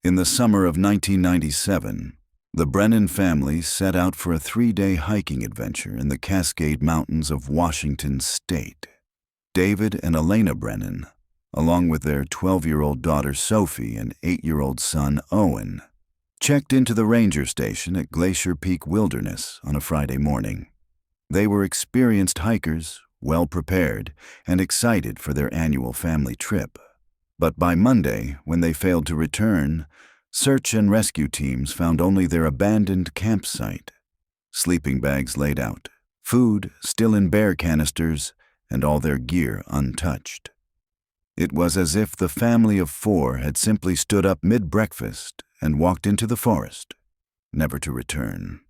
In the summer of 1997, the Brennan family set out for a 3-day hiking adventure in the Cascade Mountains of Washington State. David and Elena Brennan, along with their 12-year-old daughter Sophie and 8-year-old son Owen, checked into the ranger station at Glacier Peak Wilderness on a Friday morning. They were experienced hikers, well prepared, and excited for their annual family trip. But by Monday, when they failed to return, search and rescue teams found only their abandoned campsite. Sleeping bags laid out, food still in bear canisters, and all their gear untouched. It was as if the family of 4 had simply stood up mid-breakfast and walked into the forest, never to return.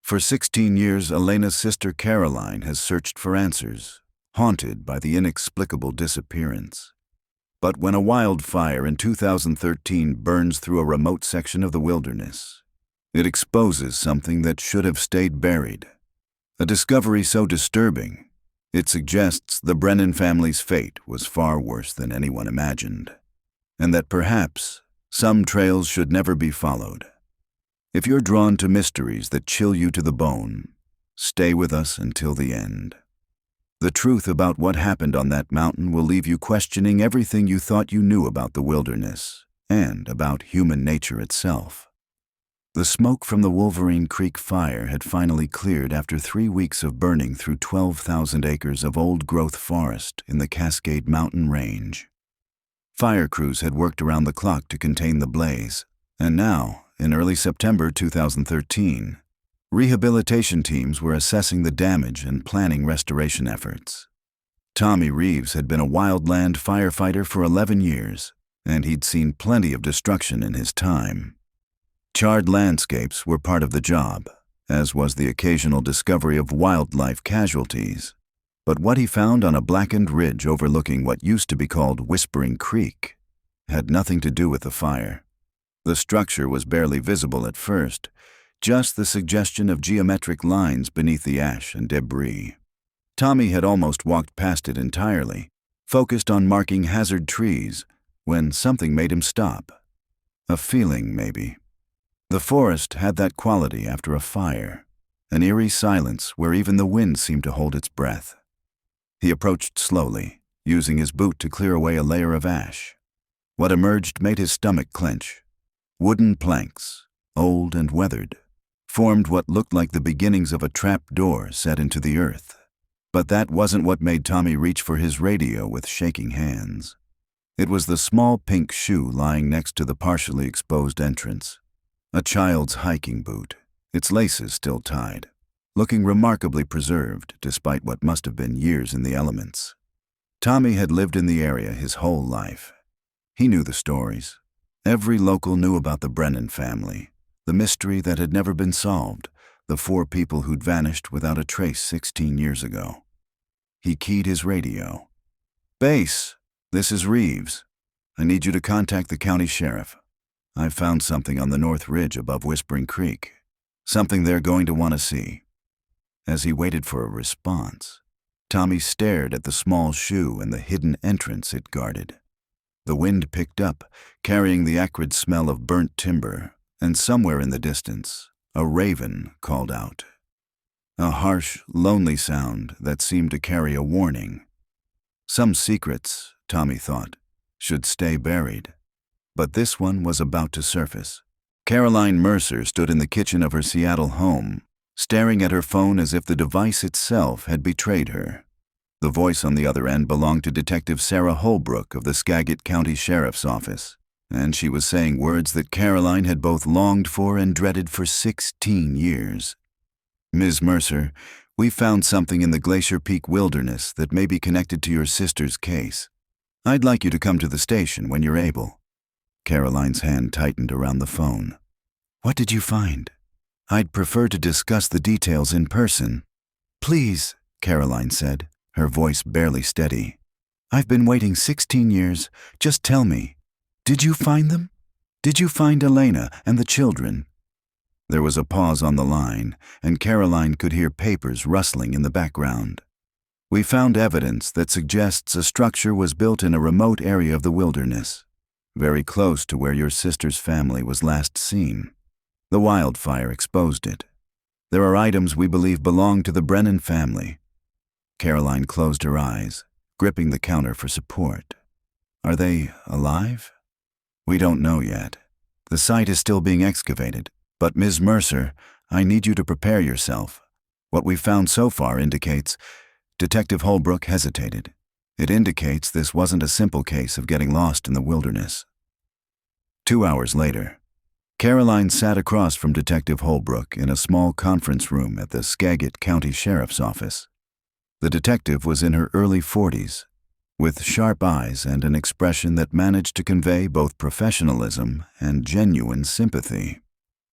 For 16 years, Elena's sister Caroline has searched for answers, haunted by the inexplicable disappearance. But when a wildfire in 2013 burns through a remote section of the wilderness, it exposes something that should have stayed buried. A discovery so disturbing, it suggests the Brennan family's fate was far worse than anyone imagined, and that perhaps some trails should never be followed. If you're drawn to mysteries that chill you to the bone, stay with us until the end. The truth about what happened on that mountain will leave you questioning everything you thought you knew about the wilderness and about human nature itself. The smoke from the Wolverine Creek fire had finally cleared after 3 weeks of burning through 12,000 acres of old-growth forest in the Cascade Mountain Range. Fire crews had worked around the clock to contain the blaze, and now, in early September 2013, rehabilitation teams were assessing the damage and planning restoration efforts. Tommy Reeves had been a wildland firefighter for 11 years, and he'd seen plenty of destruction in his time. Charred landscapes were part of the job, as was the occasional discovery of wildlife casualties. But what he found on a blackened ridge overlooking what used to be called Whispering Creek had nothing to do with the fire. The structure was barely visible at first, just the suggestion of geometric lines beneath the ash and debris. Tommy had almost walked past it entirely, focused on marking hazard trees, when something made him stop. A feeling, maybe. The forest had that quality after a fire, an eerie silence where even the wind seemed to hold its breath. He approached slowly, using his boot to clear away a layer of ash. What emerged made his stomach clench. Wooden planks, old and weathered, formed what looked like the beginnings of a trap door set into the earth. But that wasn't what made Tommy reach for his radio with shaking hands. It was the small pink shoe lying next to the partially exposed entrance. A child's hiking boot, its laces still tied, looking remarkably preserved despite what must have been years in the elements. Tommy had lived in the area his whole life. He knew the stories. Every local knew about the Brennan family, the mystery that had never been solved, the 4 people who'd vanished without a trace 16 years ago. He keyed his radio. "Base, this is Reeves. I need you to contact the county sheriff. I've found something on the North Ridge above Whispering Creek, something they're going to want to see." As he waited for a response, Tommy stared at the small shoe and the hidden entrance it guarded. The wind picked up, carrying the acrid smell of burnt timber, and somewhere in the distance, a raven called out. A harsh, lonely sound that seemed to carry a warning. Some secrets, Tommy thought, should stay buried. But this one was about to surface. Caroline Mercer stood in the kitchen of her Seattle home, staring at her phone as if the device itself had betrayed her. The voice on the other end belonged to Detective Sarah Holbrook of the Skagit County Sheriff's Office, and she was saying words that Caroline had both longed for and dreaded for 16 years. "Ms. Mercer, we found something in the Glacier Peak Wilderness that may be connected to your sister's case. I'd like you to come to the station when you're able." Caroline's hand tightened around the phone. "What did you find? I'd prefer to discuss the details in person." "Please," Caroline said, her voice barely steady. "I've been waiting 16 years. Just tell me. Did you find them? Did you find Elena and the children?" There was a pause on the line, and Caroline could hear papers rustling in the background. "We found evidence that suggests a structure was built in a remote area of the wilderness. very close to where your sister's family was last seen. The wildfire exposed it. There are items we believe belong to the Brennan family. Caroline closed her eyes, gripping the counter for support. Are they alive? We don't know yet. The site is still being excavated, but Ms. Mercer, I need you to prepare yourself. What we've found so far indicates— Detective Holbrook hesitated. It indicates this wasn't a simple case of getting lost in the wilderness. 2 hours later, Caroline sat across from Detective Holbrook in a small conference room at the Skagit County Sheriff's Office. The detective was in her early 40s, with sharp eyes and an expression that managed to convey both professionalism and genuine sympathy.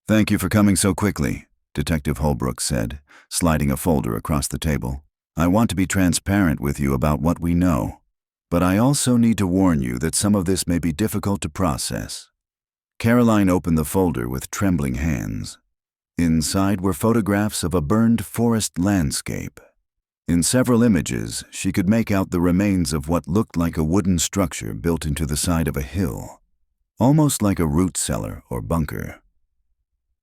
"Thank you for coming so quickly," Detective Holbrook said, sliding a folder across the table. "I want to be transparent with you about what we know, but I also need to warn you that some of this may be difficult to process." Caroline opened the folder with trembling hands. Inside were photographs of a burned forest landscape. In several images, she could make out the remains of what looked like a wooden structure built into the side of a hill, almost like a root cellar or bunker.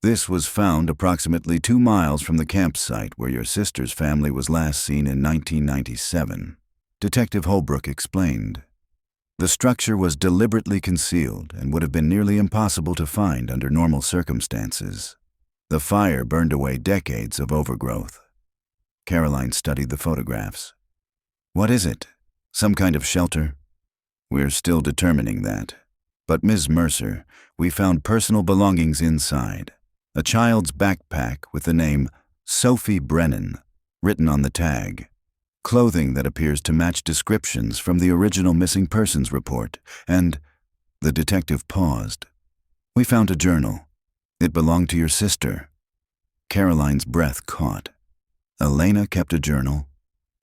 This was found approximately 2 miles from the campsite where your sister's family was last seen in 1997, Detective Holbrook explained. The structure was deliberately concealed and would have been nearly impossible to find under normal circumstances. The fire burned away decades of overgrowth. Caroline studied the photographs. "What is it? Some kind of shelter?" "We're still determining that. But Ms. Mercer, we found personal belongings inside. A child's backpack with the name Sophie Brennan written on the tag. Clothing that appears to match descriptions from the original missing persons report, and—" The detective paused. "We found a journal. It belonged to your sister." Caroline's breath caught. Elena kept a journal.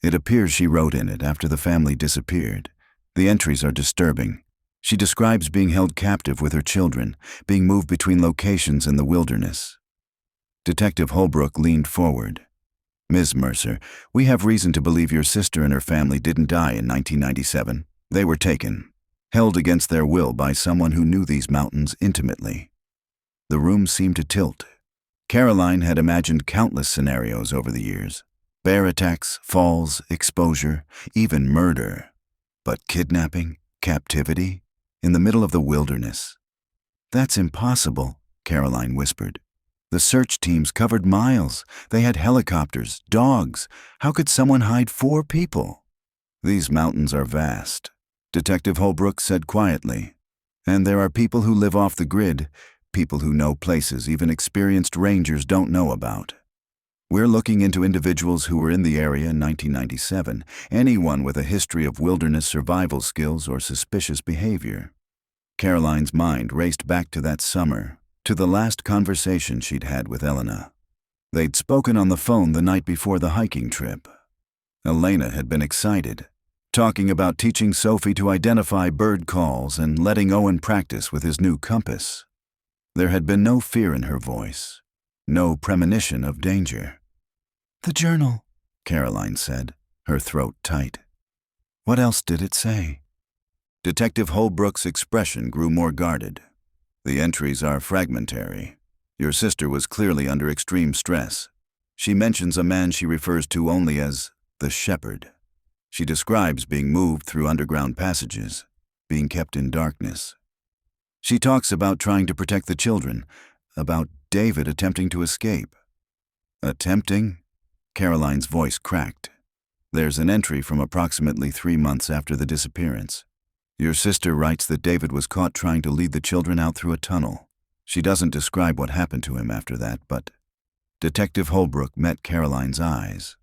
It appears she wrote in it after the family disappeared. The entries are disturbing. She describes being held captive with her children, being moved between locations in the wilderness. Detective Holbrook leaned forward. "Ms. Mercer, we have reason to believe your sister and her family didn't die in 1997. They were taken, held against their will by someone who knew these mountains intimately." The room seemed to tilt. Caroline had imagined countless scenarios over the years. Bear attacks, falls, exposure, even murder. But kidnapping, captivity, in the middle of the wilderness. "That's impossible," Caroline whispered. "The search teams covered miles. They had helicopters, dogs. How could someone hide 4 people?" "These mountains are vast," Detective Holbrook said quietly. "And there are people who live off the grid, people who know places even experienced rangers don't know about. We're looking into individuals who were in the area in 1997, anyone with a history of wilderness survival skills or suspicious behavior." Caroline's mind raced back to that summer, to the last conversation she'd had with Elena. They'd spoken on the phone the night before the hiking trip. Elena had been excited, talking about teaching Sophie to identify bird calls and letting Owen practice with his new compass. There had been no fear in her voice, no premonition of danger. "The journal," Caroline said, her throat tight. "What else did it say?" Detective Holbrook's expression grew more guarded. "The entries are fragmentary. Your sister was clearly under extreme stress. She mentions a man she refers to only as the shepherd. She describes being moved through underground passages, being kept in darkness. She talks about trying to protect the children, about David attempting to escape." "Attempting?" Caroline's voice cracked. "There's an entry from approximately 3 months after the disappearance. Your sister writes that David was caught trying to lead the children out through a tunnel. She doesn't describe what happened to him after that, but—" Detective Holbrook met Caroline's eyes.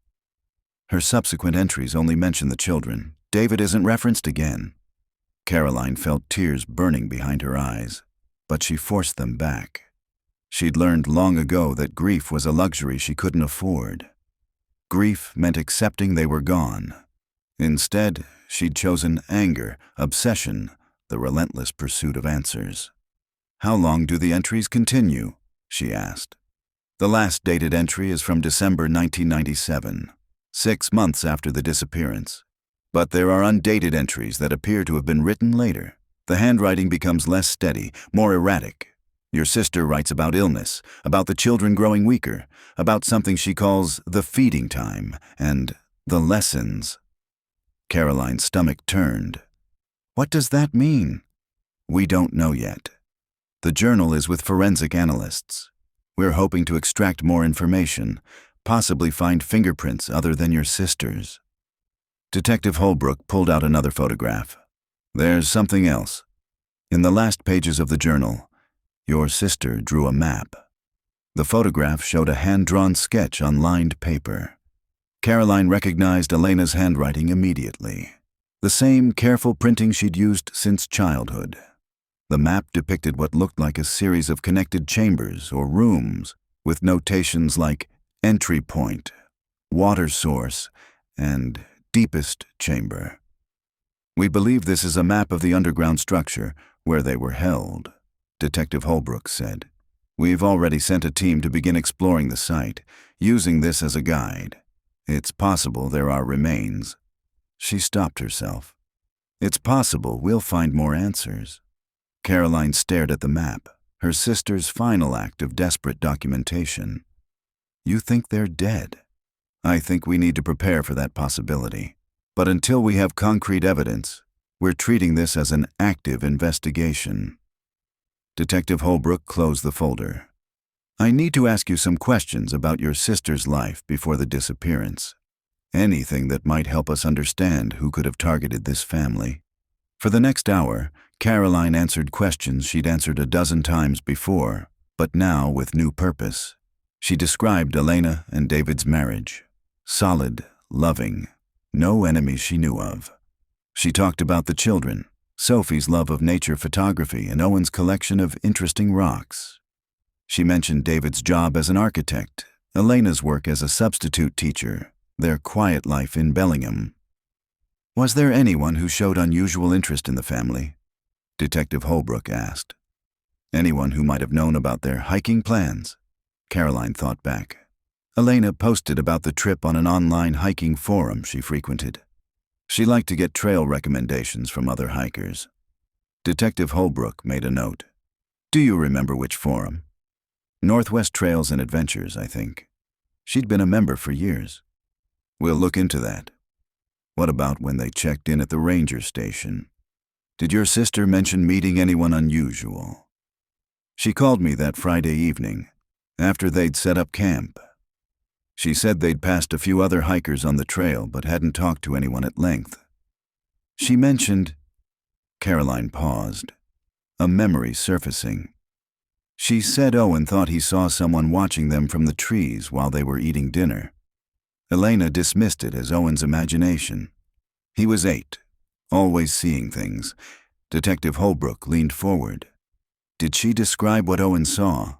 "Her subsequent entries only mention the children. David isn't referenced again." Caroline felt tears burning behind her eyes, but she forced them back. She'd learned long ago that grief was a luxury she couldn't afford. Grief meant accepting they were gone. Instead, she'd chosen anger, obsession, the relentless pursuit of answers. "How long do the entries continue?" she asked. "The last dated entry is from December 1997, 6 months after the disappearance. But there are undated entries that appear to have been written later. The handwriting becomes less steady, more erratic. Your sister writes about illness, about the children growing weaker, about something she calls the feeding time, and the lessons. Caroline's stomach turned. What does that mean? We don't know yet. The journal is with forensic analysts. We're hoping to extract more information, possibly find fingerprints other than your sister's. Detective Holbrook pulled out another photograph. There's something else. In the last pages of the journal, your sister drew a map. The photograph showed a hand-drawn sketch on lined paper. Caroline recognized Elena's handwriting immediately. The same careful printing she'd used since childhood. The map depicted what looked like a series of connected chambers or rooms, with notations like entry point, water source, and deepest chamber. We believe this is a map of the underground structure where they were held, Detective Holbrook said. We've already sent a team to begin exploring the site, using this as a guide. It's possible there are remains. She stopped herself. It's possible we'll find more answers. Caroline stared at the map, her sister's final act of desperate documentation. You think they're dead? I think we need to prepare for that possibility. But until we have concrete evidence, we're treating this as an active investigation. Detective Holbrook closed the folder. I need to ask you some questions about your sister's life before the disappearance. Anything that might help us understand who could have targeted this family. For the next hour, Caroline answered questions she'd answered a dozen times before, but now with new purpose. She described Elena and David's marriage. Solid, loving, no enemies she knew of. She talked about the children, Sophie's love of nature photography, and Owen's collection of interesting rocks. She mentioned David's job as an architect, Elena's work as a substitute teacher, their quiet life in Bellingham. Was there anyone who showed unusual interest in the family? Detective Holbrook asked. Anyone who might have known about their hiking plans? Caroline thought back. Elena posted about the trip on an online hiking forum she frequented. She liked to get trail recommendations from other hikers. Detective Holbrook made a note. Do you remember which forum? Northwest Trails and Adventures, I think. She'd been a member for years. We'll look into that. What about when they checked in at the ranger station? Did your sister mention meeting anyone unusual? She called me that Friday evening, after they'd set up camp. She said they'd passed a few other hikers on the trail but hadn't talked to anyone at length. She mentioned... Caroline paused, a memory surfacing. She said Owen thought he saw someone watching them from the trees while they were eating dinner. Elena dismissed it as Owen's imagination. He was 8, always seeing things. Detective Holbrook leaned forward. Did she describe what Owen saw?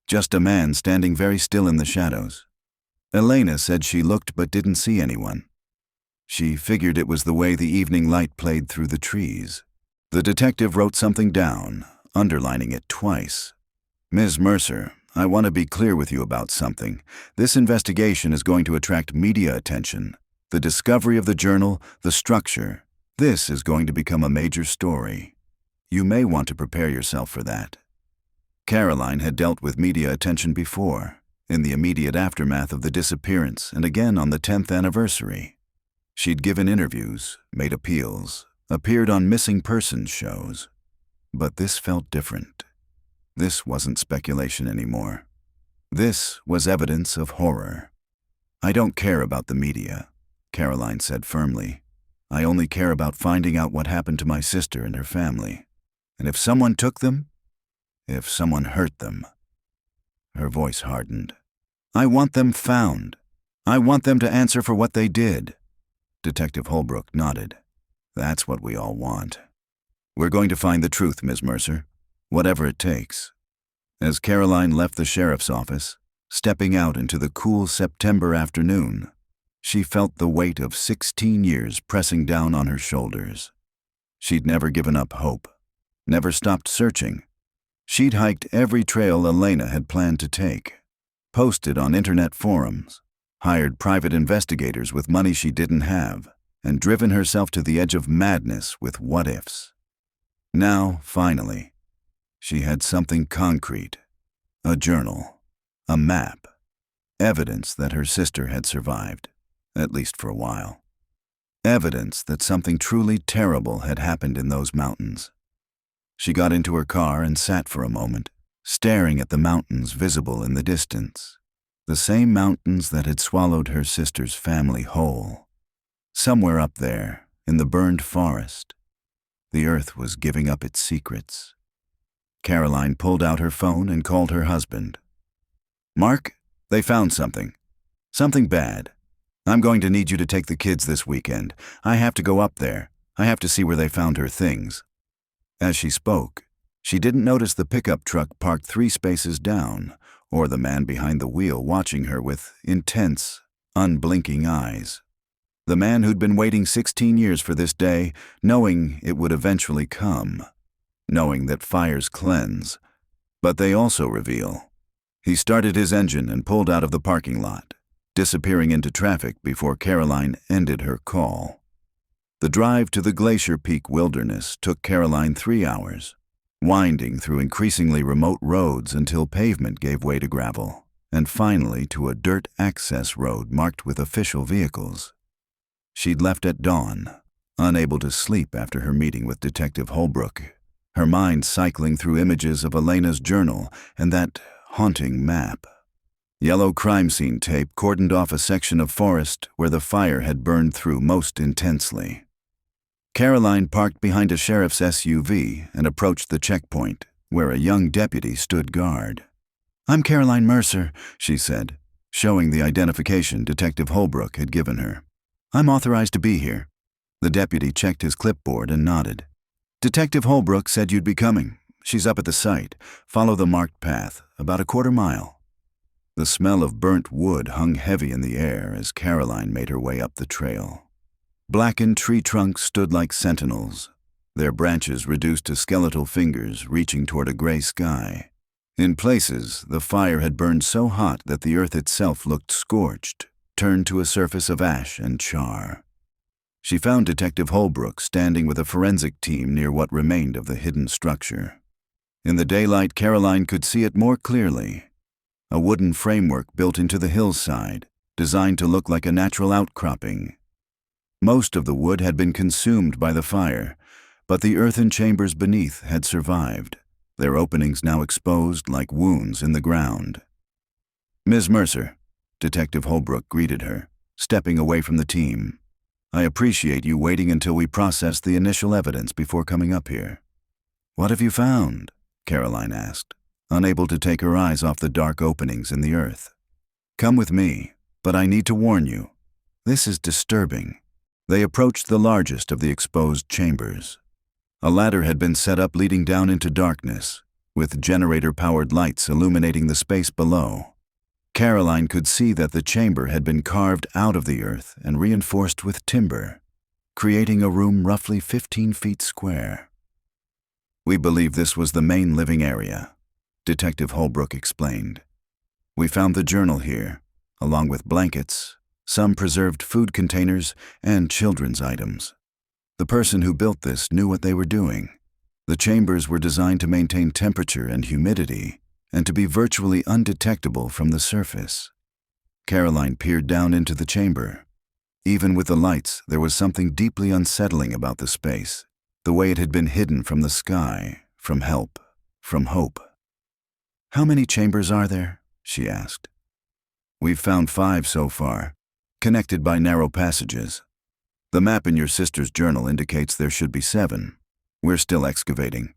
Just a man standing very still in the shadows. Elena said she looked but didn't see anyone. She figured it was the way the evening light played through the trees. The detective wrote something down, underlining it twice. Ms. Mercer, I want to be clear with you about something. This investigation is going to attract media attention. The discovery of the journal, the structure. This is going to become a major story. You may want to prepare yourself for that. Caroline had dealt with media attention before, in the immediate aftermath of the disappearance and again on the 10th anniversary. She'd given interviews, made appeals, appeared on missing persons shows. But this felt different. This wasn't speculation anymore. This was evidence of horror. I don't care about the media, Caroline said firmly. I only care about finding out what happened to my sister and her family. And if someone took them, if someone hurt them. Her voice hardened. I want them found. I want them to answer for what they did. Detective Holbrook nodded. That's what we all want. We're going to find the truth, Ms. Mercer, whatever it takes. As Caroline left the sheriff's office, stepping out into the cool September afternoon, she felt the weight of 16 years pressing down on her shoulders. She'd never given up hope, never stopped searching. She'd hiked every trail Elena had planned to take, posted on internet forums, hired private investigators with money she didn't have, and driven herself to the edge of madness with what-ifs. Now, finally, she had something concrete. A journal. A map. Evidence that her sister had survived, at least for a while. Evidence that something truly terrible had happened in those mountains. She got into her car and sat for a moment, staring at the mountains visible in the distance. The same mountains that had swallowed her sister's family whole. Somewhere up there, in the burned forest, the earth was giving up its secrets. Caroline pulled out her phone and called her husband. "Mark, they found something. Something bad. I'm going to need you to take the kids this weekend. I have to go up there. I have to see where they found her things." As she spoke, she didn't notice the pickup truck parked 3 spaces down, or the man behind the wheel watching her with intense, unblinking eyes. The man who'd been waiting 16 years for this day, knowing it would eventually come, knowing that fires cleanse, but they also reveal. He started his engine and pulled out of the parking lot, disappearing into traffic before Caroline ended her call. The drive to the Glacier Peak Wilderness took Caroline 3 hours, winding through increasingly remote roads until pavement gave way to gravel, and finally to a dirt access road marked with official vehicles. She'd left at dawn, unable to sleep after her meeting with Detective Holbrook, her mind cycling through images of Elena's journal and that haunting map. Yellow crime scene tape cordoned off a section of forest where the fire had burned through most intensely. Caroline parked behind a sheriff's SUV and approached the checkpoint, where a young deputy stood guard. "I'm Caroline Mercer," she said, showing the identification Detective Holbrook had given her. "I'm authorized to be here." The deputy checked his clipboard and nodded. "Detective Holbrook said you'd be coming. She's up at the site. Follow the marked path, about a quarter mile." The smell of burnt wood hung heavy in the air as Caroline made her way up the trail. Blackened tree trunks stood like sentinels, their branches reduced to skeletal fingers reaching toward a gray sky. In places, the fire had burned so hot that the earth itself looked scorched, turned to a surface of ash and char. She found Detective Holbrook standing with a forensic team near what remained of the hidden structure. In the daylight, Caroline could see it more clearly. A wooden framework built into the hillside, designed to look like a natural outcropping. Most of the wood had been consumed by the fire, but the earthen chambers beneath had survived, their openings now exposed like wounds in the ground. "Ms. Mercer," Detective Holbrook greeted her, stepping away from the team. "I appreciate you waiting until we processed the initial evidence before coming up here." "What have you found?" Caroline asked, unable to take her eyes off the dark openings in the earth. "Come with me, but I need to warn you. This is disturbing." They approached the largest of the exposed chambers. A ladder had been set up leading down into darkness, with generator-powered lights illuminating the space below. Caroline could see that the chamber had been carved out of the earth and reinforced with timber, creating a room roughly 15 feet square. "We believe this was the main living area," Detective Holbrook explained. "We found the journal here, along with blankets, some preserved food containers, and children's items. The person who built this knew what they were doing. The chambers were designed to maintain temperature and humidity, and to be virtually undetectable from the surface." Caroline peered down into the chamber. Even with the lights, there was something deeply unsettling about the space, the way it had been hidden from the sky, from help, from hope. "How many chambers are there?" she asked. "We've found 5 so far, connected by narrow passages. The map in your sister's journal indicates there should be 7. We're still excavating."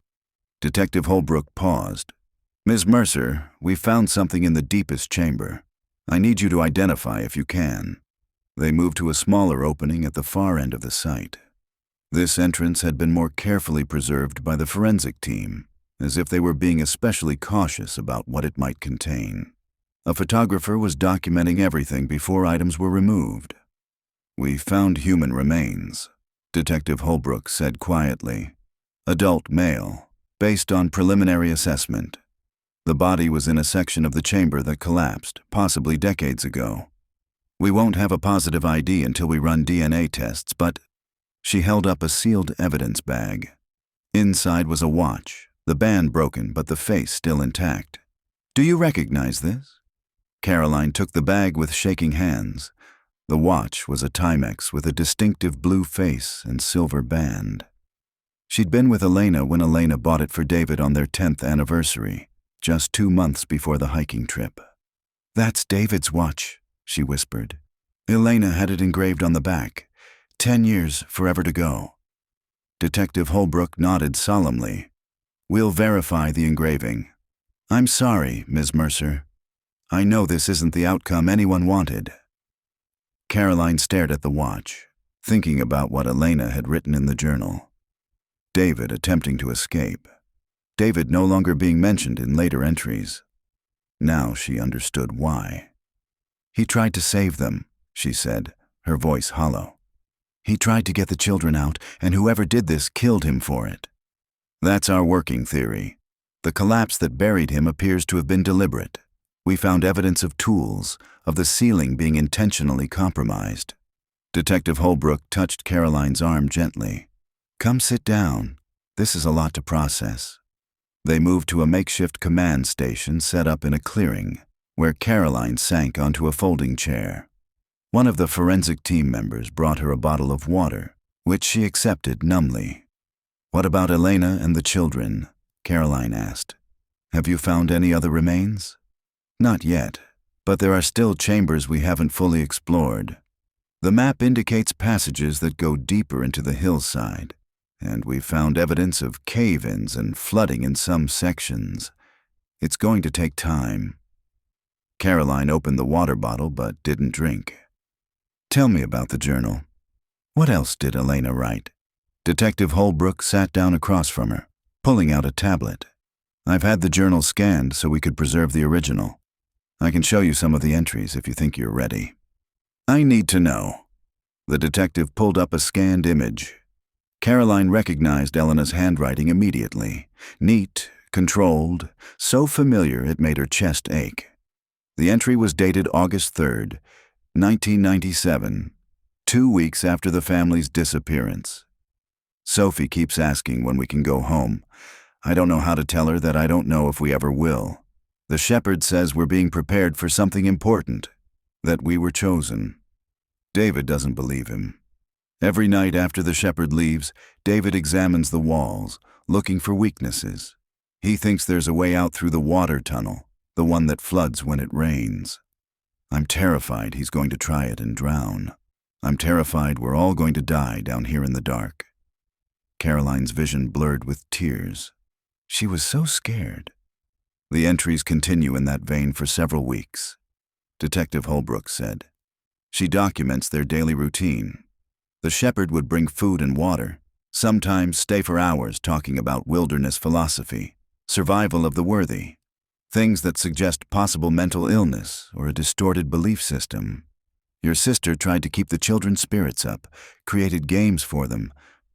Detective Holbrook paused. "Ms. Mercer, we found something in the deepest chamber. I need you to identify if you can." They moved to a smaller opening at the far end of the site. This entrance had been more carefully preserved by the forensic team, as if they were being especially cautious about what it might contain. A photographer was documenting everything before items were removed. "We found human remains," Detective Holbrook said quietly. "Adult male, based on preliminary assessment. The body was in a section of the chamber that collapsed, possibly decades ago. We won't have a positive ID until we run DNA tests, but..." She held up a sealed evidence bag. Inside was a watch, the band broken but the face still intact. "Do you recognize this?" Caroline took the bag with shaking hands. The watch was a Timex with a distinctive blue face and silver band. She'd been with Elena when Elena bought it for David on their 10th anniversary, just 2 months before the hiking trip. "That's David's watch," she whispered. Elena had it engraved on the back. 10 years, forever to go. Detective Holbrook nodded solemnly. "We'll verify the engraving." "I'm sorry, Ms. Mercer. I know this isn't the outcome anyone wanted." Caroline stared at the watch, thinking about what Elena had written in the journal. David attempting to escape. David no longer being mentioned in later entries. Now she understood why. "He tried to save them," she said, her voice hollow. "He tried to get the children out, and whoever did this killed him for it." "That's our working theory. The collapse that buried him appears to have been deliberate. We found evidence of tools, of the ceiling being intentionally compromised." Detective Holbrook touched Caroline's arm gently. "Come sit down. This is a lot to process." They moved to a makeshift command station set up in a clearing, where Caroline sank onto a folding chair. One of the forensic team members brought her a bottle of water, which she accepted numbly. "What about Elena and the children?" Caroline asked. "Have you found any other remains?" "Not yet, but there are still chambers we haven't fully explored. The map indicates passages that go deeper into the hillside, and we've found evidence of cave-ins and flooding in some sections. It's going to take time." Caroline opened the water bottle but didn't drink. "Tell me about the journal. What else did Elena write?" Detective Holbrook sat down across from her, pulling out a tablet. "I've had the journal scanned so we could preserve the original. I can show you some of the entries if you think you're ready." "I need to know." The detective pulled up a scanned image. Caroline recognized Elena's handwriting immediately. Neat, controlled, so familiar it made her chest ache. The entry was dated August 3rd, 1997, 2 weeks after the family's disappearance. "Sophie keeps asking when we can go home. I don't know how to tell her that I don't know if we ever will. The shepherd says we're being prepared for something important, that we were chosen." David doesn't believe him. Every night after the shepherd leaves, David examines the walls, looking for weaknesses. He thinks there's a way out through the water tunnel, the one that floods when it rains. "I'm terrified he's going to try it and drown. I'm terrified we're all going to die down here in the dark." Caroline's vision blurred with tears. She was so scared. The entries continue in that vein for several weeks. Detective Holbrook said. She documents their daily routine. The shepherd would bring food and water, sometimes stay for hours talking about wilderness philosophy, survival of the worthy, things that suggest possible mental illness or a distorted belief system. Your sister tried to keep the children's spirits up, created games for them,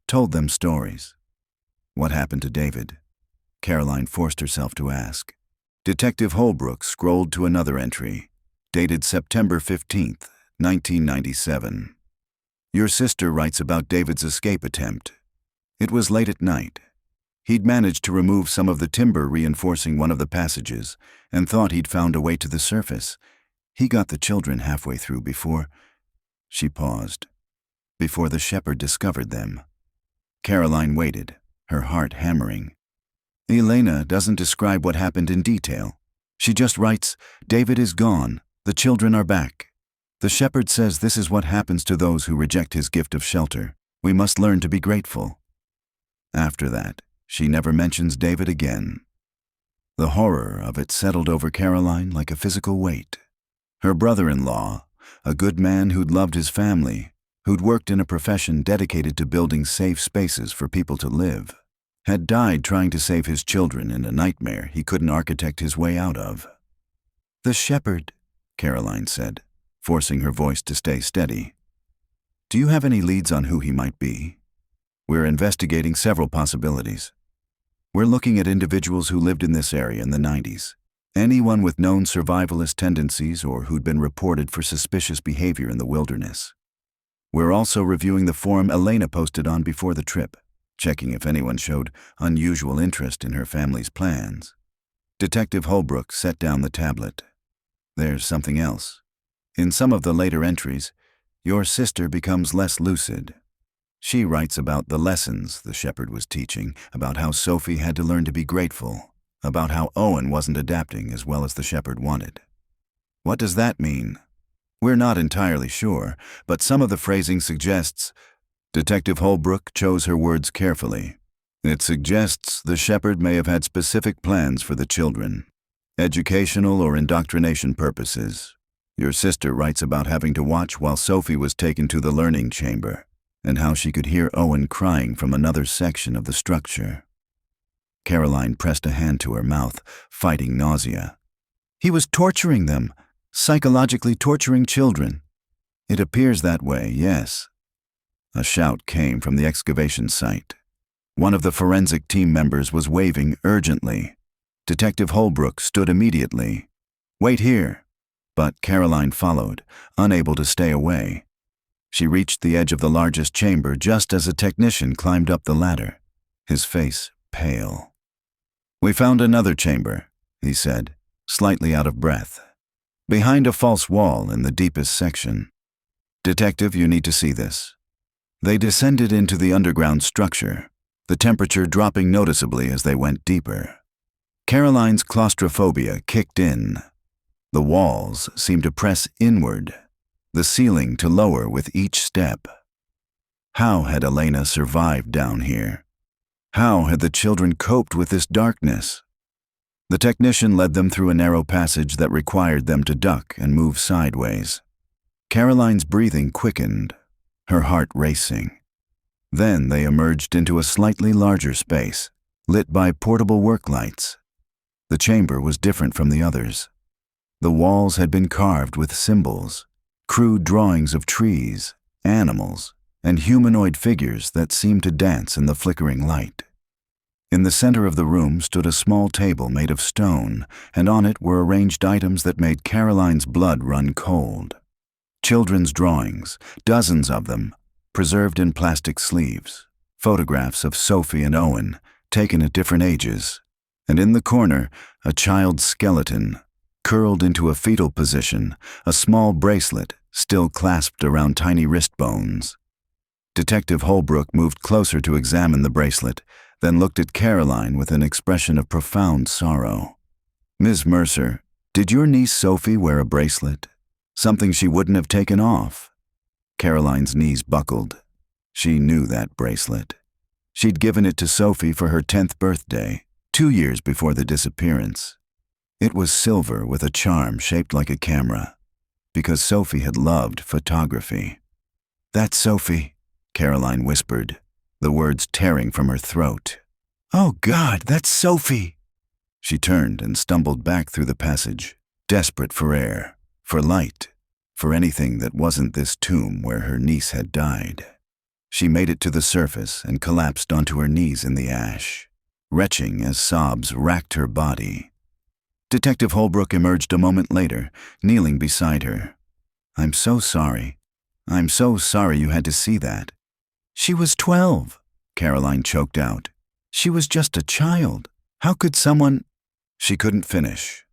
told them stories. What happened to David? Caroline forced herself to ask. Detective Holbrook scrolled to another entry, dated September 15th, 1997. Your sister writes about David's escape attempt. It was late at night. He'd managed to remove some of the timber reinforcing one of the passages and thought he'd found a way to the surface. He got the children halfway through before... She paused. Before the shepherd discovered them. Caroline waited, her heart hammering. Elena doesn't describe what happened in detail. She just writes, David is gone, the children are back. The shepherd says this is what happens to those who reject his gift of shelter. We must learn to be grateful. After that, she never mentions David again. The horror of it settled over Caroline like a physical weight. Her brother-in-law, a good man who'd loved his family, who'd worked in a profession dedicated to building safe spaces for people to live, had died trying to save his children in a nightmare he couldn't architect his way out of. The shepherd, Caroline said, forcing her voice to stay steady. Do you have any leads on who he might be? We're investigating several possibilities. We're looking at individuals who lived in this area in the 90s. Anyone with known survivalist tendencies or who'd been reported for suspicious behavior in the wilderness. We're also reviewing the forum Elena posted on before the trip, checking if anyone showed unusual interest in her family's plans. Detective Holbrook set down the tablet. There's something else. In some of the later entries, your sister becomes less lucid. She writes about the lessons the shepherd was teaching, about how Sophie had to learn to be grateful, about how Owen wasn't adapting as well as the shepherd wanted. What does that mean? We're not entirely sure, but some of the phrasing suggests. Detective Holbrook chose her words carefully. It suggests the shepherd may have had specific plans for the children, educational or indoctrination purposes. Your sister writes about having to watch while Sophie was taken to the learning chamber, and how she could hear Owen crying from another section of the structure. Caroline pressed a hand to her mouth, fighting nausea. He was torturing them, psychologically torturing children. It appears that way, yes. A shout came from the excavation site. One of the forensic team members was waving urgently. Detective Holbrook stood immediately. "Wait here." But Caroline followed, unable to stay away. She reached the edge of the largest chamber just as a technician climbed up the ladder, his face pale. "We found another chamber," he said, slightly out of breath. "Behind a false wall in the deepest section. Detective, you need to see this." They descended into the underground structure, the temperature dropping noticeably as they went deeper. Caroline's claustrophobia kicked in. The walls seemed to press inward, the ceiling to lower with each step. How had Elena survived down here? How had the children coped with this darkness? The technician led them through a narrow passage that required them to duck and move sideways. Caroline's breathing quickened, her heart racing. Then they emerged into a slightly larger space, lit by portable work lights. The chamber was different from the others. The walls had been carved with symbols, crude drawings of trees, animals, and humanoid figures that seemed to dance in the flickering light. In the center of the room stood a small table made of stone, and on it were arranged items that made Caroline's blood run cold. Children's drawings, dozens of them, preserved in plastic sleeves, photographs of Sophie and Owen, taken at different ages, and in the corner, a child's skeleton, curled into a fetal position, a small bracelet still clasped around tiny wrist bones. Detective Holbrook moved closer to examine the bracelet, then looked at Caroline with an expression of profound sorrow. "Ms. Mercer, did your niece Sophie wear a bracelet? Something she wouldn't have taken off?" Caroline's knees buckled. She knew that bracelet. She'd given it to Sophie for her 10th birthday, 2 years before the disappearance. It was silver with a charm shaped like a camera, because Sophie had loved photography. "That's Sophie," Caroline whispered, the words tearing from her throat. "Oh God, that's Sophie!" She turned and stumbled back through the passage, desperate for air, for light, for anything that wasn't this tomb where her niece had died. She made it to the surface and collapsed onto her knees in the ash, retching as sobs racked her body. Detective Holbrook emerged a moment later, kneeling beside her. "I'm so sorry. I'm so sorry you had to see that." "She was 12, Caroline choked out. "She was just a child. How could someone—" She couldn't finish.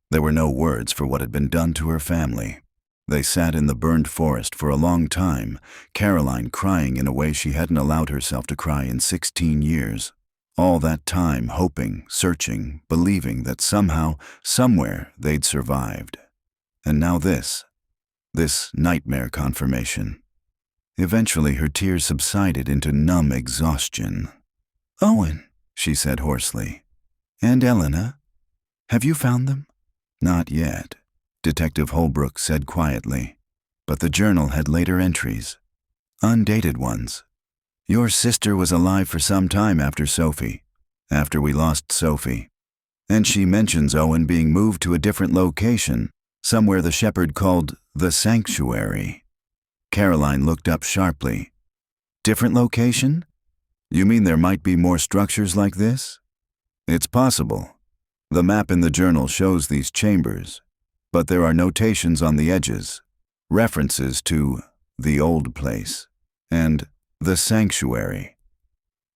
There were no words for what had been done to her family. They sat in the burned forest for a long time, Caroline crying in a way she hadn't allowed herself to cry in 16 years. All that time hoping, searching, believing that somehow, somewhere, they'd survived. And now this nightmare confirmation. Eventually her tears subsided into numb exhaustion. "Owen," she said hoarsely. "And Elena? Have you found them?" "Not yet," Detective Holbrook said quietly. But the journal had later entries, undated ones. "Your sister was alive for some time after Sophie, after we lost Sophie. And she mentions Owen being moved to a different location, somewhere the shepherd called the sanctuary." Caroline looked up sharply. "Different location? You mean there might be more structures like this?" "It's possible. The map in the journal shows these chambers, but there are notations on the edges, references to the old place and the sanctuary."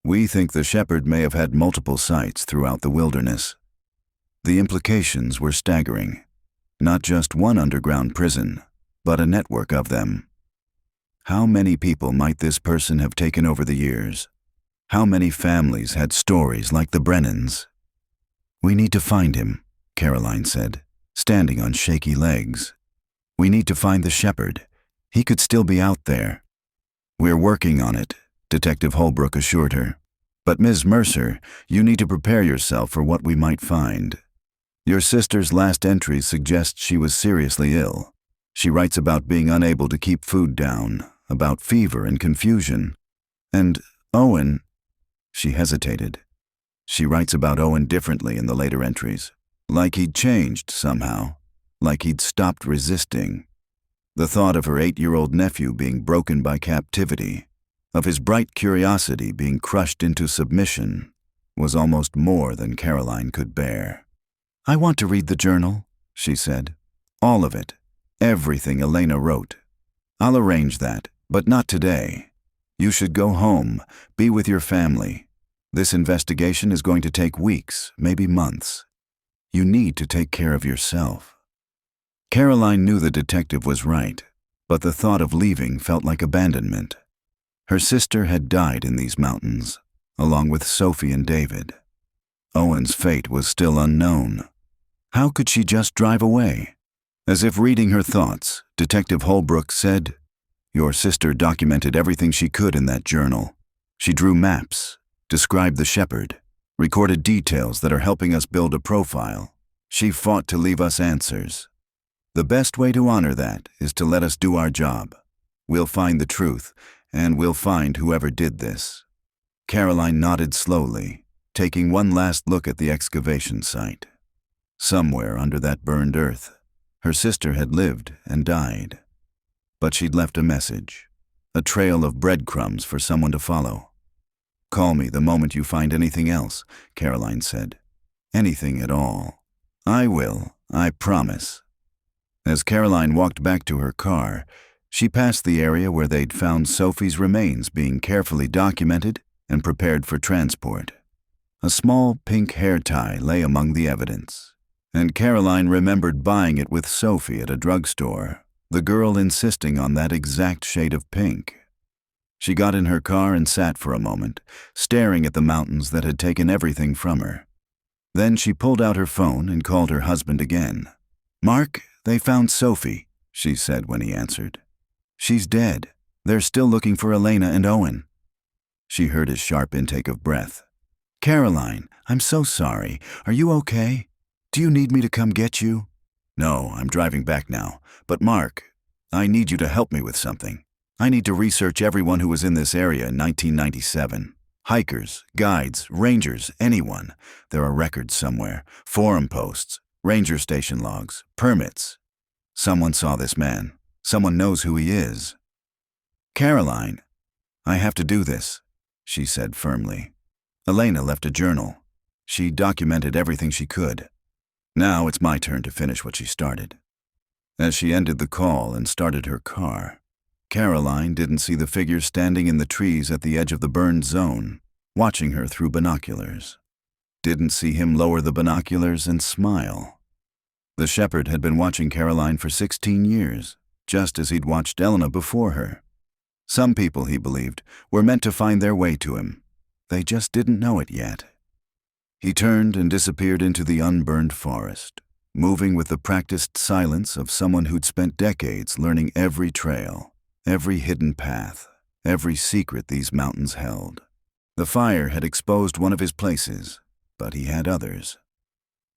We think the shepherd may have had multiple sites throughout the wilderness. The implications were staggering. Not just one underground prison, but a network of them. How many people might this person have taken over the years? How many families had stories like the Brennans? "We need to find him," Caroline said, standing on shaky legs. "We need to find the shepherd. He could still be out there." "We're working on it," Detective Holbrook assured her. "But Ms. Mercer, you need to prepare yourself for what we might find. Your sister's last entry suggests she was seriously ill. She writes about being unable to keep food down, about fever and confusion. And Owen," she hesitated. "She writes about Owen differently in the later entries, like he'd changed somehow, like he'd stopped resisting. The thought of her 8-year-old nephew being broken by captivity, of his bright curiosity being crushed into submission, was almost more than Caroline could bear. "I want to read the journal," she said. "All of it. Everything Elena wrote. I'll arrange that, but not today. You should go home, be with your family. This investigation is going to take weeks, maybe months. You need to take care of yourself." Caroline knew the detective was right, but the thought of leaving felt like abandonment. Her sister had died in these mountains, along with Sophie and David. Owen's fate was still unknown. How could she just drive away? As if reading her thoughts, Detective Holbrook said, "Your sister documented everything she could in that journal. She drew maps, described the shepherd, recorded details that are helping us build a profile. She fought to leave us answers. The best way to honor that is to let us do our job. We'll find the truth, and we'll find whoever did this." Caroline nodded slowly, taking one last look at the excavation site. Somewhere under that burned earth, her sister had lived and died. But she'd left a message, a trail of breadcrumbs for someone to follow. "Call me the moment you find anything else," Caroline said. "Anything at all." "I will, I promise." As Caroline walked back to her car, she passed the area where they'd found Sophie's remains being carefully documented and prepared for transport. A small pink hair tie lay among the evidence, and Caroline remembered buying it with Sophie at a drugstore, the girl insisting on that exact shade of pink. She got in her car and sat for a moment, staring at the mountains that had taken everything from her. Then she pulled out her phone and called her husband again. "Mark, they found Sophie," she said when he answered. "She's dead. They're still looking for Elena and Owen." She heard his sharp intake of breath. "Caroline, I'm so sorry. Are you okay? Do you need me to come get you?" "No, I'm driving back now. But Mark, I need you to help me with something. I need to research everyone who was in this area in 1997. Hikers, guides, rangers, anyone. There are records somewhere, forum posts, ranger station logs, permits. Someone saw this man. Someone knows who he is." "Caroline, I have to do this," she said firmly. "Elena left a journal. She documented everything she could. Now it's my turn to finish what she started." As she ended the call and started her car, Caroline didn't see the figure standing in the trees at the edge of the burned zone, watching her through binoculars. Didn't see him lower the binoculars and smile. The shepherd had been watching Caroline for 16 years, just as he'd watched Elena before her. Some people, he believed, were meant to find their way to him. They just didn't know it yet. He turned and disappeared into the unburned forest, moving with the practiced silence of someone who'd spent decades learning every trail, every hidden path, every secret these mountains held. The fire had exposed one of his places, but he had others.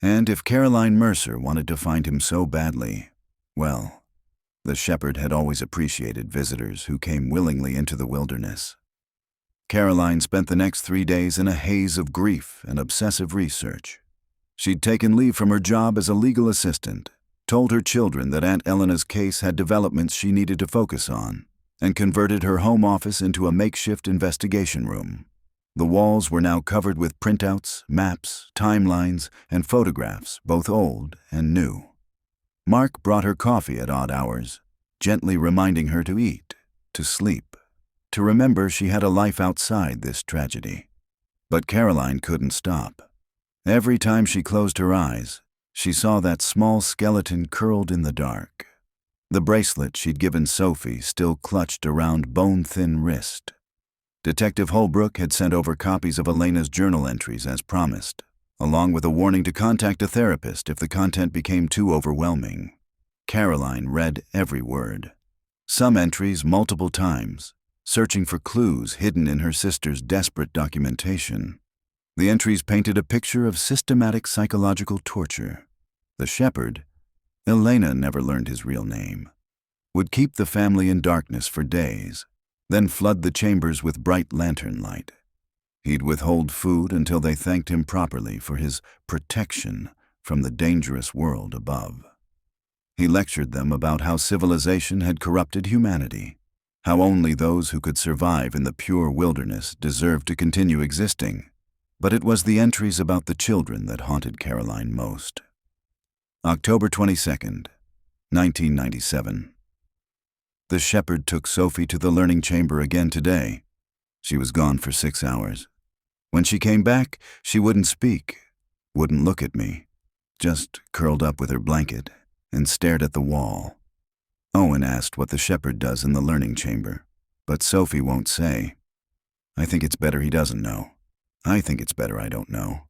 And if Caroline Mercer wanted to find him so badly, well, the shepherd had always appreciated visitors who came willingly into the wilderness. Caroline spent the next 3 days in a haze of grief and obsessive research. She'd taken leave from her job as a legal assistant, told her children that Aunt Elena's case had developments she needed to focus on, and converted her home office into a makeshift investigation room. The walls were now covered with printouts, maps, timelines, and photographs, both old and new. Mark brought her coffee at odd hours, gently reminding her to eat, to sleep, to remember she had a life outside this tragedy. But Caroline couldn't stop. Every time she closed her eyes, she saw that small skeleton curled in the dark. The bracelet she'd given Sophie still clutched around bone-thin wrist. Detective Holbrook had sent over copies of Elena's journal entries as promised, along with a warning to contact a therapist if the content became too overwhelming. Caroline read every word. Some entries multiple times, searching for clues hidden in her sister's desperate documentation. The entries painted a picture of systematic psychological torture. The shepherd, Elena never learned his real name, would keep the family in darkness for days, then flood the chambers with bright lantern light. He'd withhold food until they thanked him properly for his protection from the dangerous world above. He lectured them about how civilization had corrupted humanity, how only those who could survive in the pure wilderness deserved to continue existing. But it was the entries about the children that haunted Caroline most. October 22nd, 1997. The shepherd took Sophie to the learning chamber again today. She was gone for 6 hours. When she came back, she wouldn't speak, wouldn't look at me, just curled up with her blanket and stared at the wall. Owen asked what the shepherd does in the learning chamber, but Sophie won't say. I think it's better he doesn't know. I think it's better I don't know.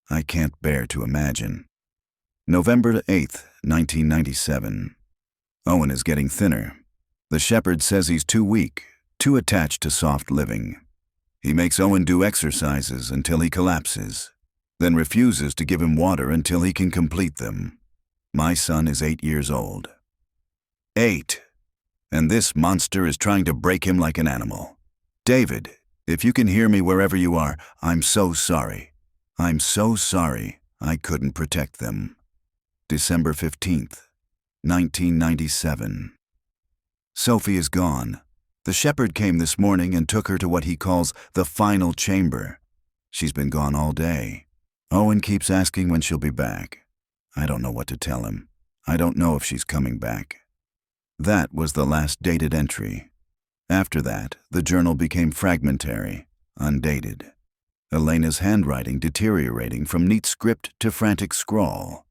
I can't bear to imagine. November 8th, 1997. Owen is getting thinner. The shepherd says he's too weak, too attached to soft living. He makes Owen do exercises until he collapses, then refuses to give him water until he can complete them. My son is 8 years old. 8. And this monster is trying to break him like an animal. David, if you can hear me wherever you are, I'm so sorry. I'm so sorry I couldn't protect them. December 15th, 1997. Sophie is gone. The shepherd came this morning and took her to what he calls the final chamber. She's been gone all day. Owen keeps asking when she'll be back. I don't know what to tell him. I don't know if she's coming back. That was the last dated entry. After that, the journal became fragmentary, undated. Elena's handwriting deteriorating from neat script to frantic scrawl.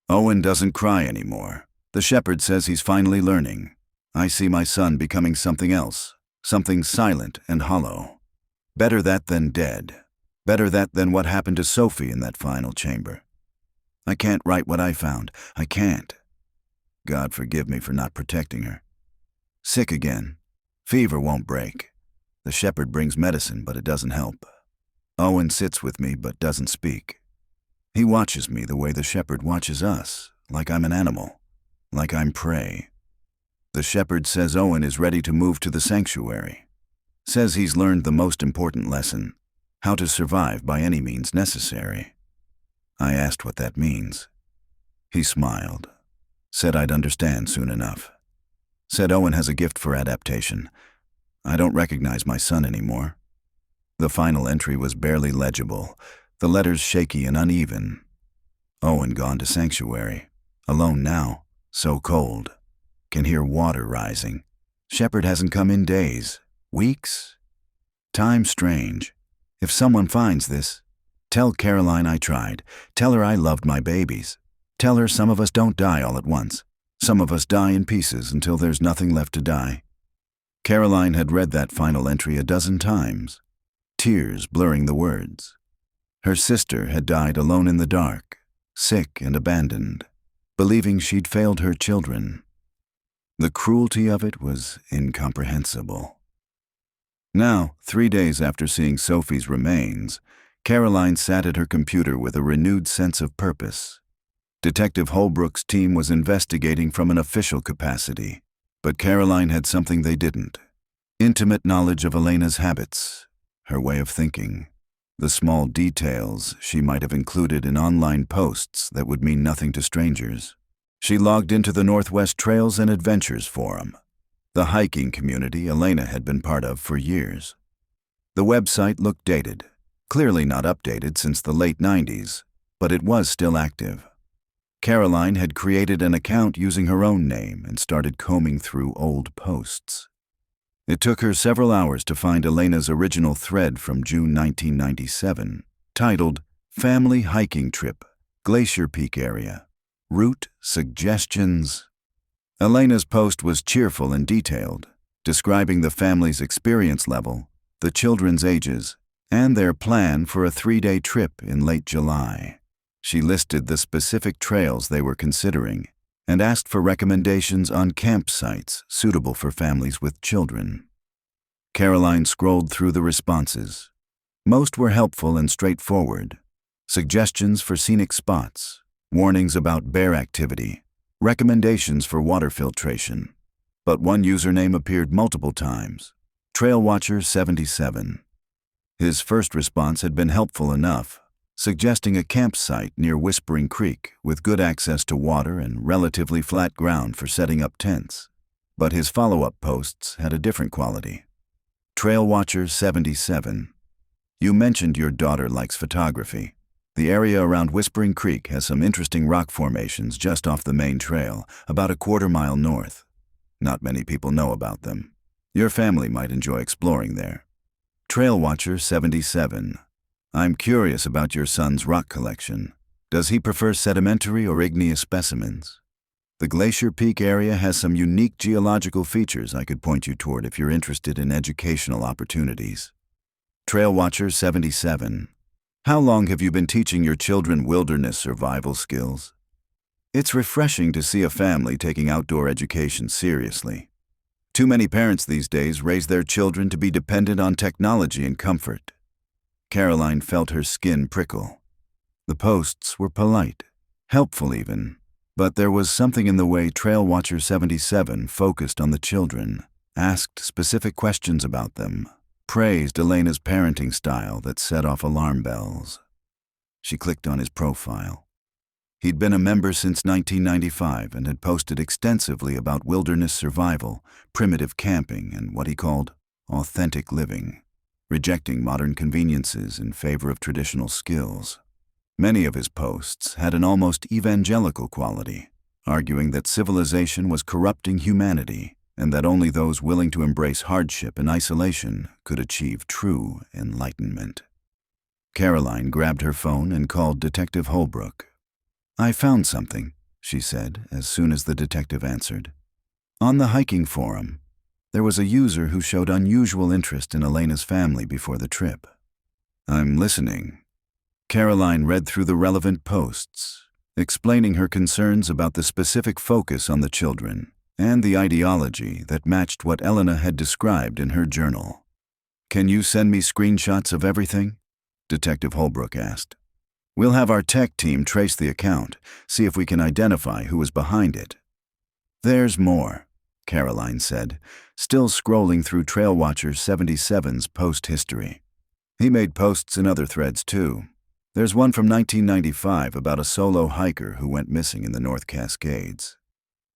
Owen doesn't cry anymore. The shepherd says he's finally learning. I see my son becoming something else, something silent and hollow. Better that than dead. Better that than what happened to Sophie in that final chamber. I can't write what I found. I can't. God forgive me for not protecting her. Sick again. Fever won't break. The shepherd brings medicine, but it doesn't help. Owen sits with me but doesn't speak. He watches me the way the shepherd watches us, like I'm an animal, like I'm prey. The shepherd says Owen is ready to move to the sanctuary. Says he's learned the most important lesson, how to survive by any means necessary. I asked what that means. He smiled, said I'd understand soon enough. Said Owen has a gift for adaptation. I don't recognize my son anymore. The final entry was barely legible, the letters shaky and uneven. Owen gone to sanctuary, alone now, so cold. Can hear water rising. Shepherd hasn't come in days, weeks. Time strange. If someone finds this, tell Caroline I tried. Tell her I loved my babies. Tell her some of us don't die all at once. Some of us die in pieces until there's nothing left to die. Caroline had read that final entry 12 times, tears blurring the words. Her sister had died alone in the dark, sick and abandoned, believing she'd failed her children. The cruelty of it was incomprehensible. Now, 3 days after seeing Sophie's remains, Caroline sat at her computer with a renewed sense of purpose. Detective Holbrook's team was investigating from an official capacity, but Caroline had something they didn't. Intimate knowledge of Elena's habits, her way of thinking, the small details she might have included in online posts that would mean nothing to strangers. She logged into the Northwest Trails and Adventures Forum, the hiking community Elena had been part of for years. The website looked dated, clearly not updated since the late 90s, but it was still active. Caroline had created an account using her own name and started combing through old posts. It took her several hours to find Elena's original thread from June 1997, titled Family Hiking Trip, Glacier Peak Area. Route Suggestions. Elena's post was cheerful and detailed, describing the family's experience level, the children's ages, and their plan for a 3-day trip in late July. She listed the specific trails they were considering and asked for recommendations on campsites suitable for families with children. Caroline scrolled through the responses. Most were helpful and straightforward. Suggestions for scenic spots, warnings about bear activity, recommendations for water filtration. But one username appeared multiple times, TrailWatcher77. His first response had been helpful enough, suggesting a campsite near Whispering Creek with good access to water and relatively flat ground for setting up tents. But his follow-up posts had a different quality. TrailWatcher77. You mentioned your daughter likes photography. The area around Whispering Creek has some interesting rock formations just off the main trail, about a quarter-mile north. Not many people know about them. Your family might enjoy exploring there. TrailWatcher77. I'm curious about your son's rock collection. Does he prefer sedimentary or igneous specimens? The Glacier Peak area has some unique geological features I could point you toward if you're interested in educational opportunities. TrailWatcher77. How long have you been teaching your children wilderness survival skills? It's refreshing to see a family taking outdoor education seriously. Too many parents these days raise their children to be dependent on technology and comfort. Caroline felt her skin prickle. The posts were polite, helpful even, but there was something in the way TrailWatcher77 focused on the children, asked specific questions about them, praised Elena's parenting style that set off alarm bells. She clicked on his profile. He'd been a member since 1995 and had posted extensively about wilderness survival, primitive camping, and what he called authentic living, rejecting modern conveniences in favor of traditional skills. Many of his posts had an almost evangelical quality, arguing that civilization was corrupting humanity and that only those willing to embrace hardship and isolation could achieve true enlightenment. Caroline grabbed her phone and called Detective Holbrook. I found something, she said as soon as the detective answered. On the hiking forum, there was a user who showed unusual interest in Elena's family before the trip. I'm listening. Caroline read through the relevant posts, explaining her concerns about the specific focus on the children and the ideology that matched what Elena had described in her journal. Can you send me screenshots of everything? Detective Holbrook asked. We'll have our tech team trace the account, see if we can identify who was behind it. There's more, Caroline said, still scrolling through TrailWatcher77's post history. He made posts in other threads too. There's one from 1995 about a solo hiker who went missing in the North Cascades.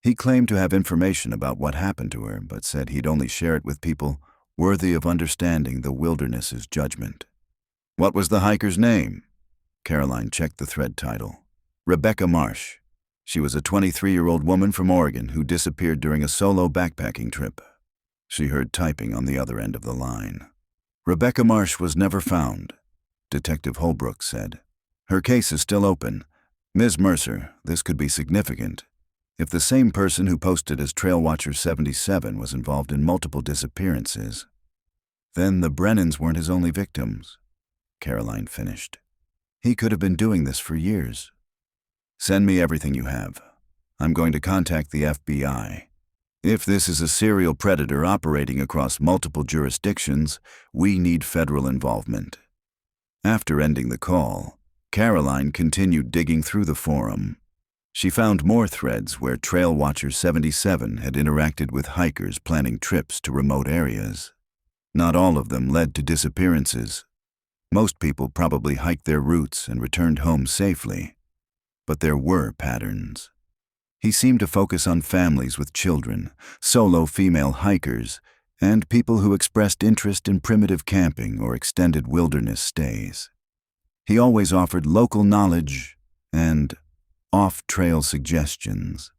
He claimed to have information about what happened to her, but said he'd only share it with people worthy of understanding the wilderness's judgment. What was the hiker's name? Caroline checked the thread title. Rebecca Marsh. She was a 23-year-old woman from Oregon who disappeared during a solo backpacking trip. She heard typing on the other end of the line. Rebecca Marsh was never found, Detective Holbrook said. Her case is still open. Ms. Mercer, this could be significant. If the same person who posted as TrailWatcher77 was involved in multiple disappearances, then the Brennans weren't his only victims, Caroline finished. He could have been doing this for years. Send me everything you have. I'm going to contact the FBI. If this is a serial predator operating across multiple jurisdictions, we need federal involvement. After ending the call, Caroline continued digging through the forum. She found more threads where TrailWatcher77 had interacted with hikers planning trips to remote areas. Not all of them led to disappearances. Most people probably hiked their routes and returned home safely. But there were patterns. He seemed to focus on families with children, solo female hikers, and people who expressed interest in primitive camping or extended wilderness stays. He always offered local knowledge and off-trail suggestions.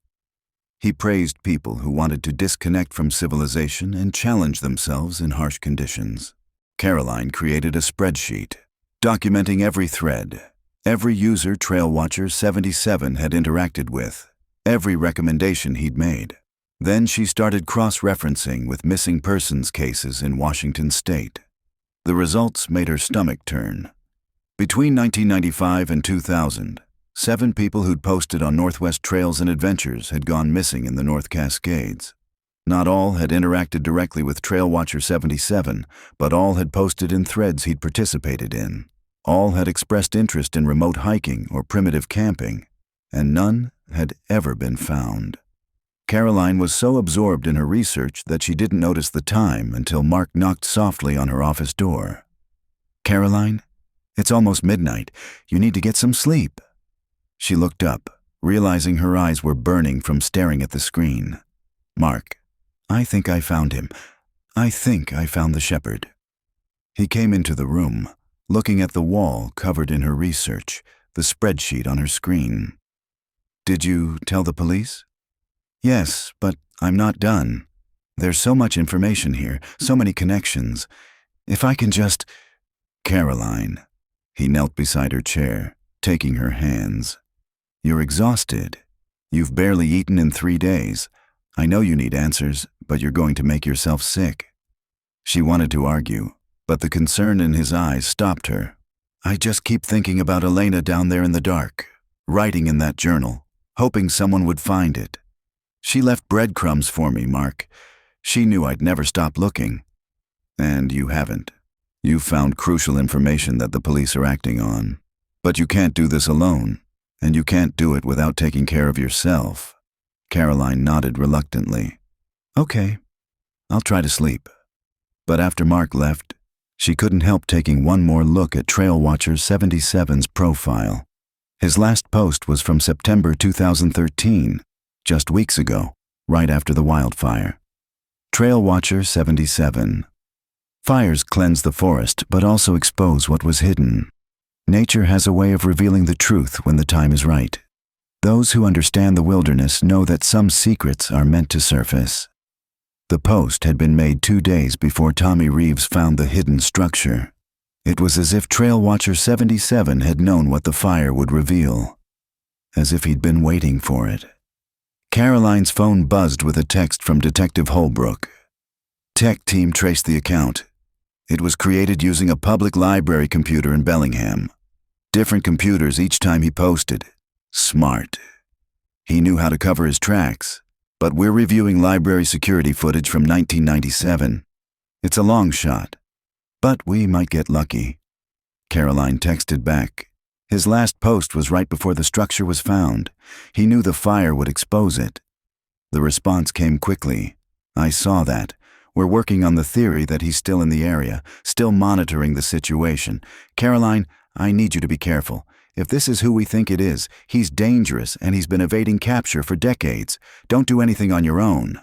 He praised people who wanted to disconnect from civilization and challenge themselves in harsh conditions. Caroline created a spreadsheet, documenting every thread, every user Trail Watcher 77 had interacted with, every recommendation he'd made. Then she started cross-referencing with missing persons cases in Washington state. The results made her stomach turn. Between 1995 and 2000, 7 people who'd posted on Northwest Trails and Adventures had gone missing in the North Cascades. Not all had interacted directly with Trail Watcher 77, but all had posted in threads he'd participated in. All had expressed interest in remote hiking or primitive camping, and none had ever been found. Caroline was so absorbed in her research that she didn't notice the time until Mark knocked softly on her office door. "Caroline, it's almost midnight. You need to get some sleep." She looked up, realizing her eyes were burning from staring at the screen. "Mark, I think I found him. I think I found the shepherd." He came into the room, looking at the wall covered in her research, the spreadsheet on her screen. "Did you tell the police?" "Yes, but I'm not done. There's so much information here, so many connections. If I can just—" "Caroline." He knelt beside her chair, taking her hands. "You're exhausted. You've barely eaten in 3 days. I know you need answers, but you're going to make yourself sick." She wanted to argue, but the concern in his eyes stopped her. "I just keep thinking about Elena down there in the dark, writing in that journal, hoping someone would find it. She left breadcrumbs for me, Mark. She knew I'd never stop looking. And you haven't. You've found crucial information that the police are acting on. But you can't do this alone, and you can't do it without taking care of yourself." Caroline nodded reluctantly. "Okay, I'll try to sleep." But after Mark left, she couldn't help taking one more look at Trail Watcher 77's profile. His last post was from September 2013, just weeks ago, right after the wildfire. Trail Watcher 77. Fires cleanse the forest, but also expose what was hidden. Nature has a way of revealing the truth when the time is right. Those who understand the wilderness know that some secrets are meant to surface. The post had been made 2 days before Tommy Reeves found the hidden structure. It was as if Trail Watcher 77 had known what the fire would reveal. As if he'd been waiting for it. Caroline's phone buzzed with a text from Detective Holbrook. "Tech team traced the account. It was created using a public library computer in Bellingham. Different computers each time he posted. Smart. He knew how to cover his tracks, but we're reviewing library security footage from 1997. It's a long shot, but we might get lucky." Caroline texted back. His last post was right before the structure was found. He knew the fire would expose it. The response came quickly. "I saw that. We're working on the theory that he's still in the area, still monitoring the situation. Caroline, I need you to be careful. If this is who we think it is, he's dangerous and he's been evading capture for decades. Don't do anything on your own."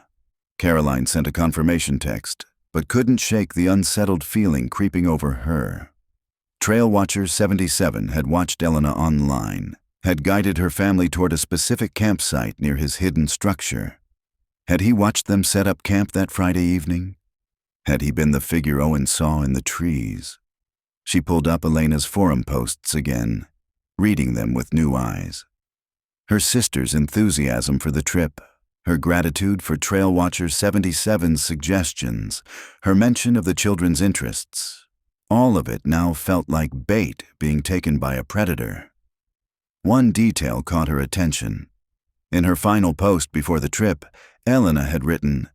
Caroline sent a confirmation text, but couldn't shake the unsettled feeling creeping over her. Trail Watcher 77 had watched Elena online, had guided her family toward a specific campsite near his hidden structure. Had he watched them set up camp that Friday evening? Had he been the figure Owen saw in the trees? She pulled up Elena's forum posts again, reading them with new eyes. Her sister's enthusiasm for the trip, her gratitude for Trail Watcher 77's suggestions, her mention of the children's interests. All of it now felt like bait being taken by a predator. One detail caught her attention. In her final post before the trip, Elena had written,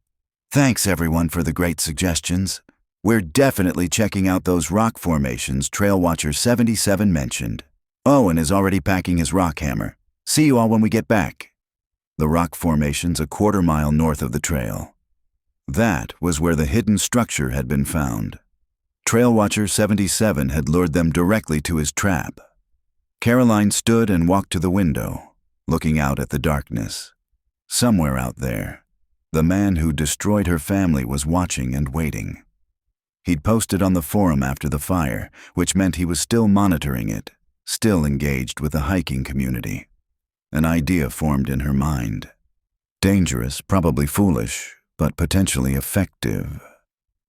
"Thanks everyone for the great suggestions. We're definitely checking out those rock formations Trail Watcher 77 mentioned. Owen is already packing his rock hammer. See you all when we get back." The rock formation's a 1/4 mile north of the trail. That was where the hidden structure had been found. Trail Watcher 77 had lured them directly to his trap. Caroline stood and walked to the window, looking out at the darkness. Somewhere out there, the man who destroyed her family was watching and waiting. He'd posted on the forum after the fire, which meant he was still monitoring it, still engaged with the hiking community. An idea formed in her mind. Dangerous, probably foolish, but potentially effective.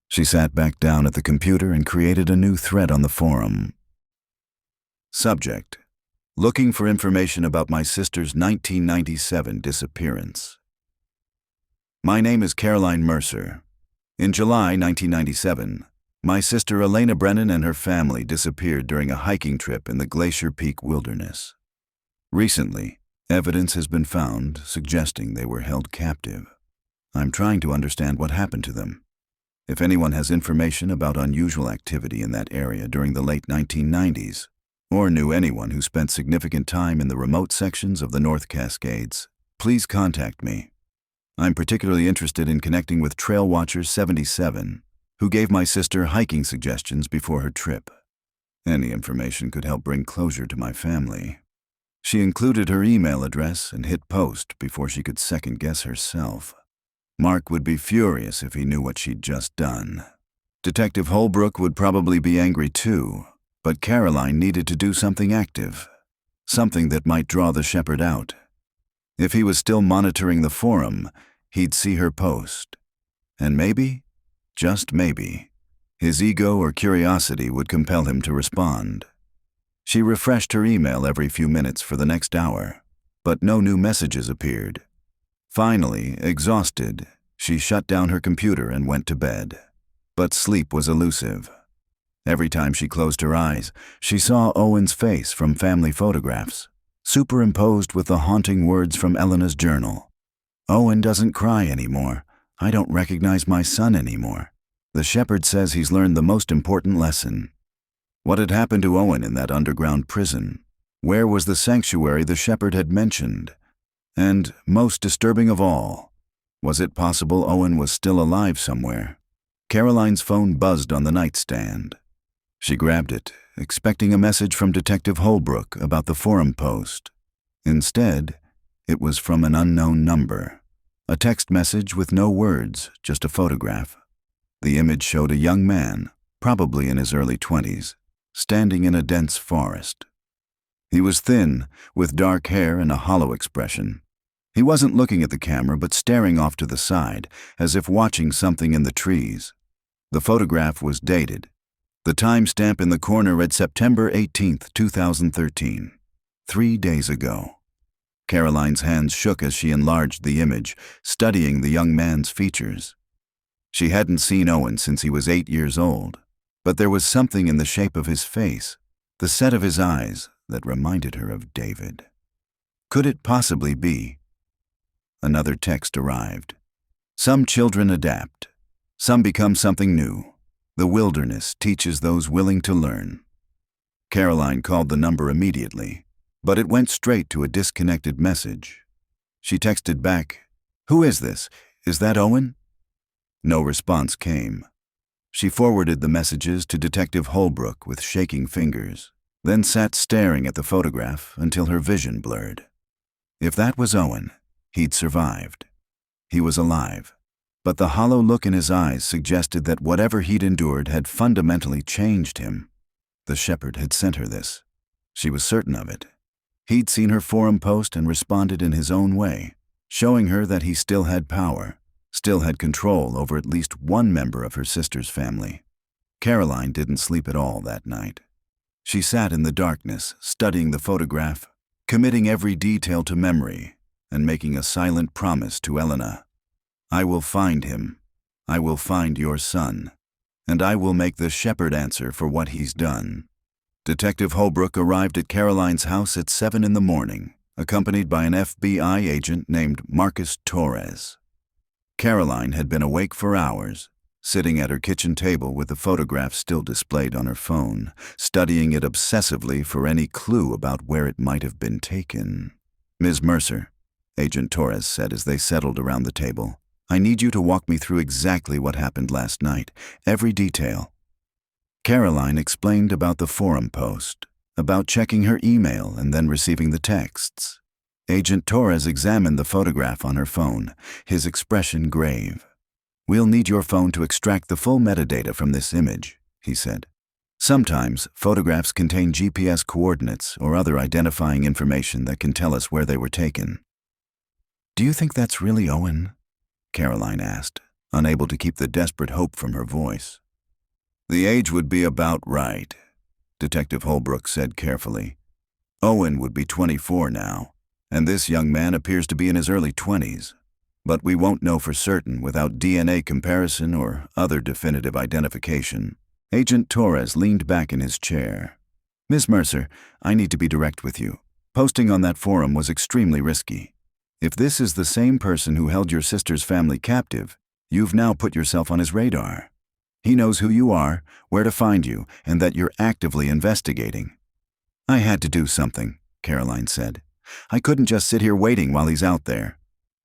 She sat back down at the computer and created a new thread on the forum. Subject: looking for information about my sister's 1997 disappearance. My name is Caroline Mercer. In July 1997, my sister Elena Brennan and her family disappeared during a hiking trip in the Glacier Peak Wilderness. Recently, evidence has been found suggesting they were held captive. I'm trying to understand what happened to them. If anyone has information about unusual activity in that area during the late 1990s, or knew anyone who spent significant time in the remote sections of the North Cascades, please contact me. I'm particularly interested in connecting with Trail Watcher 77, who gave my sister hiking suggestions before her trip. Any information could help bring closure to my family. She included her email address and hit post before she could second-guess herself. Mark would be furious if he knew what she'd just done. Detective Holbrook would probably be angry too, but Caroline needed to do something active, something that might draw the shepherd out. If he was still monitoring the forum, he'd see her post. And maybe, just maybe, his ego or curiosity would compel him to respond. She refreshed her email every few minutes for the next hour, but no new messages appeared. Finally, exhausted, she shut down her computer and went to bed. But sleep was elusive. Every time she closed her eyes, she saw Owen's face from family photographs, superimposed with the haunting words from Elena's journal. Owen doesn't cry anymore. I don't recognize my son anymore. The shepherd says he's learned the most important lesson. What had happened to Owen in that underground prison? Where was the sanctuary the shepherd had mentioned? And, most disturbing of all, was it possible Owen was still alive somewhere? Caroline's phone buzzed on the nightstand. She grabbed it, expecting a message from Detective Holbrook about the forum post. Instead, it was from an unknown number. A text message with no words, just a photograph. The image showed a young man, probably in his early 20s, standing in a dense forest. He was thin, with dark hair and a hollow expression. He wasn't looking at the camera but staring off to the side, as if watching something in the trees. The photograph was dated. The timestamp in the corner read September 18, 2013, 3 days ago. Caroline's hands shook as she enlarged the image, studying the young man's features. She hadn't seen Owen since he was 8 years old, but there was something in the shape of his face, the set of his eyes, that reminded her of David. Could it possibly be? Another text arrived. Some children adapt. Some become something new. The wilderness teaches those willing to learn. Caroline called the number immediately, but it went straight to a disconnected message. She texted back, "Who is this? Is that Owen?" No response came. She forwarded the messages to Detective Holbrook with shaking fingers, then sat staring at the photograph until her vision blurred. If that was Owen, he'd survived. He was alive, but the hollow look in his eyes suggested that whatever he'd endured had fundamentally changed him. The shepherd had sent her this. She was certain of it. He'd seen her forum post and responded in his own way, showing her that he still had power, still had control over at least one member of her sister's family. Caroline didn't sleep at all that night. She sat in the darkness, studying the photograph, committing every detail to memory, and making a silent promise to Elena. I will find him. I will find your son. And I will make the shepherd answer for what he's done. Detective Holbrook arrived at Caroline's house at 7 in the morning, accompanied by an FBI agent named Marcus Torres. Caroline had been awake for hours, sitting at her kitchen table with the photograph still displayed on her phone, studying it obsessively for any clue about where it might have been taken. Ms. Mercer, Agent Torres said as they settled around the table, I need you to walk me through exactly what happened last night, every detail. Caroline explained about the forum post, about checking her email and then receiving the texts. Agent Torres examined the photograph on her phone, his expression grave. We'll need your phone to extract the full metadata from this image, he said. Sometimes, photographs contain GPS coordinates or other identifying information that can tell us where they were taken. "Do you think that's really Owen?" Caroline asked, unable to keep the desperate hope from her voice. "The age would be about right," Detective Holbrook said carefully. "Owen would be 24 now, and this young man appears to be in his early 20s. But we won't know for certain without DNA comparison or other definitive identification." Agent Torres leaned back in his chair. "Miss Mercer, I need to be direct with you. Posting on that forum was extremely risky. If this is the same person who held your sister's family captive, you've now put yourself on his radar. He knows who you are, where to find you, and that you're actively investigating." "I had to do something," Caroline said. "I couldn't just sit here waiting while he's out there.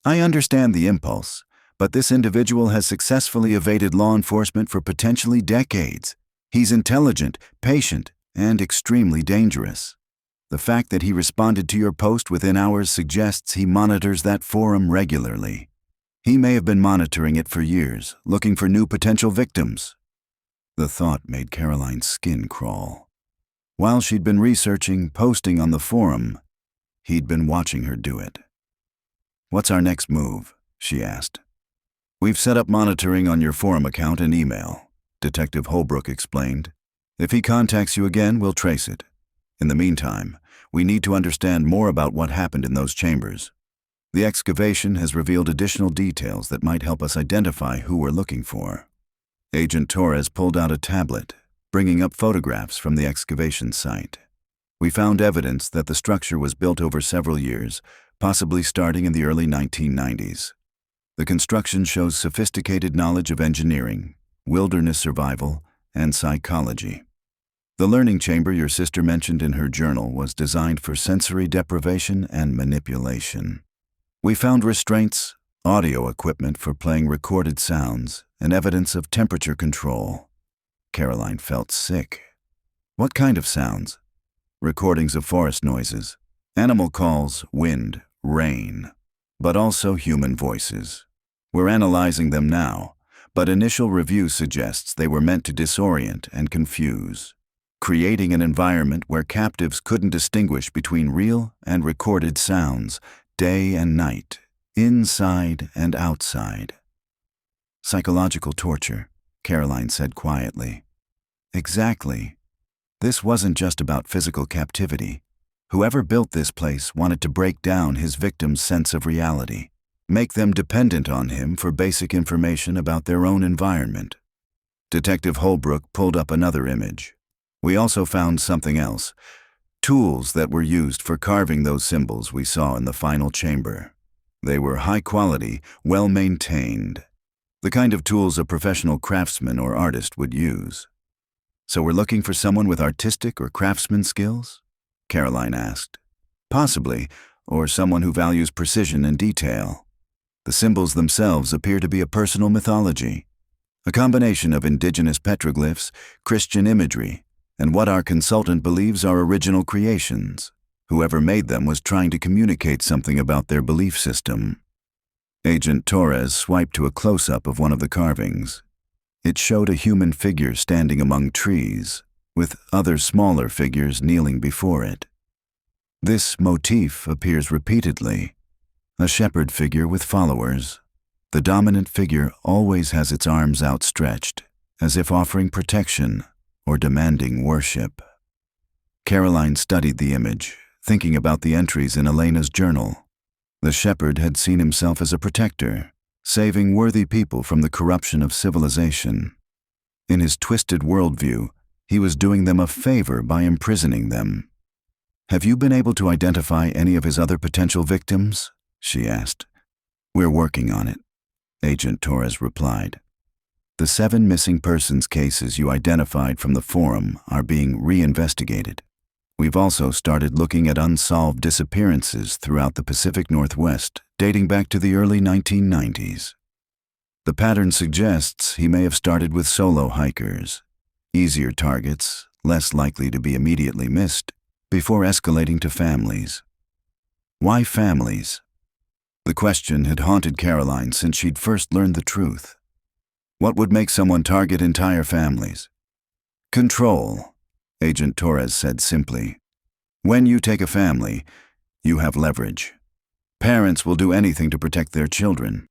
I understand the impulse, but this individual has successfully evaded law enforcement for potentially decades. He's intelligent, patient, and extremely dangerous. The fact that he responded to your post within hours suggests he monitors that forum regularly. He may have been monitoring it for years, looking for new potential victims." The thought made Caroline's skin crawl. While she'd been researching, posting on the forum, he'd been watching her do it. "What's our next move?" she asked. "We've set up monitoring on your forum account and email," Detective Holbrook explained. "If he contacts you again, we'll trace it. In the meantime, we need to understand more about what happened in those chambers. The excavation has revealed additional details that might help us identify who we're looking for." Agent Torres pulled out a tablet, bringing up photographs from the excavation site. "We found evidence that the structure was built over several years, possibly starting in the early 1990s. The construction shows sophisticated knowledge of engineering, wilderness survival, and psychology. The learning chamber your sister mentioned in her journal was designed for sensory deprivation and manipulation. We found restraints, audio equipment for playing recorded sounds, and evidence of temperature control." Caroline felt sick. "What kind of sounds?" "Recordings of forest noises, animal calls, wind, rain, but also human voices. We're analyzing them now, but initial review suggests they were meant to disorient and confuse, creating an environment where captives couldn't distinguish between real and recorded sounds, day and night, inside and outside." "Psychological torture," Caroline said quietly. "Exactly. This wasn't just about physical captivity. Whoever built this place wanted to break down his victims' sense of reality, make them dependent on him for basic information about their own environment." Detective Holbrook pulled up another image. "We also found something else, tools that were used for carving those symbols we saw in the final chamber. They were high quality, well maintained, the kind of tools a professional craftsman or artist would use." "So we're looking for someone with artistic or craftsman skills?" Caroline asked. "Possibly, or someone who values precision and detail. The symbols themselves appear to be a personal mythology, a combination of indigenous petroglyphs, Christian imagery, and what our consultant believes are original creations. Whoever made them was trying to communicate something about their belief system." Agent Torres swiped to a close-up of one of the carvings. It showed a human figure standing among trees, with other smaller figures kneeling before it. This motif appears repeatedly, a shepherd figure with followers. The dominant figure always has its arms outstretched, as if offering protection or demanding worship. Caroline studied the image, thinking about the entries in Elena's journal. The shepherd had seen himself as a protector, saving worthy people from the corruption of civilization. In his twisted worldview, he was doing them a favor by imprisoning them. "Have you been able to identify any of his other potential victims?" she asked. "We're working on it," Agent Torres replied. "The 7 missing persons cases you identified from the forum are being reinvestigated. We've also started looking at unsolved disappearances throughout the Pacific Northwest, dating back to the early 1990s. The pattern suggests he may have started with solo hikers, easier targets, less likely to be immediately missed, before escalating to families." "Why families?" The question had haunted Caroline since she'd first learned the truth. What would make someone target entire families? "Control," Agent Torres said simply. "When you take a family, you have leverage. Parents will do anything to protect their children.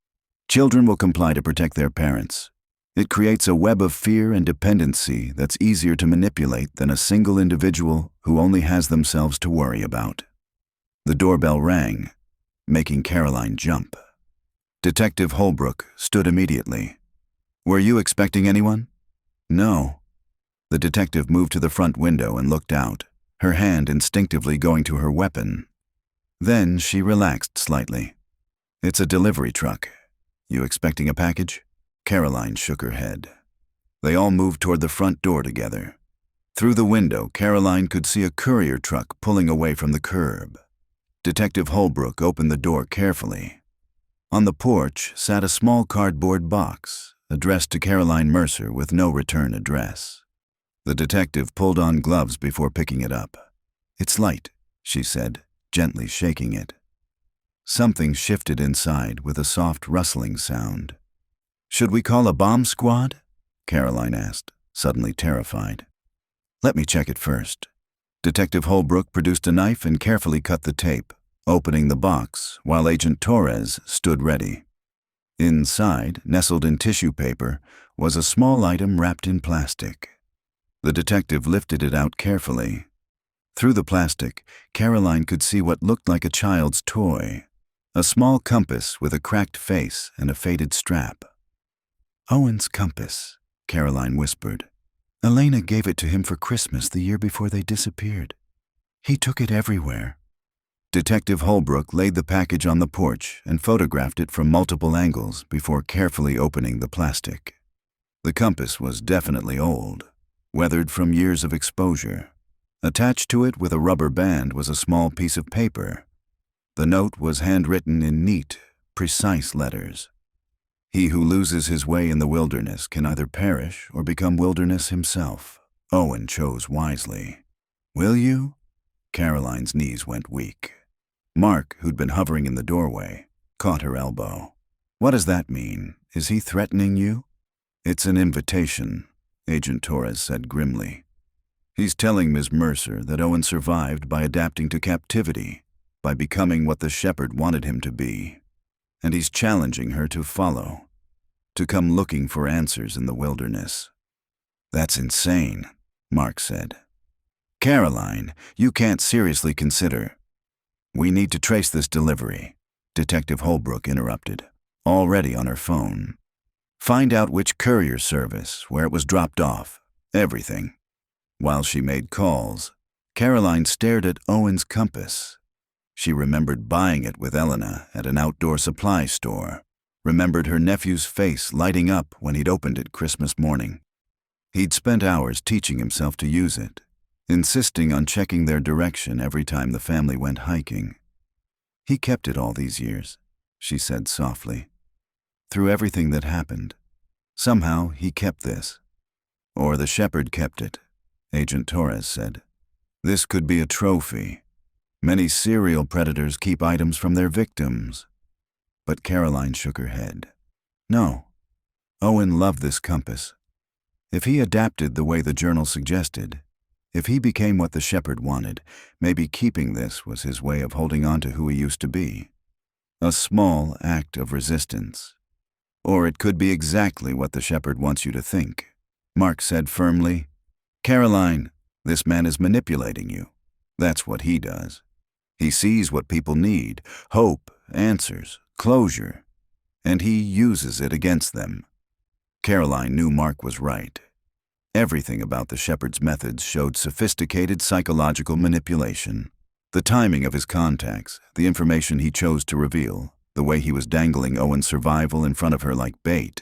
Children will comply to protect their parents. It creates a web of fear and dependency that's easier to manipulate than a single individual who only has themselves to worry about. The doorbell rang, making Caroline jump. Detective Holbrook stood immediately. "Were you expecting anyone?" "No." The detective moved to the front window and looked out, her hand instinctively going to her weapon. Then she relaxed slightly. "It's a delivery truck. You expecting a package?" Caroline shook her head. They all moved toward the front door together. Through the window, Caroline could see a courier truck pulling away from the curb. Detective Holbrook opened the door carefully. On the porch sat a small cardboard box, addressed to Caroline Mercer with no return address. The detective pulled on gloves before picking it up. "It's light," she said, gently shaking it. Something shifted inside with a soft rustling sound. "Should we call a bomb squad?" Caroline asked, suddenly terrified. "Let me check it first." Detective Holbrook produced a knife and carefully cut the tape, opening the box while Agent Torres stood ready. Inside, nestled in tissue paper, was a small item wrapped in plastic. The detective lifted it out carefully. Through the plastic, Caroline could see what looked like a child's toy, a small compass with a cracked face and a faded strap. "Owen's compass," Caroline whispered. "Elena gave it to him for Christmas the year before they disappeared. He took it everywhere." Detective Holbrook laid the package on the porch and photographed it from multiple angles before carefully opening the plastic. The compass was definitely old, weathered from years of exposure. Attached to it with a rubber band was a small piece of paper. The note was handwritten in neat, precise letters. "He who loses his way in the wilderness can either perish or become wilderness himself. Owen chose wisely." "Will you?" Caroline's knees went weak. Mark, who'd been hovering in the doorway, caught her elbow. "What does that mean? Is he threatening you?" "It's an invitation," Agent Torres said grimly. "He's telling Ms. Mercer that Owen survived by adapting to captivity, by becoming what the shepherd wanted him to be. And he's challenging her to follow, to come looking for answers in the wilderness." "That's insane," Mark said. "Caroline, you can't seriously consider—" "We need to trace this delivery," Detective Holbrook interrupted, already on her phone. "Find out which courier service, where it was dropped off, everything." While she made calls, Caroline stared at Owen's compass. She remembered buying it with Elena at an outdoor supply store, remembered her nephew's face lighting up when he'd opened it Christmas morning. He'd spent hours teaching himself to use it, insisting on checking their direction every time the family went hiking. "He kept it all these years," she said softly. "Through everything that happened, somehow he kept this." "Or the shepherd kept it," Agent Torres said. "This could be a trophy. Many serial predators keep items from their victims." But Caroline shook her head. "No. Owen loved this compass. If he adapted the way the journal suggested, if he became what the shepherd wanted, maybe keeping this was his way of holding on to who he used to be. A small act of resistance. Or it could be exactly what the shepherd wants you to think," Mark said firmly. "Caroline, this man is manipulating you. That's what he does. He sees what people need, hope, answers, closure, and he uses it against them." Caroline knew Mark was right. Everything about the shepherd's methods showed sophisticated psychological manipulation. The timing of his contacts, the information he chose to reveal, the way he was dangling Owen's survival in front of her like bait.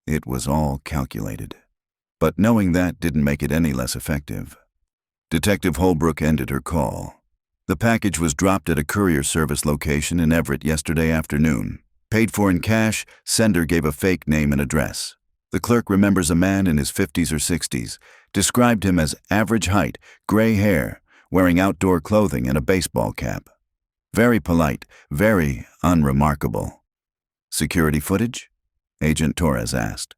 It was all calculated. But knowing that didn't make it any less effective. Detective Holbrook ended her call. The package was dropped at a courier service location in Everett yesterday afternoon. Paid for in cash, sender gave a fake name and address. The clerk remembers a man in his 50s or 60s, described him as average height, gray hair, wearing outdoor clothing and a baseball cap. Very polite, very unremarkable. "Security footage?" Agent Torres asked.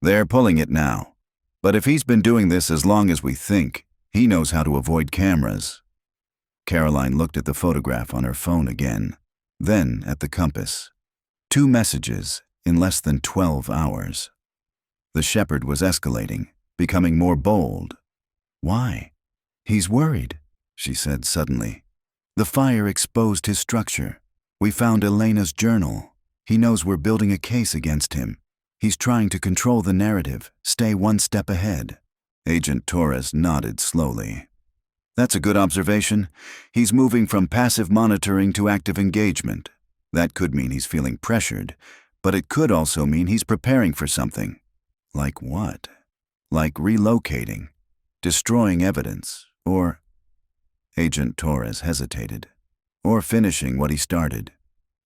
"They're pulling it now. But if he's been doing this as long as we think, he knows how to avoid cameras." Caroline looked at the photograph on her phone again. Then at the compass. 2 messages in less than 12 hours. The shepherd was escalating, becoming more bold. Why? He's worried, she said suddenly. The fire exposed his structure. We found Elena's journal. He knows we're building a case against him. He's trying to control the narrative, stay one step ahead. Agent Torres nodded slowly. That's a good observation. He's moving from passive monitoring to active engagement. That could mean he's feeling pressured, but it could also mean he's preparing for something. Like what? Like relocating, destroying evidence, or... Agent Torres hesitated. Or finishing what he started.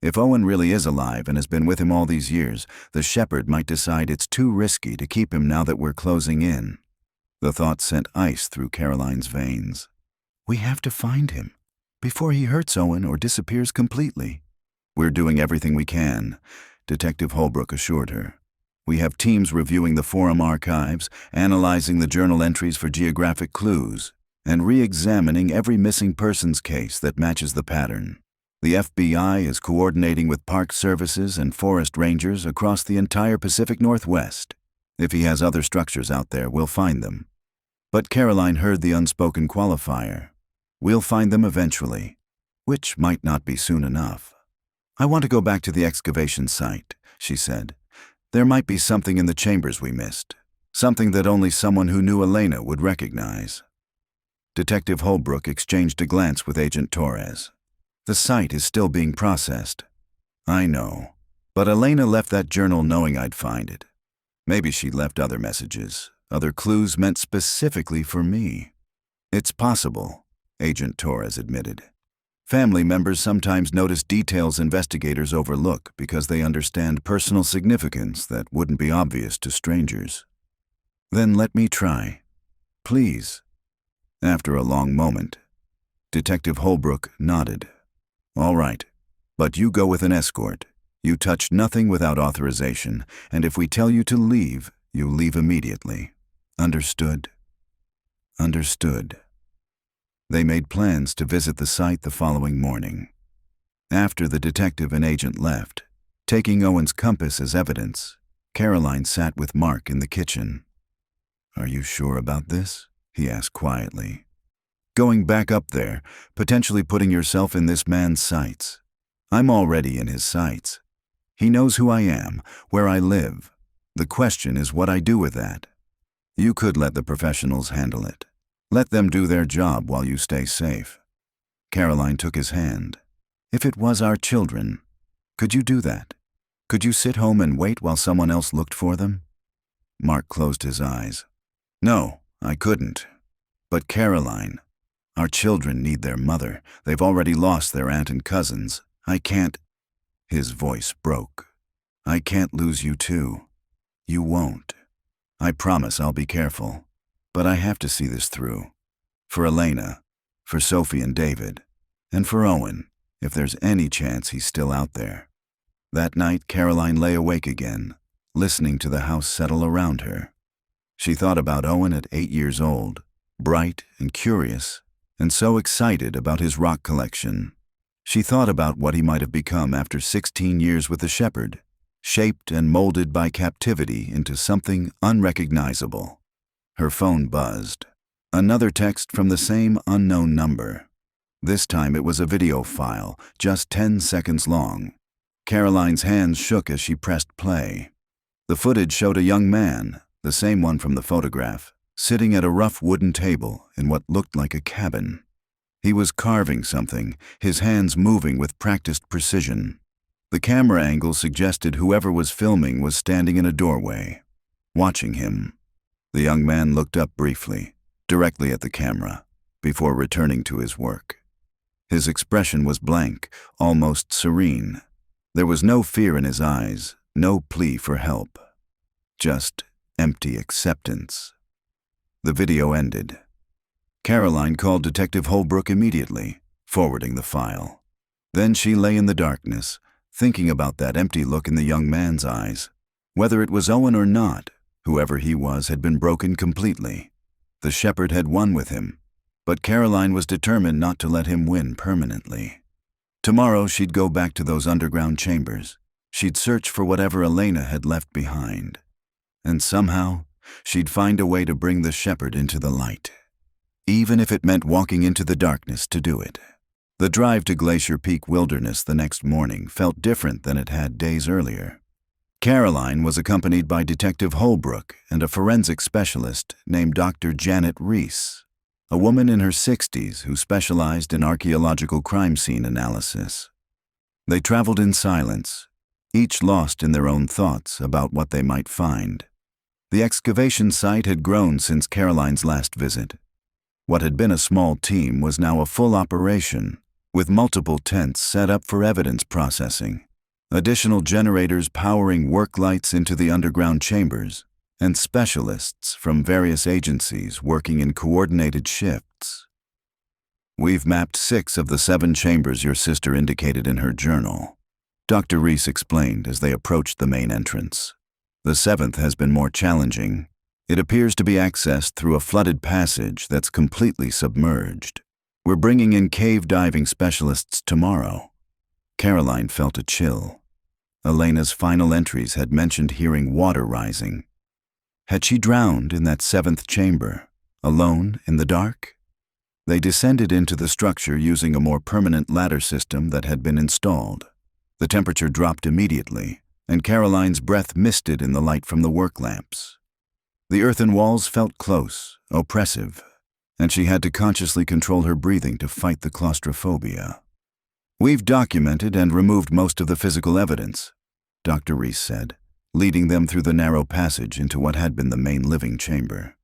If Owen really is alive and has been with him all these years, the shepherd might decide it's too risky to keep him now that we're closing in. The thought sent ice through Caroline's veins. We have to find him, before he hurts Owen or disappears completely. We're doing everything we can, Detective Holbrook assured her. We have teams reviewing the forum archives, analyzing the journal entries for geographic clues, and re-examining every missing persons case that matches the pattern. The FBI is coordinating with park services and forest rangers across the entire Pacific Northwest. If he has other structures out there, we'll find them. But Caroline heard the unspoken qualifier. We'll find them eventually, which might not be soon enough. I want to go back to the excavation site, she said. There might be something in the chambers we missed, something that only someone who knew Elena would recognize. Detective Holbrook exchanged a glance with Agent Torres. The site is still being processed. I know, but Elena left that journal knowing I'd find it. Maybe she left other messages, other clues meant specifically for me. It's possible, Agent Torres admitted. Family members sometimes notice details investigators overlook because they understand personal significance that wouldn't be obvious to strangers. Then let me try. Please. After a long moment, Detective Holbrook nodded. All right, but you go with an escort. You touch nothing without authorization, and if we tell you to leave, you leave immediately. Understood? Understood. They made plans to visit the site the following morning. After the detective and agent left, taking Owen's compass as evidence, Caroline sat with Mark in the kitchen. Are you sure about this? He asked quietly. Going back up there, potentially putting yourself in this man's sights. I'm already in his sights. He knows who I am, where I live. The question is what I do with that. You could let the professionals handle it. Let them do their job while you stay safe. Caroline took his hand. If it was our children, could you do that? Could you sit home and wait while someone else looked for them? Mark closed his eyes. No, I couldn't. But Caroline, our children need their mother. They've already lost their aunt and cousins. I can't... His voice broke. I can't lose you too. You won't. I promise I'll be careful. But I have to see this through. For Elena, for Sophie and David, and for Owen, if there's any chance he's still out there. That night, Caroline lay awake again, listening to the house settle around her. She thought about Owen at 8 years old, bright and curious, and so excited about his rock collection. She thought about what he might have become after 16 years with the shepherd, shaped and molded by captivity into something unrecognizable. Her phone buzzed. Another text from the same unknown number. This time it was a video file, just 10 seconds long. Caroline's hands shook as she pressed play. The footage showed a young man, the same one from the photograph, sitting at a rough wooden table in what looked like a cabin. He was carving something, his hands moving with practiced precision. The camera angle suggested whoever was filming was standing in a doorway, watching him. The young man looked up briefly, directly at the camera, before returning to his work. His expression was blank, almost serene. There was no fear in his eyes, no plea for help. Just empty acceptance. The video ended. Caroline called Detective Holbrook immediately, forwarding the file. Then she lay in the darkness, thinking about that empty look in the young man's eyes. Whether it was Owen or not, whoever he was had been broken completely. The shepherd had won with him, but Caroline was determined not to let him win permanently. Tomorrow she'd go back to those underground chambers. She'd search for whatever Elena had left behind. And somehow, she'd find a way to bring the shepherd into the light, even if it meant walking into the darkness to do it. The drive to Glacier Peak Wilderness the next morning felt different than it had days earlier. Caroline was accompanied by Detective Holbrook and a forensic specialist named Dr. Janet Reese, a woman in her 60s who specialized in archaeological crime scene analysis. They traveled in silence, each lost in their own thoughts about what they might find. The excavation site had grown since Caroline's last visit. What had been a small team was now a full operation, with multiple tents set up for evidence processing, additional generators powering work lights into the underground chambers, and specialists from various agencies working in coordinated shifts. "We've mapped 6 of the 7 chambers your sister indicated in her journal," Dr. Reese explained as they approached the main entrance. "The 7th has been more challenging. It appears to be accessed through a flooded passage that's completely submerged. We're bringing in cave diving specialists tomorrow." Caroline felt a chill. Elena's final entries had mentioned hearing water rising. Had she drowned in that 7th chamber, alone in the dark? They descended into the structure using a more permanent ladder system that had been installed. The temperature dropped immediately, and Caroline's breath misted in the light from the work lamps. The earthen walls felt close, oppressive, and she had to consciously control her breathing to fight the claustrophobia. "We've documented and removed most of the physical evidence," Dr. Reese said, leading them through the narrow passage into what had been the main living chamber.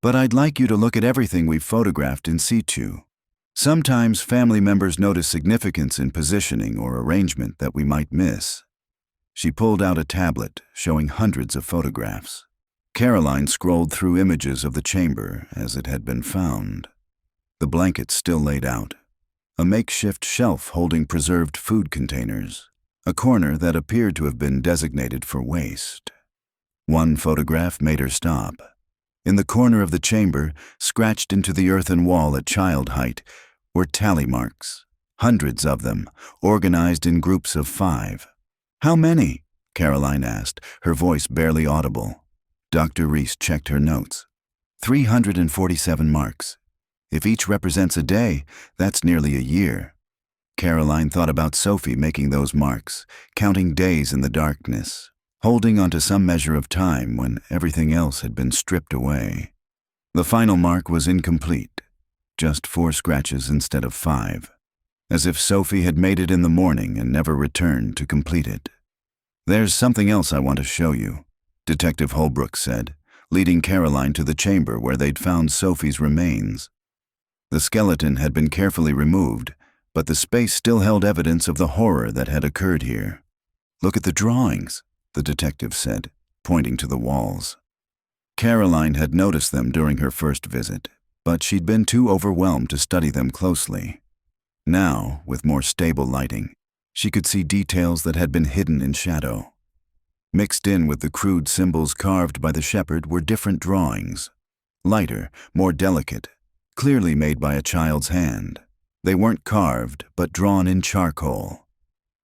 "But I'd like you to look at everything we've photographed in situ. Sometimes family members notice significance in positioning or arrangement that we might miss." She pulled out a tablet showing hundreds of photographs. Caroline scrolled through images of the chamber as it had been found. The blankets still laid out, a makeshift shelf holding preserved food containers, a corner that appeared to have been designated for waste. One photograph made her stop. In the corner of the chamber, scratched into the earthen wall at child height, were tally marks, hundreds of them, organized in groups of 5. "How many?" Caroline asked, her voice barely audible. Dr. Reese checked her notes. 347 marks. If each represents a day, that's nearly a year. Caroline thought about Sophie making those marks, counting days in the darkness, holding onto some measure of time when everything else had been stripped away. The final mark was incomplete, just 4 scratches instead of 5, as if Sophie had made it in the morning and never returned to complete it. "There's something else I want to show you," Detective Holbrook said, leading Caroline to the chamber where they'd found Sophie's remains. The skeleton had been carefully removed, but the space still held evidence of the horror that had occurred here. "Look at the drawings," the detective said, pointing to the walls. Caroline had noticed them during her first visit, but she'd been too overwhelmed to study them closely. Now, with more stable lighting, she could see details that had been hidden in shadow. Mixed in with the crude symbols carved by the shepherd were different drawings, lighter, more delicate, clearly made by a child's hand. They weren't carved, but drawn in charcoal.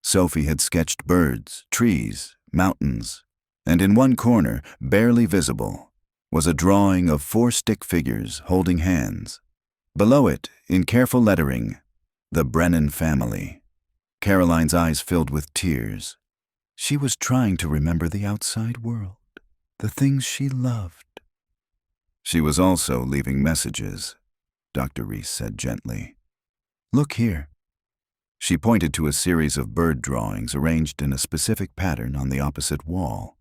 Sophie had sketched birds, trees, mountains, and in one corner, barely visible, was a drawing of 4 stick figures holding hands. Below it, in careful lettering, "The Brennan family." Caroline's eyes filled with tears. She was trying to remember the outside world, the things she loved. She was also leaving messages, Dr. Reese said gently. "Look here." She pointed to a series of bird drawings arranged in a specific pattern on the opposite wall.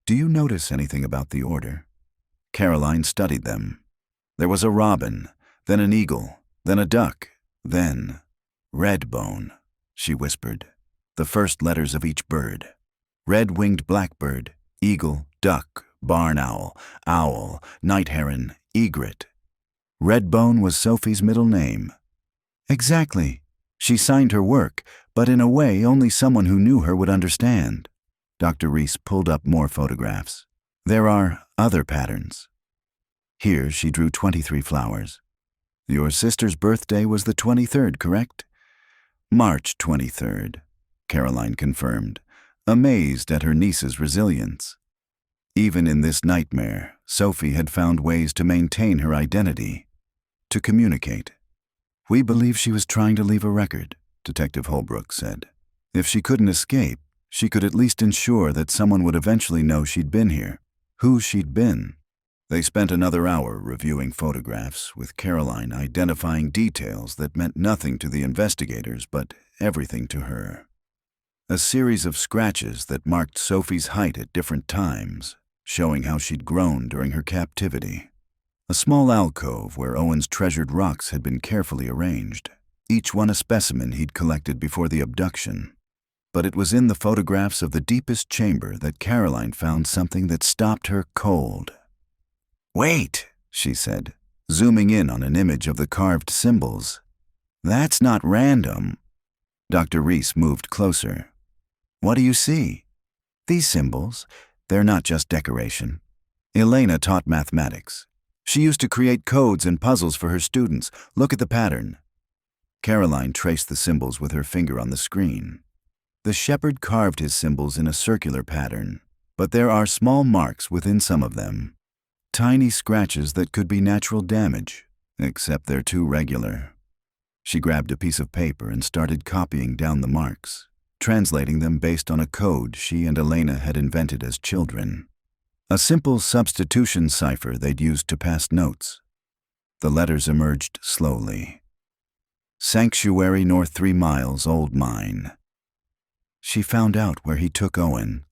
"Do you notice anything about the order?" Caroline studied them. There was a robin, then an eagle, then a duck, then Redbone, she whispered, the first letters of each bird. Red-winged blackbird, eagle, duck, barn owl, owl, night heron, egret. Redbone was Sophie's middle name. Exactly. She signed her work, but in a way only someone who knew her would understand. Dr. Reese pulled up more photographs. There are other patterns. Here she drew 23 flowers. Your sister's birthday was the 23rd, correct? March 23rd, Caroline confirmed, amazed at her niece's resilience. Even in this nightmare, Sophie had found ways to maintain her identity, to communicate. "We believe she was trying to leave a record," Detective Holbrook said. "If she couldn't escape, she could at least ensure that someone would eventually know she'd been here, who she'd been." They spent another hour reviewing photographs, with Caroline identifying details that meant nothing to the investigators but everything to her. A series of scratches that marked Sophie's height at different times, showing how she'd grown during her captivity. A small alcove where Owen's treasured rocks had been carefully arranged, each one a specimen he'd collected before the abduction. But it was in the photographs of the deepest chamber that Caroline found something that stopped her cold. "Wait," she said, zooming in on an image of the carved symbols. "That's not random." Dr. Reese moved closer. "What do you see?" "These symbols, they're not just decoration. Elena taught mathematics. She used to create codes and puzzles for her students. Look at the pattern." Caroline traced the symbols with her finger on the screen. The shepherd carved his symbols in a circular pattern, but there are small marks within some of them. Tiny scratches that could be natural damage, except they're too regular. She grabbed a piece of paper and started copying down the marks, translating them based on a code she and Elena had invented as children. A simple substitution cipher they'd used to pass notes. The letters emerged slowly. "Sanctuary North 3 miles, Old Mine." "She found out where he took Owen,"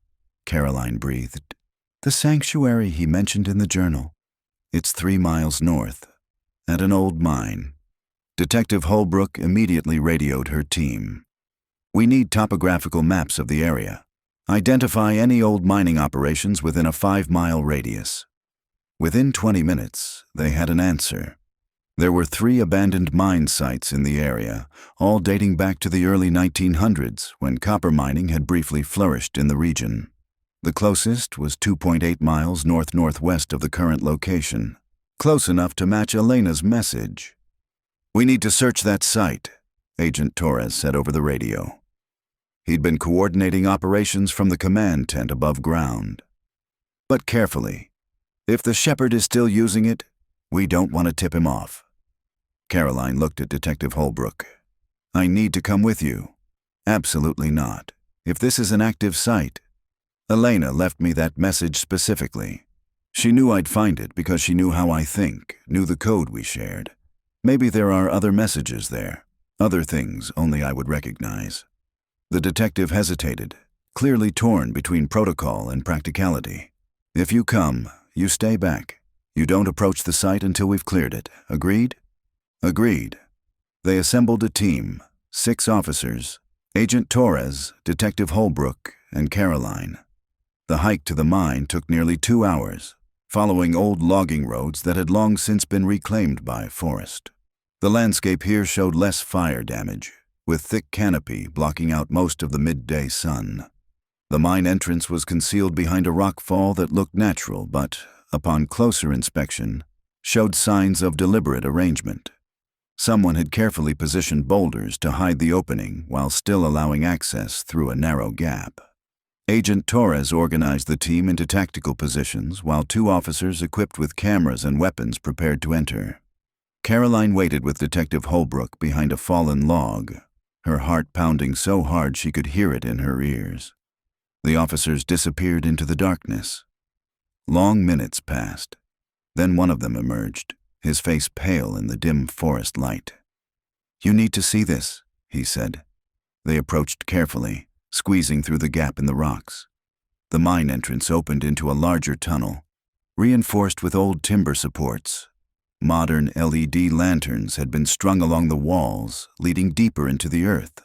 Caroline breathed. "The sanctuary he mentioned in the journal. It's 3 miles north, at an old mine." Detective Holbrook immediately radioed her team. "We need topographical maps of the area. Identify any old mining operations within a 5-mile radius." Within 20 minutes, they had an answer. There were 3 abandoned mine sites in the area, all dating back to the early 1900s, when copper mining had briefly flourished in the region. The closest was 2.8 miles north-northwest of the current location, close enough to match Elena's message. "We need to search that site," Agent Torres said over the radio. He'd been coordinating operations from the command tent above ground. "But carefully. If the shepherd is still using it, we don't want to tip him off." Caroline looked at Detective Holbrook. "I need to come with you." "Absolutely not. If this is an active site." "Elena left me that message specifically. She knew I'd find it because she knew how I think, knew the code we shared. Maybe there are other messages there, other things only I would recognize." The detective hesitated, clearly torn between protocol and practicality. "If you come, you stay back. You don't approach the site until we've cleared it. Agreed?" "Agreed." They assembled a team, 6 officers, Agent Torres, Detective Holbrook, and Caroline. The hike to the mine took nearly 2 hours, following old logging roads that had long since been reclaimed by forest. The landscape here showed less fire damage, with thick canopy blocking out most of the midday sun. The mine entrance was concealed behind a rock fall that looked natural but, upon closer inspection, showed signs of deliberate arrangement. Someone had carefully positioned boulders to hide the opening while still allowing access through a narrow gap. Agent Torres organized the team into tactical positions while 2 officers equipped with cameras and weapons prepared to enter. Caroline waited with Detective Holbrook behind a fallen log, her heart pounding so hard she could hear it in her ears. The officers disappeared into the darkness. Long minutes passed. Then one of them emerged, his face pale in the dim forest light. "You need to see this," he said. They approached carefully, squeezing through the gap in the rocks. The mine entrance opened into a larger tunnel, reinforced with old timber supports. Modern LED lanterns had been strung along the walls, leading deeper into the earth.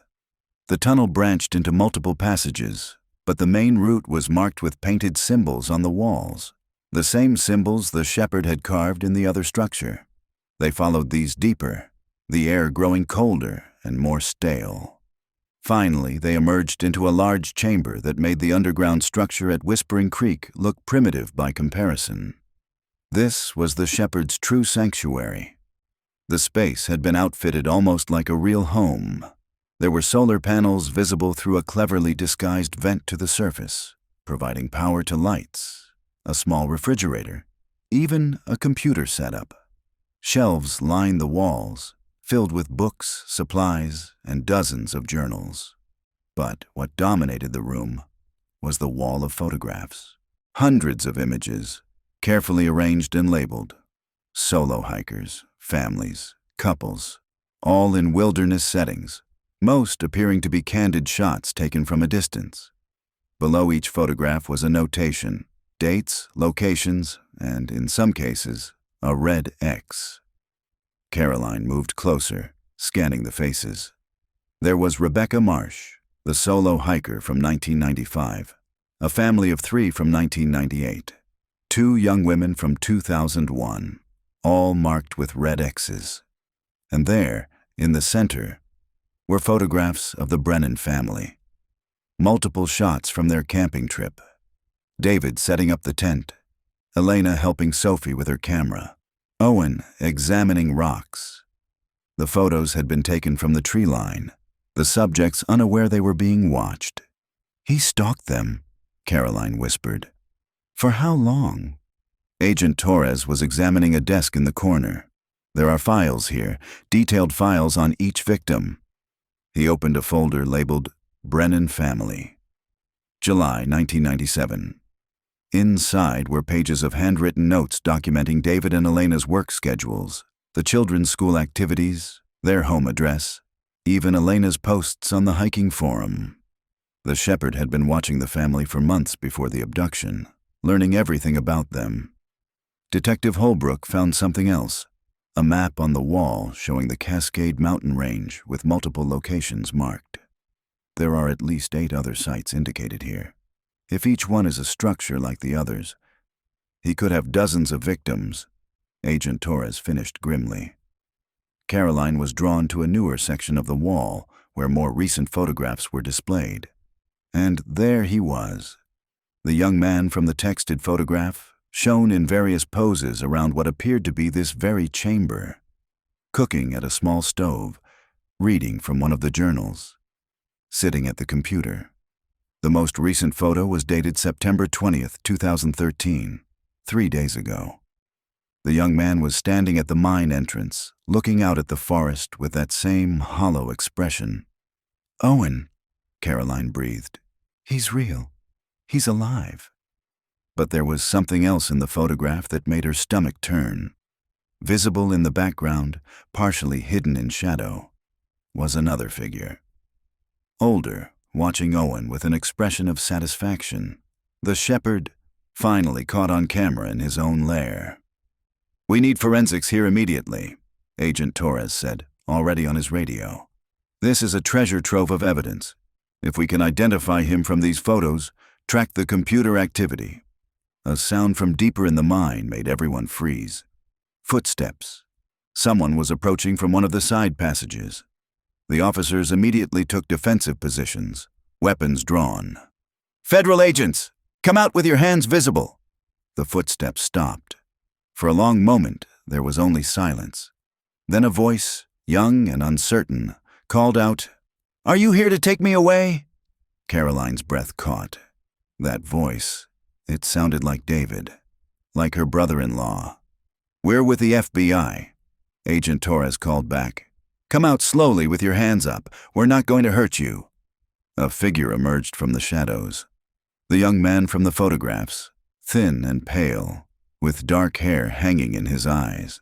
The tunnel branched into multiple passages, but the main route was marked with painted symbols on the walls, the same symbols the shepherd had carved in the other structure. They followed these deeper, the air growing colder and more stale. Finally, they emerged into a large chamber that made the underground structure at Whispering Creek look primitive by comparison. This was the shepherd's true sanctuary. The space had been outfitted almost like a real home. There were solar panels visible through a cleverly disguised vent to the surface, providing power to lights, a small refrigerator, even a computer setup. Shelves lined the walls, filled with books, supplies, and dozens of journals. But what dominated the room was the wall of photographs. Hundreds of images, carefully arranged and labeled. Solo hikers, families, couples, all in wilderness settings, most appearing to be candid shots taken from a distance. Below each photograph was a notation, dates, locations, and, in some cases, a red X. Caroline moved closer, scanning the faces. There was Rebecca Marsh, the solo hiker from 1995, a family of 3 from 1998, 2 young women from 2001, all marked with red X's. And there, in the center, were photographs of the Brennan family. Multiple shots from their camping trip. David setting up the tent, Elena helping Sophie with her camera, Owen examining rocks. The photos had been taken from the tree line, the subjects unaware they were being watched. "He stalked them," Caroline whispered. "For how long?" Agent Torres was examining a desk in the corner. "There are files here, detailed files on each victim." He opened a folder labeled Brennan Family. July 1997. Inside were pages of handwritten notes documenting David and Elena's work schedules, the children's school activities, their home address, even Elena's posts on the hiking forum. The shepherd had been watching the family for months before the abduction, learning everything about them. Detective Holbrook found something else, a map on the wall showing the Cascade Mountain Range with multiple locations marked. There are at least 8 other sites indicated here. If each one is a structure like the others, he could have dozens of victims, Agent Torres finished grimly. Caroline was drawn to a newer section of the wall where more recent photographs were displayed. And there he was, the young man from the texted photograph, shown in various poses around what appeared to be this very chamber, cooking at a small stove, reading from one of the journals, sitting at the computer. The most recent photo was dated September 20th, 2013, 3 days ago. The young man was standing at the mine entrance, looking out at the forest with that same hollow expression. "Owen," Caroline breathed. "He's real. He's alive." But there was something else in the photograph that made her stomach turn. Visible in the background, partially hidden in shadow, was another figure. Older, watching Owen with an expression of satisfaction. The shepherd, finally caught on camera in his own lair. "We need forensics here immediately," Agent Torres said, already on his radio. "This is a treasure trove of evidence. If we can identify him from these photos, track the computer activity." A sound from deeper in the mine made everyone freeze. Footsteps. Someone was approaching from one of the side passages. The officers immediately took defensive positions, weapons drawn. "Federal agents, come out with your hands visible." The footsteps stopped. For a long moment, there was only silence. Then a voice, young and uncertain, called out, "Are you here to take me away?" Caroline's breath caught. That voice, it sounded like David, like her brother-in-law. "We're with the FBI," Agent Torres called back. "Come out slowly with your hands up. We're not going to hurt you." A figure emerged from the shadows. The young man from the photographs, thin and pale, with dark hair hanging in his eyes.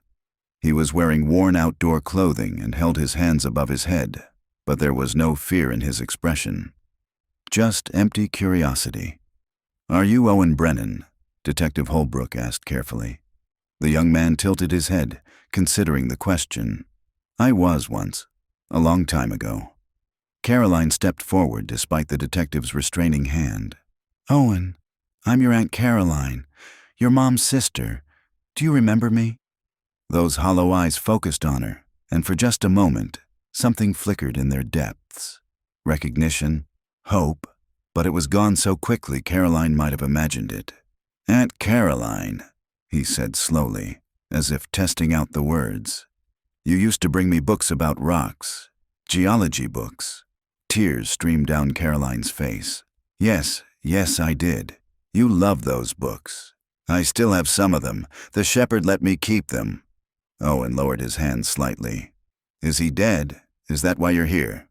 He was wearing worn outdoor clothing and held his hands above his head, but there was no fear in his expression. Just empty curiosity. "Are you Owen Brennan?" Detective Holbrook asked carefully. The young man tilted his head, considering the question. "I was once, a long time ago." Caroline stepped forward despite the detective's restraining hand. "Owen, I'm your Aunt Caroline, your mom's sister. Do you remember me?" Those hollow eyes focused on her, and for just a moment, something flickered in their depths. Recognition, hope, but it was gone so quickly Caroline might have imagined it. "Aunt Caroline," he said slowly, as if testing out the words. "You used to bring me books about rocks, geology books. Tears streamed down Caroline's face. Yes, I did. You love those books. I still have some of them. The shepherd let me keep them. Owen lowered his hand slightly. Is he dead? Is that why you're here?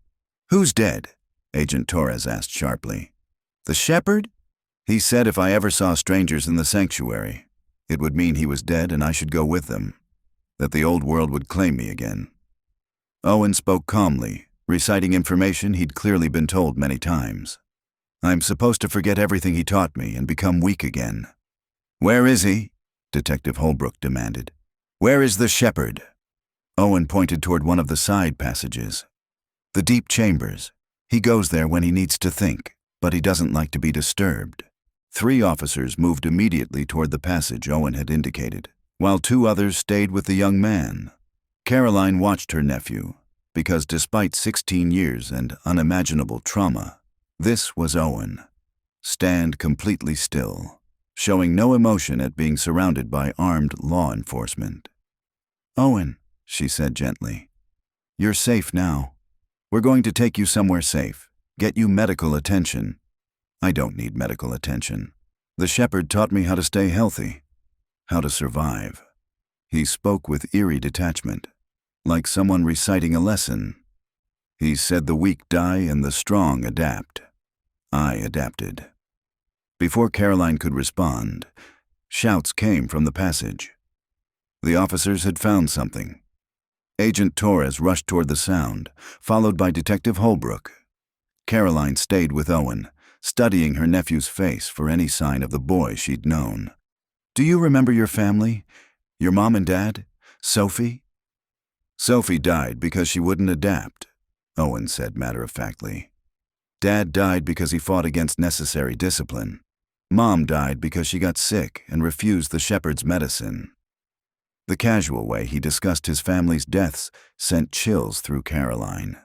Who's dead? Agent Torres asked sharply. The shepherd? He said if I ever saw strangers in the sanctuary, it would mean he was dead and I should go with them, that the old world would claim me again. Owen spoke calmly, reciting information he'd clearly been told many times. I'm supposed to forget everything he taught me and become weak again. Where is he? Detective Holbrook demanded. Where is the shepherd? Owen pointed toward one of the side passages. The deep chambers. He goes there when he needs to think, but he doesn't like to be disturbed. 3 officers moved immediately toward the passage Owen had indicated, while 2 others stayed with the young man. Caroline watched her nephew, because despite 16 years and unimaginable trauma, this was Owen. Stand completely still, showing no emotion at being surrounded by armed law enforcement. Owen, she said gently, you're safe now. We're going to take you somewhere safe, get you medical attention. I don't need medical attention. The shepherd taught me how to stay healthy, how to survive. He spoke with eerie detachment, like someone reciting a lesson. He said the weak die and the strong adapt. I adapted. Before Caroline could respond, shouts came from the passage. The officers had found something. Agent Torres rushed toward the sound, followed by Detective Holbrook. Caroline stayed with Owen, studying her nephew's face for any sign of the boy she'd known. Do you remember your family? Your mom and dad? Sophie? Sophie died because she wouldn't adapt, Owen said matter-of-factly. Dad died because he fought against necessary discipline. Mom died because she got sick and refused the shepherd's medicine. The casual way he discussed his family's deaths sent chills through Caroline.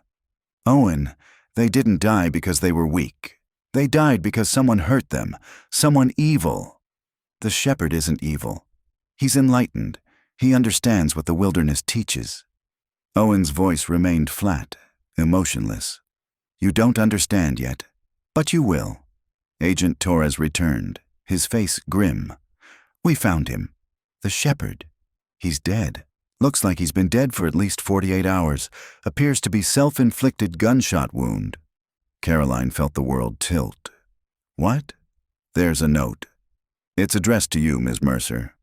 Owen, they didn't die because they were weak. They died because someone hurt them, someone evil. The shepherd isn't evil. He's enlightened. He understands what the wilderness teaches. Owen's voice remained flat, emotionless. You don't understand yet, but you will. Agent Torres returned, his face grim. We found him. The shepherd. He's dead. Looks like he's been dead for at least 48 hours. Appears to be self-inflicted gunshot wound. Caroline felt the world tilt. What? There's a note. It's addressed to you, Ms. Mercer.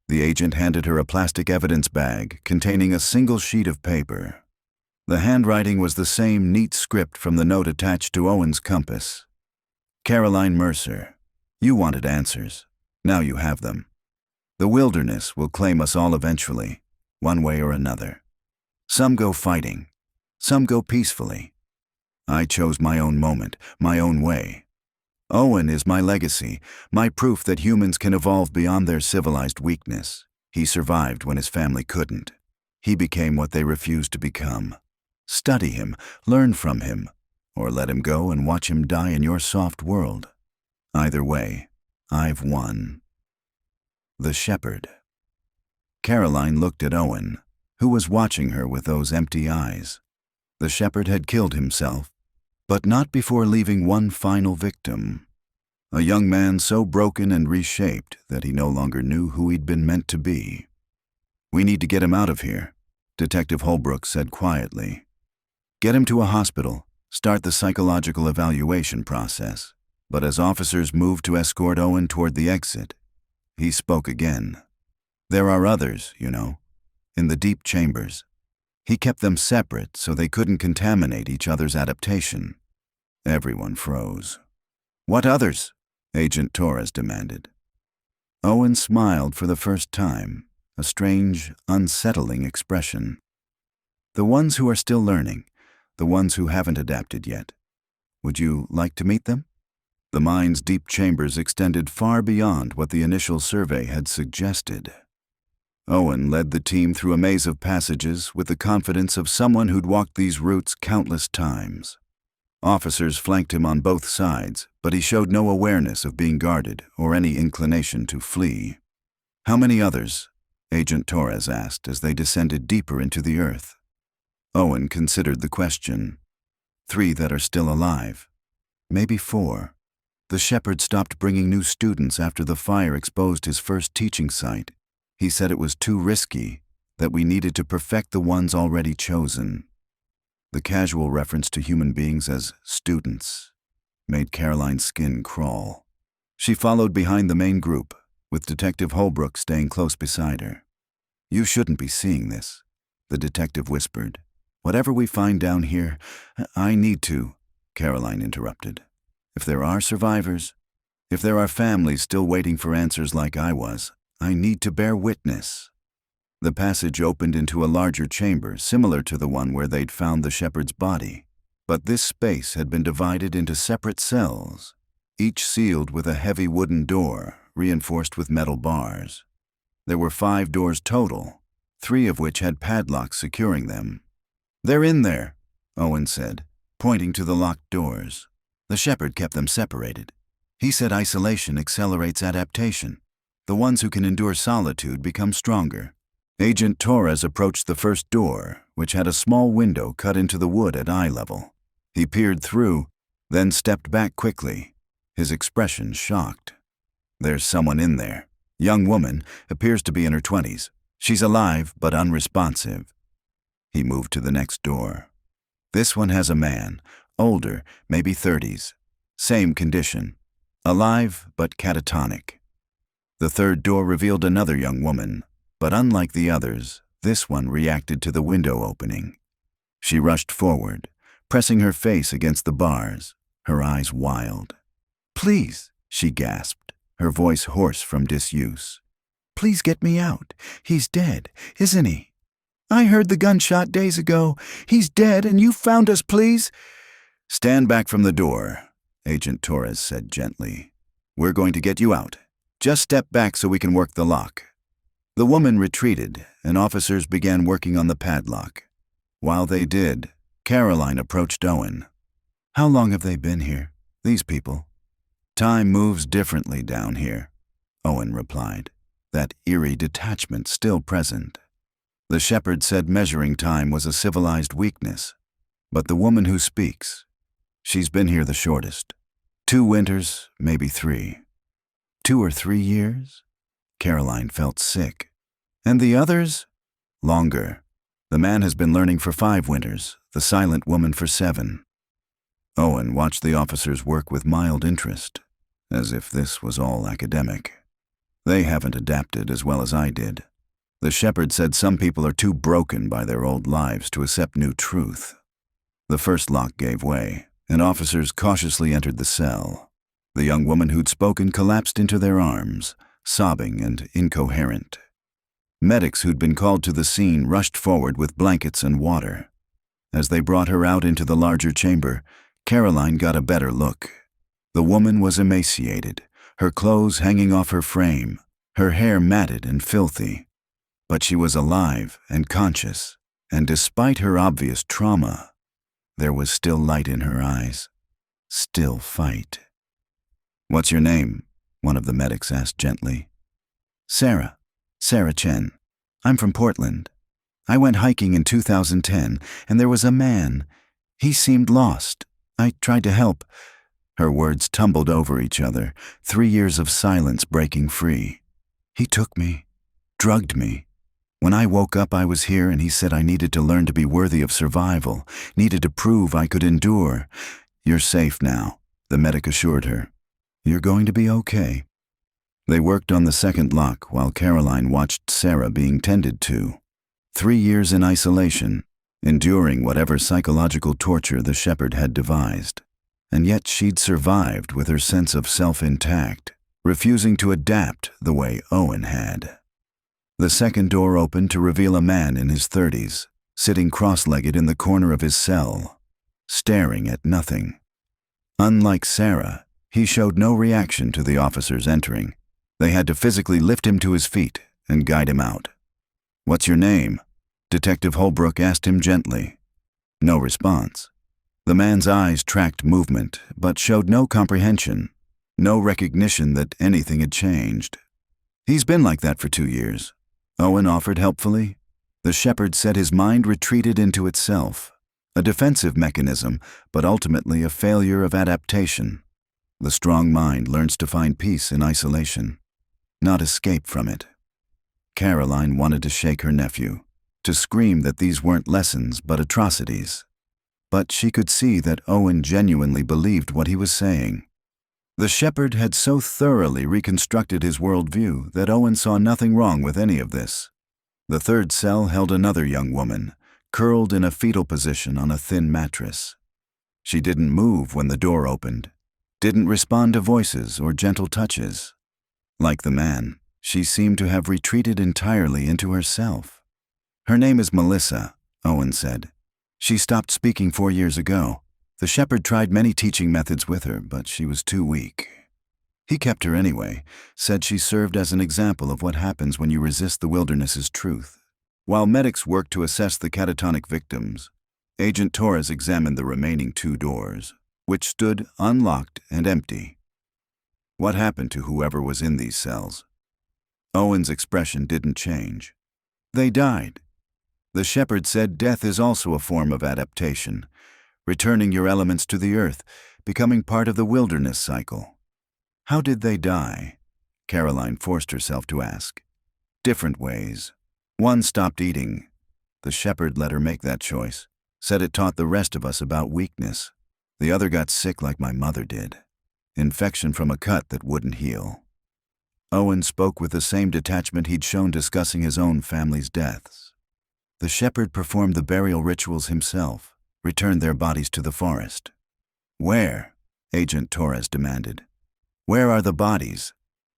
The agent handed her a plastic evidence bag containing a single sheet of paper. The handwriting was the same neat script from the note attached to Owen's compass. Caroline Mercer, you wanted answers. Now you have them. The wilderness will claim us all eventually, one way or another. Some go fighting. Some go peacefully. I chose my own moment, my own way. Owen is my legacy, my proof that humans can evolve beyond their civilized weakness. He survived when his family couldn't. He became what they refused to become. Study him, learn from him, or let him go and watch him die in your soft world. Either way, I've won. The shepherd. Caroline looked at Owen, who was watching her with those empty eyes. The shepherd had killed himself, but not before leaving one final victim. A young man so broken and reshaped that he no longer knew who he'd been meant to be. We need to get him out of here, Detective Holbrook said quietly. Get him to a hospital, start the psychological evaluation process. But as officers moved to escort Owen toward the exit, he spoke again. There are others, you know, in the deep chambers. He kept them separate so they couldn't contaminate each other's adaptation. Everyone froze. What others? Agent Torres demanded. Owen smiled for the first time, a strange, unsettling expression. The ones who are still learning, the ones who haven't adapted yet. Would you like to meet them? The mine's deep chambers extended far beyond what the initial survey had suggested. Owen led the team through a maze of passages with the confidence of someone who'd walked these routes countless times. Officers flanked him on both sides, but he showed no awareness of being guarded or any inclination to flee. How many others? Agent Torres asked as they descended deeper into the earth. Owen considered the question. 3 that are still alive. Maybe 4. The shepherd stopped bringing new students after the fire exposed his first teaching site. He said it was too risky, that we needed to perfect the ones already chosen. The casual reference to human beings as students made Caroline's skin crawl. She followed behind the main group, with Detective Holbrook staying close beside her. "You shouldn't be seeing this," the detective whispered. "Whatever we find down here, I need to," Caroline interrupted. "If there are survivors, if there are families still waiting for answers like I was, I need to bear witness." The passage opened into a larger chamber similar to the one where they'd found the shepherd's body. But this space had been divided into separate cells, each sealed with a heavy wooden door reinforced with metal bars. There were 5 doors total, 3 of which had padlocks securing them. "They're in there," Owen said, pointing to the locked doors. "The shepherd kept them separated. He said isolation accelerates adaptation. The ones who can endure solitude become stronger." Agent Torres approached the first door, which had a small window cut into the wood at eye level. He peered through, then stepped back quickly, his expression shocked. "There's someone in there. Young woman, appears to be in her 20s. She's alive but unresponsive." He moved to the next door. "This one has a man, older, maybe 30s. Same condition. Alive but catatonic." The third door revealed another young woman, but unlike the others, this one reacted to the window opening. She rushed forward, pressing her face against the bars, her eyes wild. "Please," she gasped, her voice hoarse from disuse. "Please get me out. He's dead, isn't he? I heard the gunshot days ago. He's dead and you found us, please." "Stand back from the door," Agent Torres said gently. "We're going to get you out. Just step back so we can work the lock." The woman retreated, and officers began working on the padlock. While they did, Caroline approached Owen. "How long have they been here, these people?" "Time moves differently down here," Owen replied, that eerie detachment still present. The shepherd said measuring time was a civilized weakness, but the woman who speaks, she's been here the shortest. 2 winters, maybe 3. 2 or 3 years? Caroline felt sick. "And the others?" "Longer. The man has been learning for 5 winters, the silent woman for 7. Owen watched the officers work with mild interest, as if this was all academic. "They haven't adapted as well as I did. The shepherd said some people are too broken by their old lives to accept new truth." The first lock gave way, and officers cautiously entered the cell. The young woman who'd spoken collapsed into their arms, sobbing and incoherent. Medics who'd been called to the scene rushed forward with blankets and water. As they brought her out into the larger chamber, Caroline got a better look. The woman was emaciated, her clothes hanging off her frame, her hair matted and filthy. But she was alive and conscious, and despite her obvious trauma, there was still light in her eyes. Still fight. "What's your name?" one of the medics asked gently. Sarah Chen. I'm from Portland. I went hiking in 2010, and there was a man. He seemed lost. I tried to help." Her words tumbled over each other, 3 years of silence breaking free. "He took me, drugged me. When I woke up, I was here, and he said I needed to learn to be worthy of survival, needed to prove I could endure." "You're safe now," the medic assured her. "You're going to be okay." They worked on the second lock while Caroline watched Sarah being tended to. 3 years in isolation, enduring whatever psychological torture the shepherd had devised. And yet she'd survived with her sense of self intact, refusing to adapt the way Owen had. The second door opened to reveal a man in his 30s, sitting cross-legged in the corner of his cell, staring at nothing. Unlike Sarah, he showed no reaction to the officers entering. They had to physically lift him to his feet and guide him out. "What's your name?" Detective Holbrook asked him gently. No response. The man's eyes tracked movement, but showed no comprehension, no recognition that anything had changed. "He's been like that for 2 years," Owen offered helpfully. The shepherd said his mind retreated into itself. A defensive mechanism, but ultimately a failure of adaptation. The strong mind learns to find peace in isolation, not escape from it. Caroline wanted to shake her nephew, to scream that these weren't lessons but atrocities. But she could see that Owen genuinely believed what he was saying. The shepherd had so thoroughly reconstructed his worldview that Owen saw nothing wrong with any of this. The third cell held another young woman, curled in a fetal position on a thin mattress. She didn't move when the door opened, didn't respond to voices or gentle touches. Like the man, she seemed to have retreated entirely into herself. "Her name is Melissa," Owen said. "She stopped speaking 4 years ago. The shepherd tried many teaching methods with her, but she was too weak. He kept her anyway, said she served as an example of what happens when you resist the wilderness's truth." While medics worked to assess the catatonic victims, Agent Torres examined the remaining 2 doors, which stood unlocked and empty. What happened to whoever was in these cells? Owen's expression didn't change. "They died." The shepherd said death is also a form of adaptation, returning your elements to the earth, becoming part of the wilderness cycle. "How did they die?" Caroline forced herself to ask. "Different ways. One stopped eating. The shepherd let her make that choice, said it taught the rest of us about weakness. The other got sick like my mother did. Infection from a cut that wouldn't heal." Owen spoke with the same detachment he'd shown discussing his own family's deaths. "The shepherd performed the burial rituals himself, returned their bodies to the forest." "Where?" Agent Torres demanded. "Where are the bodies?"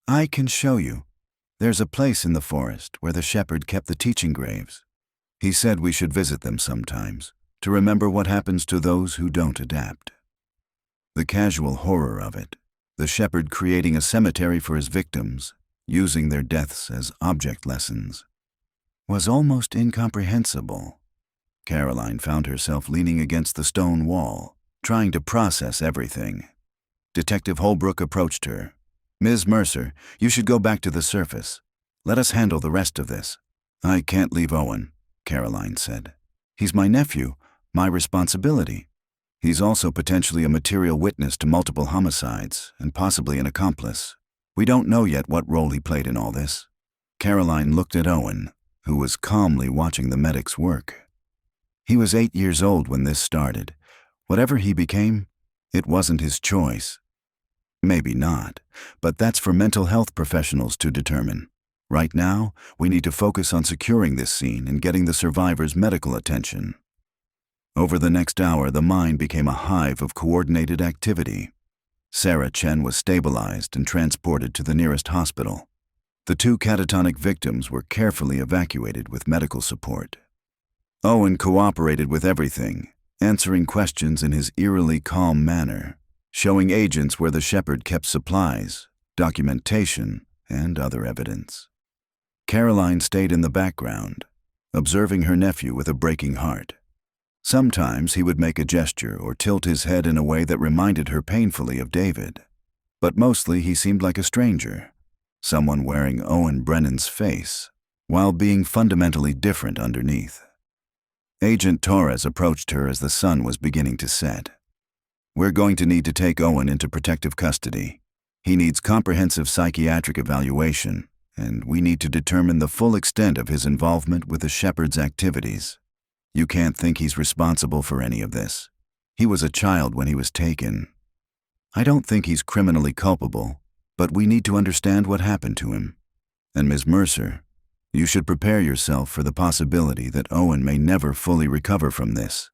"I can show you. There's a place in the forest where the shepherd kept the teaching graves. He said we should visit them sometimes, to remember what happens to those who don't adapt." The casual horror of it, the shepherd creating a cemetery for his victims, using their deaths as object lessons, was almost incomprehensible. Caroline found herself leaning against the stone wall, trying to process everything. Detective Holbrook approached her. "Ms. Mercer, you should go back to the surface. Let us handle the rest of this." "I can't leave Owen," Caroline said. "He's my nephew, my responsibility. He's also potentially a material witness to multiple homicides and possibly an accomplice. We don't know yet what role he played in all this." Caroline looked at Owen, who was calmly watching the medics work. He was 8 years old when this started. Whatever he became, it wasn't his choice. Maybe not, but that's for mental health professionals to determine. Right now, we need to focus on securing this scene and getting the survivors medical attention. Over the next hour, the mine became a hive of coordinated activity. Sarah Chen was stabilized and transported to the nearest hospital. The 2 catatonic victims were carefully evacuated with medical support. Owen cooperated with everything, answering questions in his eerily calm manner, showing agents where the shepherd kept supplies, documentation, and other evidence. Caroline stayed in the background, observing her nephew with a breaking heart. Sometimes he would make a gesture or tilt his head in a way that reminded her painfully of David, but mostly he seemed like a stranger, someone wearing Owen Brennan's face, while being fundamentally different underneath. Agent Torres approached her as the sun was beginning to set. "We're going to need to take Owen into protective custody. He needs comprehensive psychiatric evaluation, and we need to determine the full extent of his involvement with the shepherd's activities. You can't think he's responsible for any of this. He was a child when he was taken. I don't think he's criminally culpable, but we need to understand what happened to him. And Ms. Mercer, you should prepare yourself for the possibility that Owen may never fully recover from this.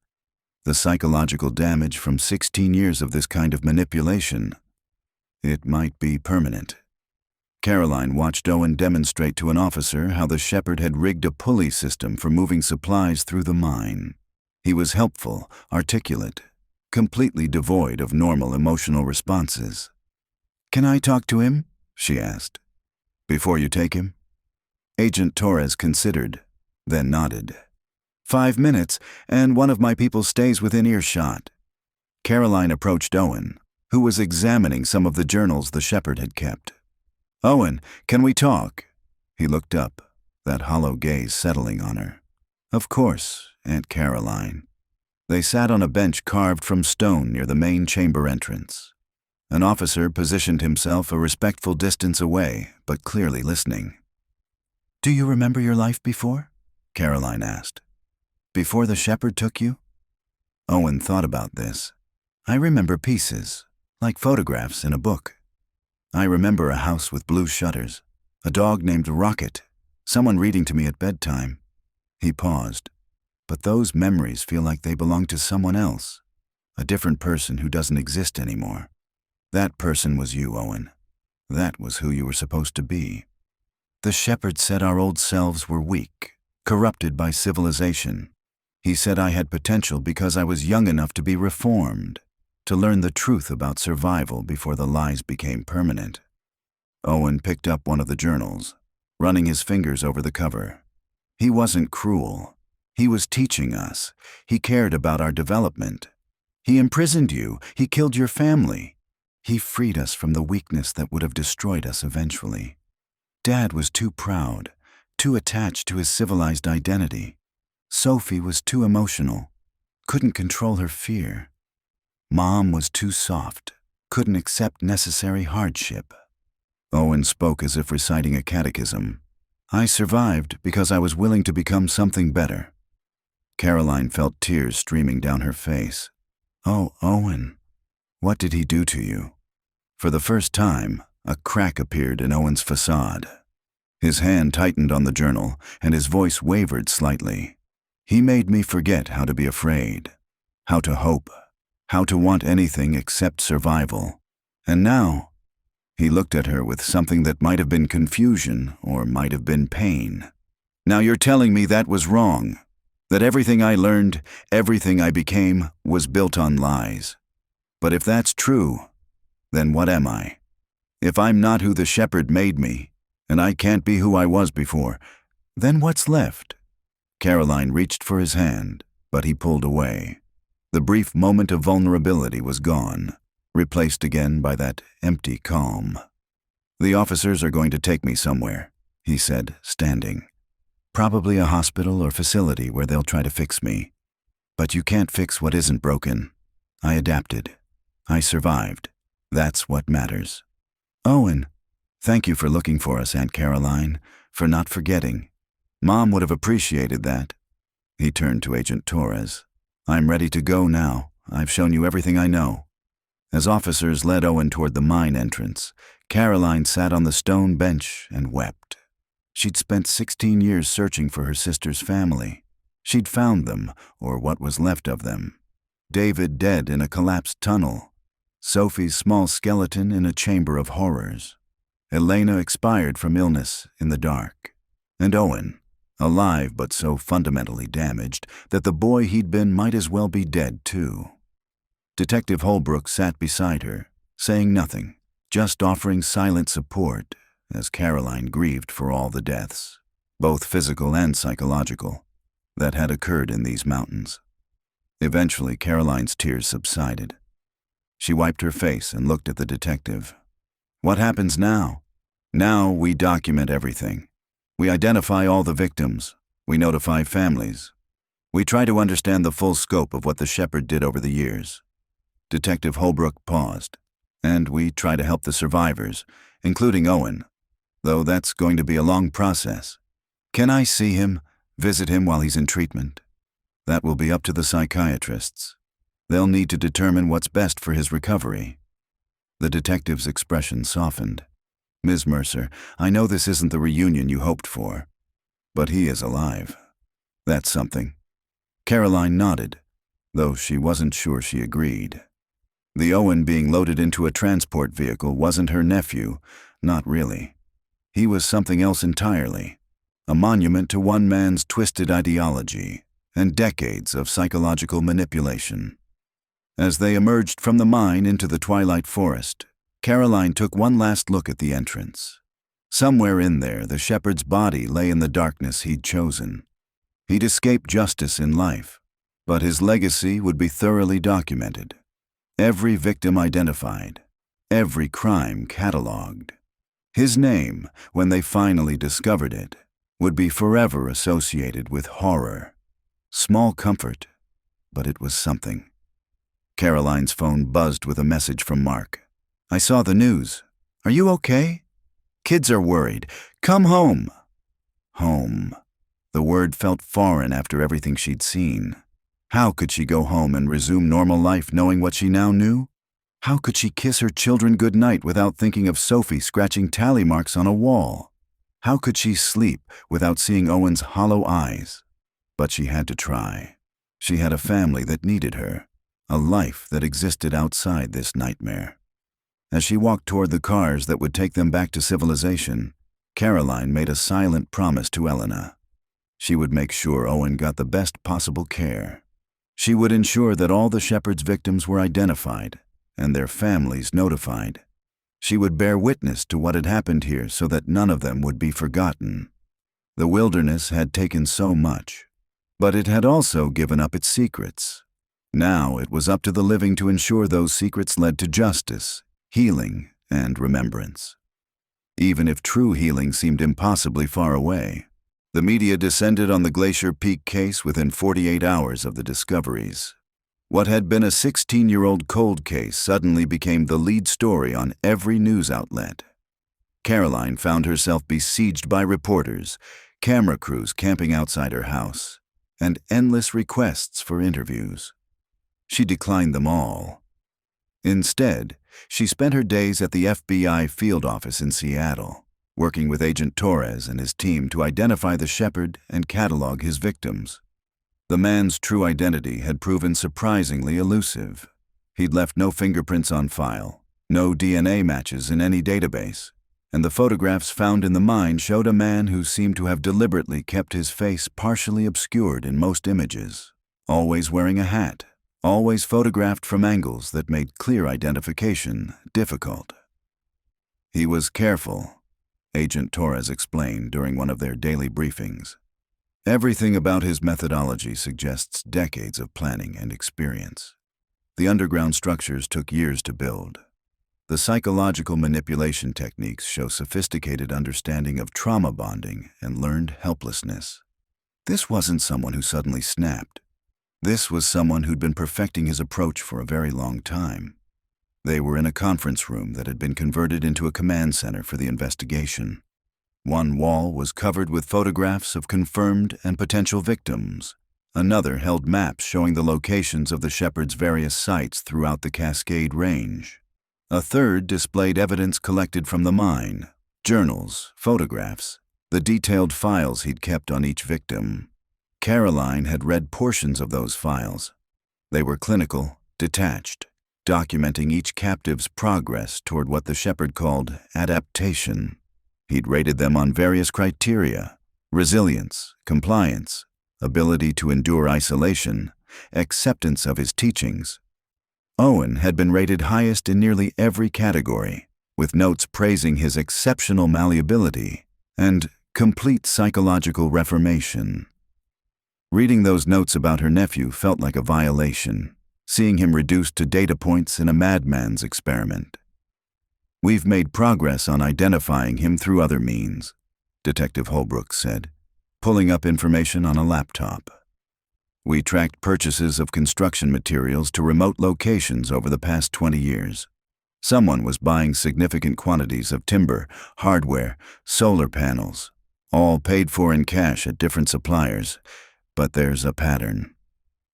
The psychological damage from 16 years of this kind of manipulation, it might be permanent." Caroline watched Owen demonstrate to an officer how the shepherd had rigged a pulley system for moving supplies through the mine. He was helpful, articulate, completely devoid of normal emotional responses. "Can I talk to him?" she asked. "Before you take him?" Agent Torres considered, then nodded. 5 minutes, and one of my people stays within earshot." Caroline approached Owen, who was examining some of the journals the shepherd had kept. "Owen, can we talk?" He looked up, that hollow gaze settling on her. "Of course, Aunt Caroline." They sat on a bench carved from stone near the main chamber entrance. An officer positioned himself a respectful distance away, but clearly listening. "Do you remember your life before?" Caroline asked. "Before the shepherd took you?" Owen thought about this. "I remember pieces, like photographs in a book. I remember a house with blue shutters, a dog named Rocket, someone reading to me at bedtime." He paused. "But those memories feel like they belong to someone else, a different person who doesn't exist anymore. That person was you, Owen. That was who you were supposed to be. The shepherd said our old selves were weak, corrupted by civilization. He said I had potential because I was young enough to be reformed, to learn the truth about survival before the lies became permanent." Owen picked up one of the journals, running his fingers over the cover. "He wasn't cruel. He was teaching us. He cared about our development. He imprisoned you. He killed your family. He freed us from the weakness that would have destroyed us eventually. Dad was too proud, too attached to his civilized identity. Sophie was too emotional, couldn't control her fear. Mom was too soft, couldn't accept necessary hardship." Owen spoke as if reciting a catechism. "I survived because I was willing to become something better." Caroline felt tears streaming down her face. "Oh, Owen, what did he do to you?" For the first time, a crack appeared in Owen's facade. His hand tightened on the journal, and his voice wavered slightly. "He made me forget how to be afraid, how to hope, how to want anything except survival. And now," he looked at her with something that might have been confusion or might have been pain. "Now you're telling me that was wrong, that everything I learned, everything I became, was built on lies. But if that's true, then what am I? If I'm not who the shepherd made me, and I can't be who I was before, then what's left?" Caroline reached for his hand, but he pulled away. The brief moment of vulnerability was gone, replaced again by that empty calm. "The officers are going to take me somewhere," he said, standing. "Probably a hospital or facility where they'll try to fix me. But you can't fix what isn't broken. I adapted. I survived. That's what matters." "Owen, thank you for looking for us, Aunt Caroline, for not forgetting. Mom would have appreciated that." He turned to Agent Torres. "I'm ready to go now. I've shown you everything I know." As officers led Owen toward the mine entrance, Caroline sat on the stone bench and wept. She'd spent 16 years searching for her sister's family. She'd found them, or what was left of them. David dead in a collapsed tunnel. Sophie's small skeleton in a chamber of horrors. Elena expired from illness in the dark. And Owen, alive but so fundamentally damaged that the boy he'd been might as well be dead too. Detective Holbrook sat beside her, saying nothing, just offering silent support as Caroline grieved for all the deaths, both physical and psychological, that had occurred in these mountains. Eventually, Caroline's tears subsided. She wiped her face and looked at the detective. "What happens now? Now we document everything. We identify all the victims. We notify families. We try to understand the full scope of what the shepherd did over the years." Detective Holbrook paused. "And we try to help the survivors, including Owen, though that's going to be a long process. Can I see him, visit him while he's in treatment?" "That will be up to the psychiatrists. They'll need to determine what's best for his recovery." The detective's expression softened. "Ms. Mercer, I know this isn't the reunion you hoped for, but he is alive. That's something." Caroline nodded, though she wasn't sure she agreed. The Owen being loaded into a transport vehicle wasn't her nephew, not really. He was something else entirely, a monument to one man's twisted ideology and decades of psychological manipulation. As they emerged from the mine into the twilight forest, Caroline took one last look at the entrance. Somewhere in there, the shepherd's body lay in the darkness he'd chosen. He'd escaped justice in life, but his legacy would be thoroughly documented. Every victim identified, every crime catalogued. His name, when they finally discovered it, would be forever associated with horror. Small comfort, but it was something. Caroline's phone buzzed with a message from Mark. "I saw the news. Are you okay? Kids are worried. Come home." Home. The word felt foreign after everything she'd seen. How could she go home and resume normal life knowing what she now knew? How could she kiss her children goodnight without thinking of Sophie scratching tally marks on a wall? How could she sleep without seeing Owen's hollow eyes? But she had to try. She had a family that needed her, a life that existed outside this nightmare. As she walked toward the cars that would take them back to civilization, Caroline made a silent promise to Elena. She would make sure Owen got the best possible care. She would ensure that all the Shepherd's victims were identified and their families notified. She would bear witness to what had happened here so that none of them would be forgotten. The wilderness had taken so much, but it had also given up its secrets. Now it was up to the living to ensure those secrets led to justice, healing, and remembrance. Even if true healing seemed impossibly far away, the media descended on the Glacier Peak case within 48 hours of the discoveries. What had been a 16-year-old cold case suddenly became the lead story on every news outlet. Caroline found herself besieged by reporters, camera crews camping outside her house, and endless requests for interviews. She declined them all. Instead, she spent her days at the FBI field office in Seattle, working with Agent Torres and his team to identify the Shepherd and catalog his victims. The man's true identity had proven surprisingly elusive. He'd left no fingerprints on file, no DNA matches in any database, and the photographs found in the mine showed a man who seemed to have deliberately kept his face partially obscured in most images, always wearing a hat, always photographed from angles that made clear identification difficult. He was careful, Agent Torres explained during one of their daily briefings. Everything about his methodology suggests decades of planning and experience. The underground structures took years to build. The psychological manipulation techniques show sophisticated understanding of trauma bonding and learned helplessness. This wasn't someone who suddenly snapped. This was someone who'd been perfecting his approach for a very long time. They were in a conference room that had been converted into a command center for the investigation. One wall was covered with photographs of confirmed and potential victims. Another held maps showing the locations of the Shepherd's various sites throughout the Cascade Range. A third displayed evidence collected from the mine, journals, photographs, the detailed files he'd kept on each victim. Caroline had read portions of those files. They were clinical, detached, documenting each captive's progress toward what the Shepherd called adaptation. He'd rated them on various criteria: resilience, compliance, ability to endure isolation, acceptance of his teachings. Owen had been rated highest in nearly every category, with notes praising his exceptional malleability and complete psychological reformation. Reading those notes about her nephew felt like a violation, seeing him reduced to data points in a madman's experiment. "We've made progress on identifying him through other means," Detective Holbrook said, pulling up information on a laptop. "We tracked purchases of construction materials to remote locations over the past 20 years. Someone was buying significant quantities of timber, hardware, solar panels, all paid for in cash at different suppliers, but there's a pattern."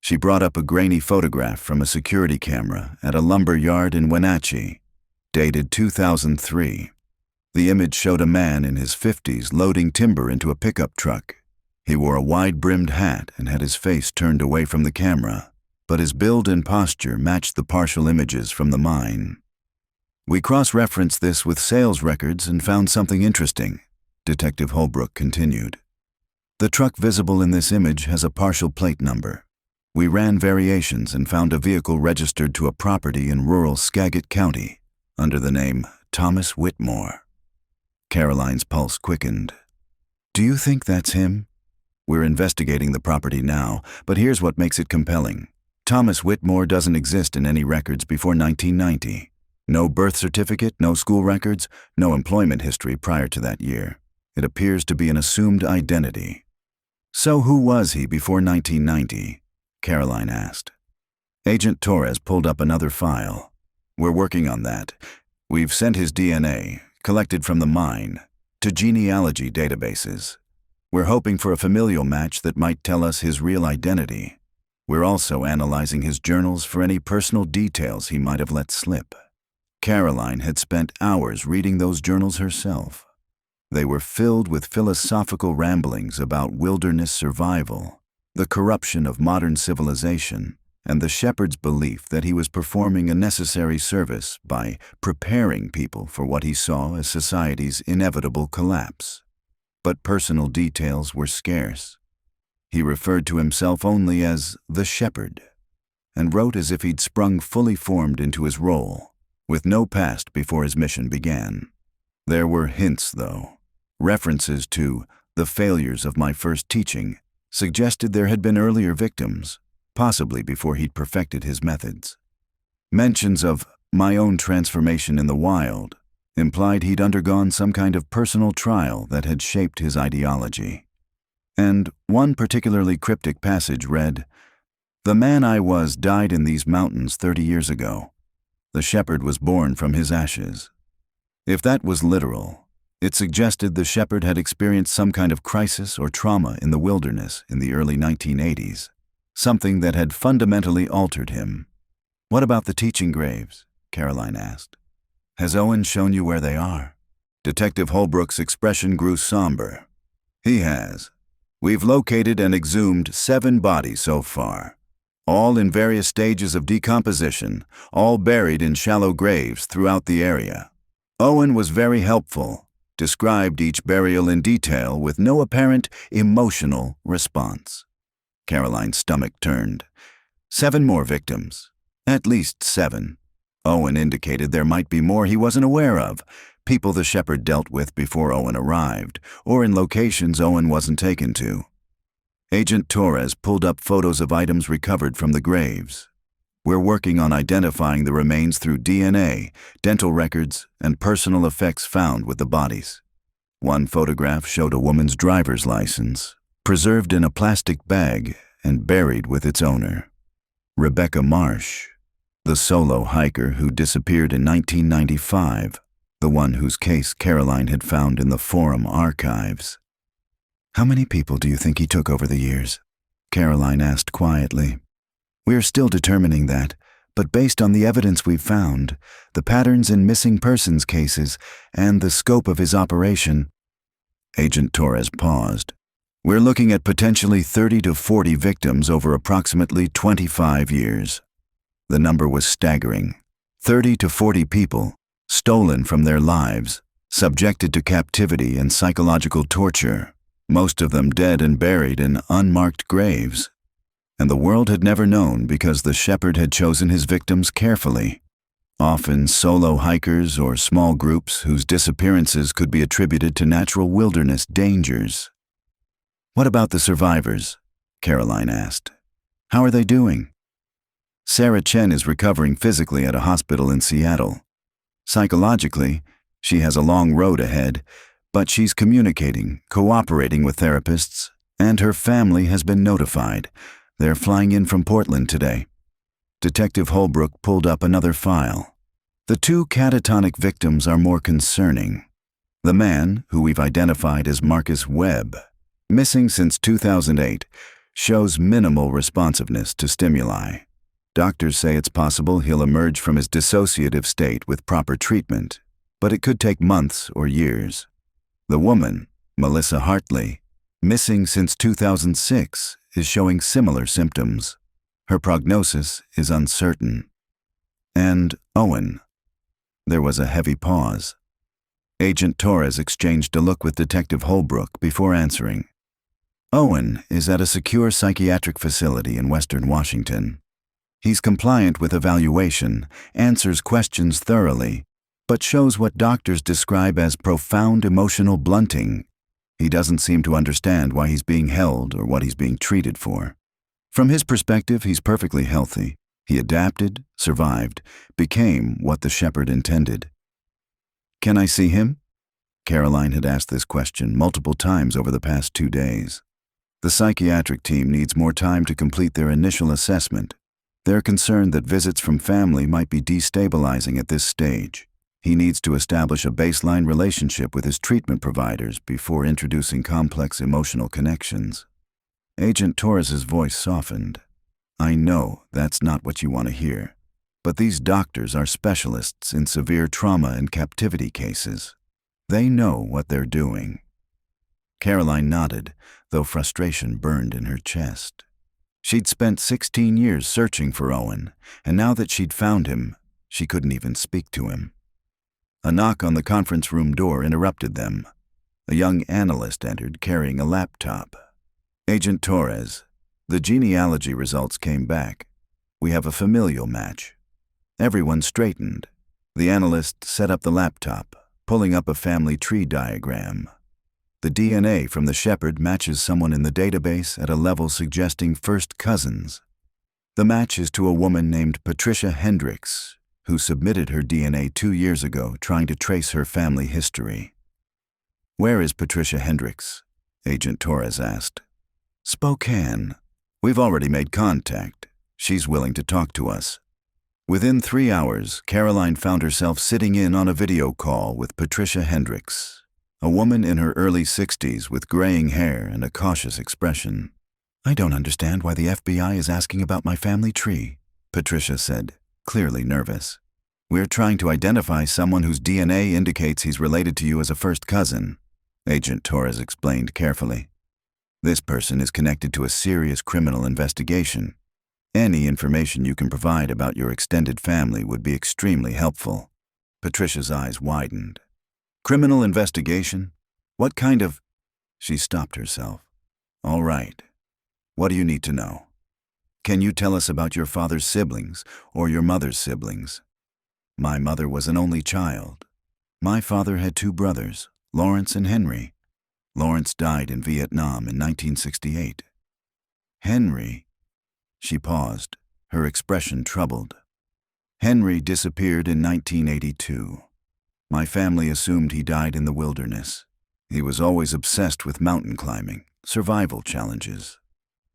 She brought up a grainy photograph from a security camera at a lumber yard in Wenatchee, dated 2003. The image showed a man in his 50s loading timber into a pickup truck. He wore a wide-brimmed hat and had his face turned away from the camera, but his build and posture matched the partial images from the mine. "We cross-referenced this with sales records and found something interesting," Detective Holbrook continued. "The truck visible in this image has a partial plate number. We ran variations and found a vehicle registered to a property in rural Skagit County under the name Thomas Whitmore." Caroline's pulse quickened. "Do you think that's him?" "We're investigating the property now, but here's what makes it compelling. Thomas Whitmore doesn't exist in any records before 1990. No birth certificate, no school records, no employment history prior to that year. It appears to be an assumed identity." "So who was he before 1990? Caroline asked. Agent Torres pulled up another file. We're working on that. We've sent his DNA, collected from the mine, to genealogy databases. We're hoping for a familial match that might tell us his real identity. We're also analyzing his journals for any personal details he might have let slip. Caroline had spent hours reading those journals herself. They were filled with philosophical ramblings about wilderness survival, the corruption of modern civilization, and the shepherd's belief that he was performing a necessary service by preparing people for what he saw as society's inevitable collapse. But personal details were scarce. He referred to himself only as the shepherd, and wrote as if he'd sprung fully formed into his role, with no past before his mission began. There were hints, though. References to the failures of my first teaching suggested there had been earlier victims, possibly before he'd perfected his methods. Mentions of my own transformation in the wild implied he'd undergone some kind of personal trial that had shaped his ideology. And one particularly cryptic passage read, "The man I was died in these mountains 30 years ago. The shepherd was born from his ashes." If that was literal, it suggested the shepherd had experienced some kind of crisis or trauma in the wilderness in the early 1980s, something that had fundamentally altered him. "What about the teaching graves?" Caroline asked. "Has Owen shown you where they are?" Detective Holbrook's expression grew somber. "He has. We've located and exhumed 7 bodies so far, all in various stages of decomposition, all buried in shallow graves throughout the area. Owen was very helpful, described each burial in detail with no apparent emotional response." Caroline's stomach turned. 7 more victims. At least 7. Owen indicated there might be more he wasn't aware of, people the shepherd dealt with before Owen arrived, or in locations Owen wasn't taken to. Agent Torres pulled up photos of items recovered from the graves. "We're working on identifying the remains through DNA, dental records, and personal effects found with the bodies." One photograph showed a woman's driver's license, preserved in a plastic bag and buried with its owner. Rebecca Marsh, the solo hiker who disappeared in 1995, the one whose case Caroline had found in the Forum archives. "How many people do you think he took over the years?" Caroline asked quietly. "We're still determining that, but based on the evidence we've found, the patterns in missing persons cases, and the scope of his operation..." Agent Torres paused. "We're looking at potentially 30 to 40 victims over approximately 25 years. The number was staggering. 30 to 40 people, stolen from their lives, subjected to captivity and psychological torture, most of them dead and buried in unmarked graves. And the world had never known because the shepherd had chosen his victims carefully, often solo hikers or small groups whose disappearances could be attributed to natural wilderness dangers." "What about the survivors?" Caroline asked. "How are they doing?" "Sarah Chen is recovering physically at a hospital in Seattle. Psychologically, she has a long road ahead, but she's communicating, cooperating with therapists, and her family has been notified. They're flying in from Portland today." Detective Holbrook pulled up another file. "The 2 catatonic victims are more concerning. The man, who we've identified as Marcus Webb, missing since 2008, shows minimal responsiveness to stimuli. Doctors say it's possible he'll emerge from his dissociative state with proper treatment, but it could take months or years. The woman, Melissa Hartley, missing since 2006, is showing similar symptoms. Her prognosis is uncertain. And Owen." There was a heavy pause. Agent Torres exchanged a look with Detective Holbrook before answering. "Owen is at a secure psychiatric facility in Western Washington. He's compliant with evaluation, answers questions thoroughly, but shows what doctors describe as profound emotional blunting. He doesn't seem to understand why he's being held or what he's being treated for. From his perspective, he's perfectly healthy. He adapted, survived, became what the shepherd intended." "Can I see him?" Caroline had asked this question multiple times over the past 2 days. The psychiatric team needs more time to complete their initial assessment. They're concerned that visits from family might be destabilizing at this stage. He needs to establish a baseline relationship with his treatment providers before introducing complex emotional connections. Agent Torres's voice softened. I know that's not what you want to hear, but these doctors are specialists in severe trauma and captivity cases. They know what they're doing. Caroline nodded, though frustration burned in her chest. She'd spent 16 years searching for Owen, and now that she'd found him, she couldn't even speak to him. A knock on the conference room door interrupted them. A young analyst entered carrying a laptop. Agent Torres, the genealogy results came back. We have a familial match. Everyone straightened. The analyst set up the laptop, pulling up a family tree diagram. The DNA from the shepherd matches someone in the database at a level suggesting first cousins. The match is to a woman named Patricia Hendricks, who submitted her DNA 2 years ago trying to trace her family history. Where is Patricia Hendricks? Agent Torres asked. Spokane. We've already made contact. She's willing to talk to us. Within 3 hours, Caroline found herself sitting in on a video call with Patricia Hendricks, a woman in her early 60s with graying hair and a cautious expression. I don't understand why the FBI is asking about my family tree, Patricia said, clearly nervous. We're trying to identify someone whose DNA indicates he's related to you as a first cousin, Agent Torres explained carefully. This person is connected to a serious criminal investigation. Any information you can provide about your extended family would be extremely helpful. Patricia's eyes widened. Criminal investigation? What kind of... She stopped herself. All right. What do you need to know? Can you tell us about your father's siblings or your mother's siblings? My mother was an only child. My father had 2 brothers, Lawrence and Henry. Lawrence died in Vietnam in 1968. Henry... She paused, her expression troubled. Henry disappeared in 1982. My family assumed he died in the wilderness. He was always obsessed with mountain climbing, survival challenges,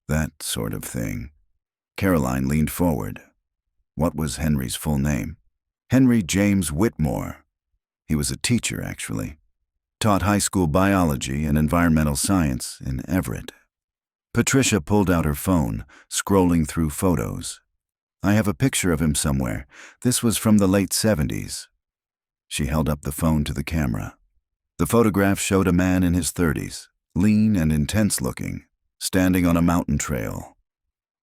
that sort of thing. Caroline leaned forward. What was Henry's full name? Henry James Whitmore. He was a teacher, actually. Taught high school biology and environmental science in Everett. Patricia pulled out her phone, scrolling through photos. I have a picture of him somewhere. This was from the late 70s. She held up the phone to the camera. The photograph showed a man in his 30s, lean and intense-looking, standing on a mountain trail.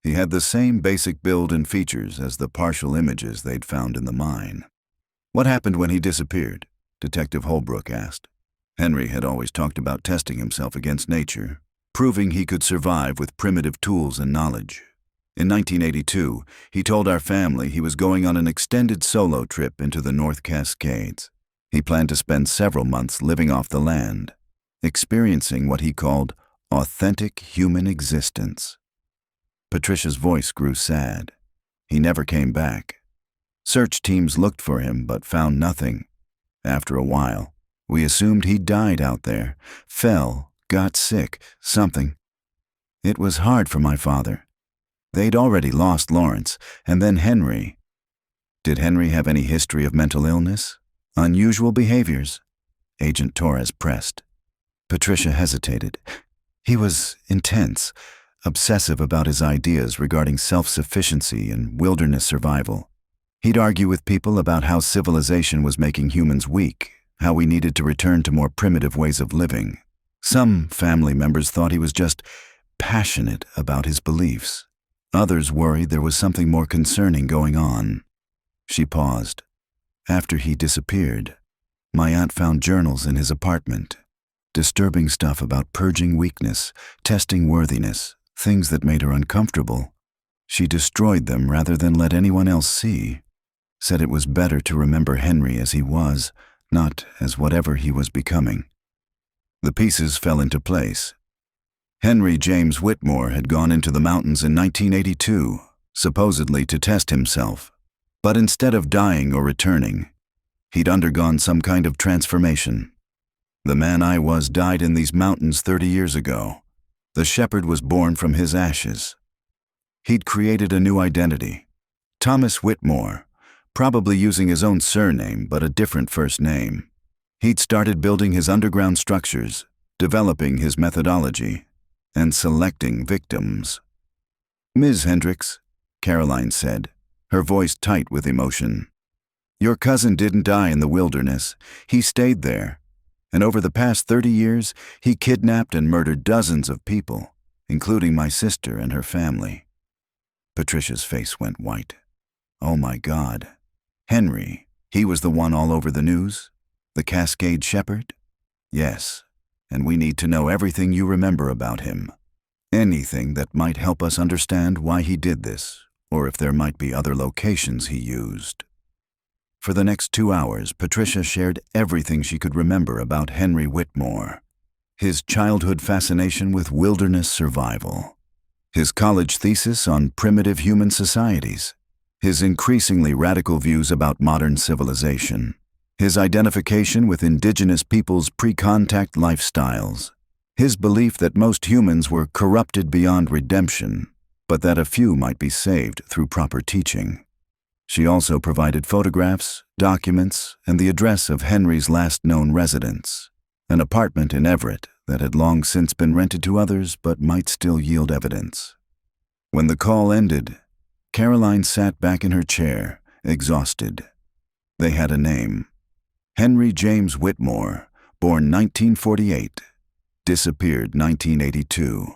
He had the same basic build and features as the partial images they'd found in the mine. What happened when he disappeared? Detective Holbrook asked. Henry had always talked about testing himself against nature, proving he could survive with primitive tools and knowledge. In 1982, he told our family he was going on an extended solo trip into the North Cascades. He planned to spend several months living off the land, experiencing what he called authentic human existence. Patricia's voice grew sad. He never came back. Search teams looked for him but found nothing. After a while, we assumed he died out there, fell, got sick, something. It was hard for my father. They'd already lost Lawrence, and then Henry. Did Henry have any history of mental illness? Unusual behaviors? Agent Torres pressed. Patricia hesitated. He was intense, obsessive about his ideas regarding self-sufficiency and wilderness survival. He'd argue with people about how civilization was making humans weak, how we needed to return to more primitive ways of living. Some family members thought he was just passionate about his beliefs. Others worried there was something more concerning going on. She paused. After he disappeared, my aunt found journals in his apartment. Disturbing stuff about purging weakness, testing worthiness, things that made her uncomfortable. She destroyed them rather than let anyone else see. Said it was better to remember Henry as he was, not as whatever he was becoming. The pieces fell into place. Henry James Whitmore had gone into the mountains in 1982, supposedly to test himself. But instead of dying or returning, he'd undergone some kind of transformation. The man I was died in these mountains 30 years ago. The shepherd was born from his ashes. He'd created a new identity, Thomas Whitmore, probably using his own surname but a different first name. He'd started building his underground structures, developing his methodology, and selecting victims. "Ms. Hendricks," Caroline said, her voice tight with emotion, "your cousin didn't die in the wilderness. He stayed there. And over the past 30 years, he kidnapped and murdered dozens of people, including my sister and her family." Patricia's face went white. "Oh my God. Henry, he was the one all over the news? The Cascade Shepherd?" "Yes, and we need to know everything you remember about him. Anything that might help us understand why he did this, or if there might be other locations he used." For the next 2 hours, Patricia shared everything she could remember about Henry Whitmore. His childhood fascination with wilderness survival, his college thesis on primitive human societies, his increasingly radical views about modern civilization, his identification with indigenous peoples' pre-contact lifestyles, his belief that most humans were corrupted beyond redemption, but that a few might be saved through proper teaching. She also provided photographs, documents, and the address of Henry's last known residence, an apartment in Everett that had long since been rented to others but might still yield evidence. When the call ended, Caroline sat back in her chair, exhausted. They had a name. Henry James Whitmore, born 1948, disappeared 1982,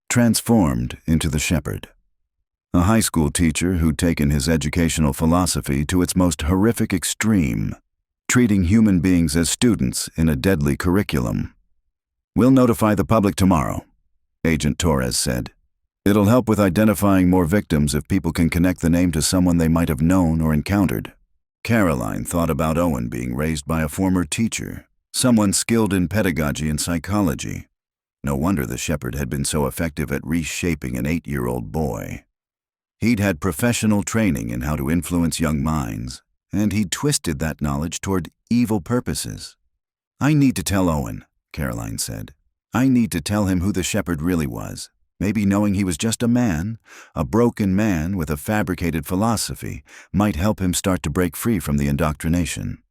transformed into the shepherd. A high school teacher who'd taken his educational philosophy to its most horrific extreme, treating human beings as students in a deadly curriculum. "We'll notify the public tomorrow," Agent Torres said. "It'll help with identifying more victims if people can connect the name to someone they might have known or encountered." Caroline thought about Owen being raised by a former teacher, someone skilled in pedagogy and psychology. No wonder the shepherd had been so effective at reshaping an 8-year-old boy. He'd had professional training in how to influence young minds, and he'd twisted that knowledge toward evil purposes. "I need to tell Owen," Caroline said. "I need to tell him who the shepherd really was. Maybe knowing he was just a broken man with a fabricated philosophy, might help him start to break free from the indoctrination."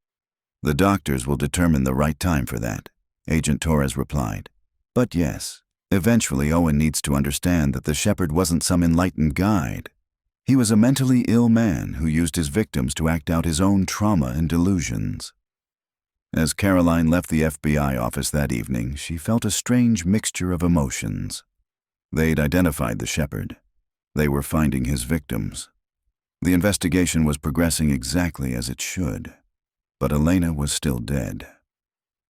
"The doctors will determine the right time for that," Agent Torres replied. "But yes, eventually Owen needs to understand that the shepherd wasn't some enlightened guide. He was a mentally ill man who used his victims to act out his own trauma and delusions." As Caroline left the FBI office that evening, she felt a strange mixture of emotions. They'd identified the shepherd. They were finding his victims. The investigation was progressing exactly as it should. But Elena was still dead.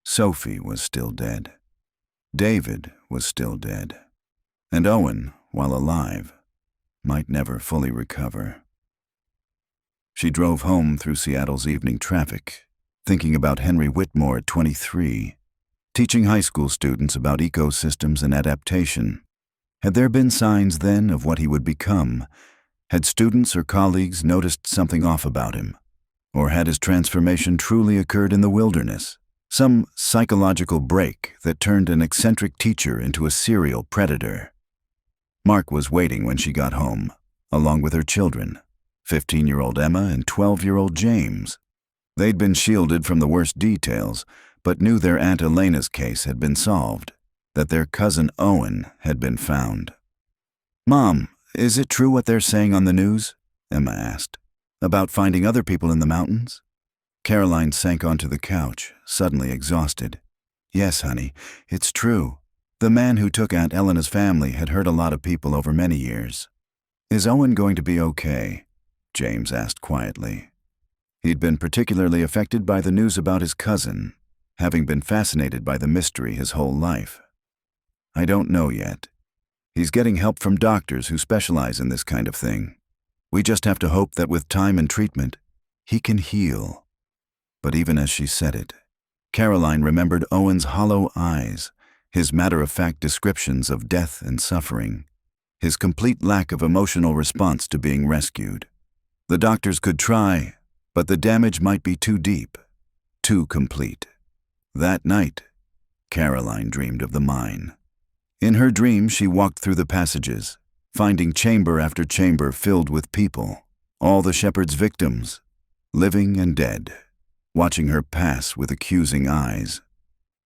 Sophie was still dead. David was still dead. And Owen, while alive, might never fully recover. She drove home through Seattle's evening traffic, thinking about Henry Whitmore at 23, teaching high school students about ecosystems and adaptation. Had there been signs then of what he would become? Had students or colleagues noticed something off about him? Or had his transformation truly occurred in the wilderness? Some psychological break that turned an eccentric teacher into a serial predator? Mark was waiting when she got home, along with her children, 15-year-old Emma and 12-year-old James. They'd been shielded from the worst details, but knew their Aunt Elena's case had been solved, that their cousin Owen had been found. "Mom, is it true what they're saying on the news?" Emma asked. "About finding other people in the mountains?" Caroline sank onto the couch, suddenly exhausted. "Yes, honey, it's true. The man who took Aunt Elena's family had hurt a lot of people over many years." "Is Owen going to be okay?" James asked quietly. He'd been particularly affected by the news about his cousin, having been fascinated by the mystery his whole life. "I don't know yet. He's getting help from doctors who specialize in this kind of thing. We just have to hope that with time and treatment, he can heal." But even as she said it, Caroline remembered Owen's hollow eyes, his matter-of-fact descriptions of death and suffering, his complete lack of emotional response to being rescued. The doctors could try, but the damage might be too deep, too complete. That night, Caroline dreamed of the mine. In her dream, she walked through the passages, finding chamber after chamber filled with people, all the shepherd's victims, living and dead, watching her pass with accusing eyes.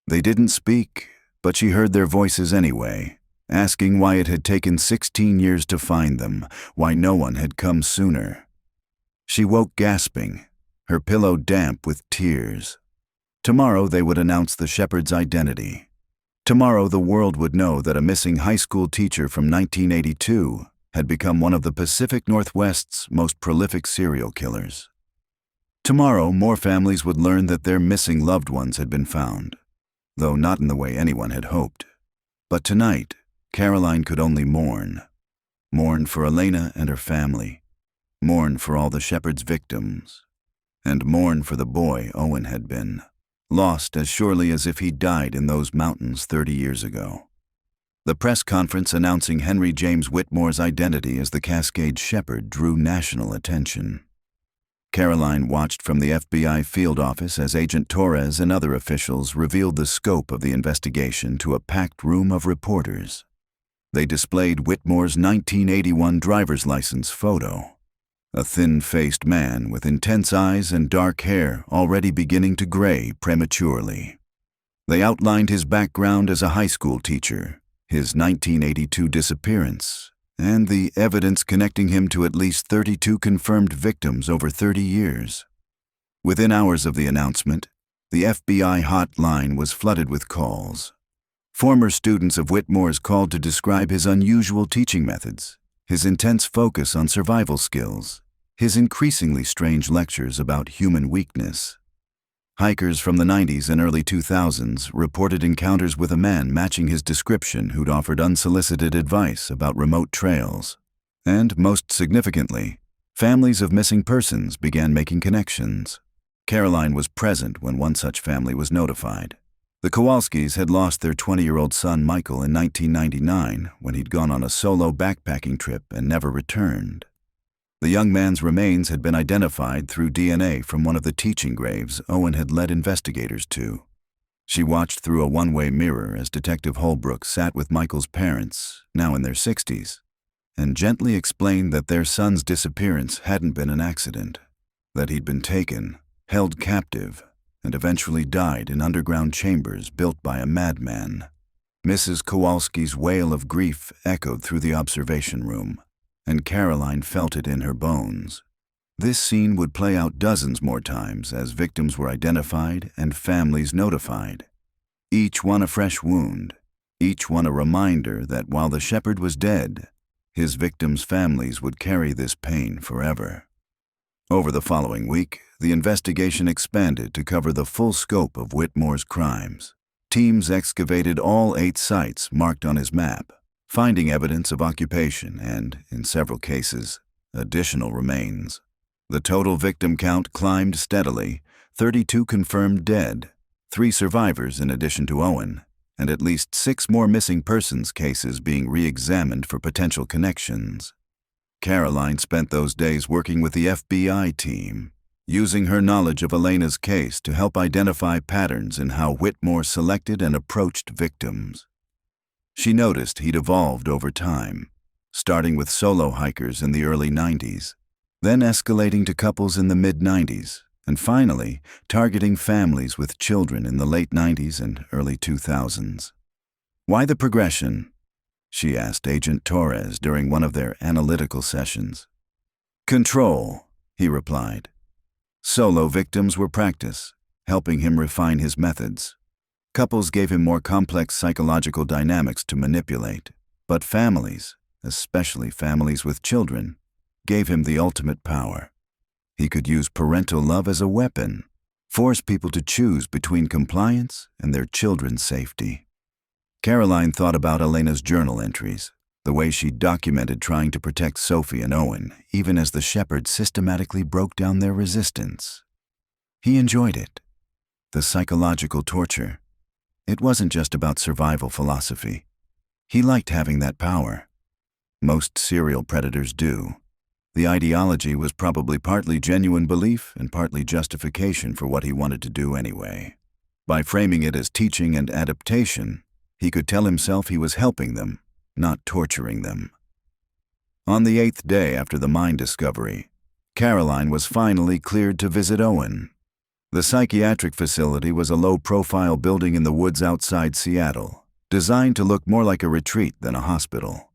They didn't speak, but she heard their voices anyway, asking why it had taken 16 years to find them, why no one had come sooner. She woke gasping, her pillow damp with tears. Tomorrow they would announce the shepherd's identity. Tomorrow the world would know that a missing high school teacher from 1982 had become one of the Pacific Northwest's most prolific serial killers. Tomorrow more families would learn that their missing loved ones had been found, though not in the way anyone had hoped. But tonight, Caroline could only mourn. Mourn for Elena and her family. Mourn for all the shepherd's victims. And mourn for the boy Owen had been, lost as surely as if he died in those mountains 30 years ago. The press conference announcing Henry James Whitmore's identity as the Cascade Shepherd drew national attention. Caroline watched from the FBI field office as Agent Torres and other officials revealed the scope of the investigation to a packed room of reporters. They displayed Whitmore's 1981 driver's license photo. A thin-faced man with intense eyes and dark hair already beginning to gray prematurely. They outlined his background as a high school teacher, his 1982 disappearance, and the evidence connecting him to at least 32 confirmed victims over 30 years. Within hours of the announcement, the FBI hotline was flooded with calls. Former students of Whitmore's called to describe his unusual teaching methods, his intense focus on survival skills, his increasingly strange lectures about human weakness. Hikers from the 90s and early 2000s reported encounters with a man matching his description who'd offered unsolicited advice about remote trails. And, most significantly, families of missing persons began making connections. Caroline was present when one such family was notified. The Kowalskis had lost their 20-year-old son Michael in 1999 when he'd gone on a solo backpacking trip and never returned. The young man's remains had been identified through DNA from one of the teaching graves Owen had led investigators to. She watched through a one-way mirror as Detective Holbrook sat with Michael's parents, now in their 60s, and gently explained that their son's disappearance hadn't been an accident, that he'd been taken, held captive, and eventually died in underground chambers built by a madman. Mrs. Kowalski's wail of grief echoed through the observation room, and Caroline felt it in her bones. This scene would play out dozens more times as victims were identified and families notified. Each one a fresh wound, each one a reminder that while the shepherd was dead, his victims' families would carry this pain forever. Over the following week, the investigation expanded to cover the full scope of Whitmore's crimes. Teams excavated all 8 sites marked on his map, finding evidence of occupation and, in several cases, additional remains. The total victim count climbed steadily, 32 confirmed dead, 3 survivors in addition to Owen, and at least 6 more missing persons cases being re-examined for potential connections. Caroline spent those days working with the FBI team, using her knowledge of Elena's case to help identify patterns in how Whitmore selected and approached victims. She noticed he'd evolved over time, starting with solo hikers in the early 90s, then escalating to couples in the mid-90s, and finally targeting families with children in the late 90s and early 2000s. Why the progression? She asked Agent Torres during one of their analytical sessions. Control, he replied. Solo victims were practice, helping him refine his methods. Couples gave him more complex psychological dynamics to manipulate, but families, especially families with children, gave him the ultimate power. He could use parental love as a weapon, force people to choose between compliance and their children's safety. Caroline thought about Elena's journal entries, the way she documented trying to protect Sophie and Owen, even as the shepherd systematically broke down their resistance. He enjoyed it. The psychological torture. It wasn't just about survival philosophy. He liked having that power. Most serial predators do. The ideology was probably partly genuine belief and partly justification for what he wanted to do anyway. By framing it as teaching and adaptation, He could tell himself he was helping them, not torturing them. On the 8th day after the mine discovery, Caroline was finally cleared to visit Owen. The psychiatric facility was a low-profile building in the woods outside Seattle, designed to look more like a retreat than a hospital.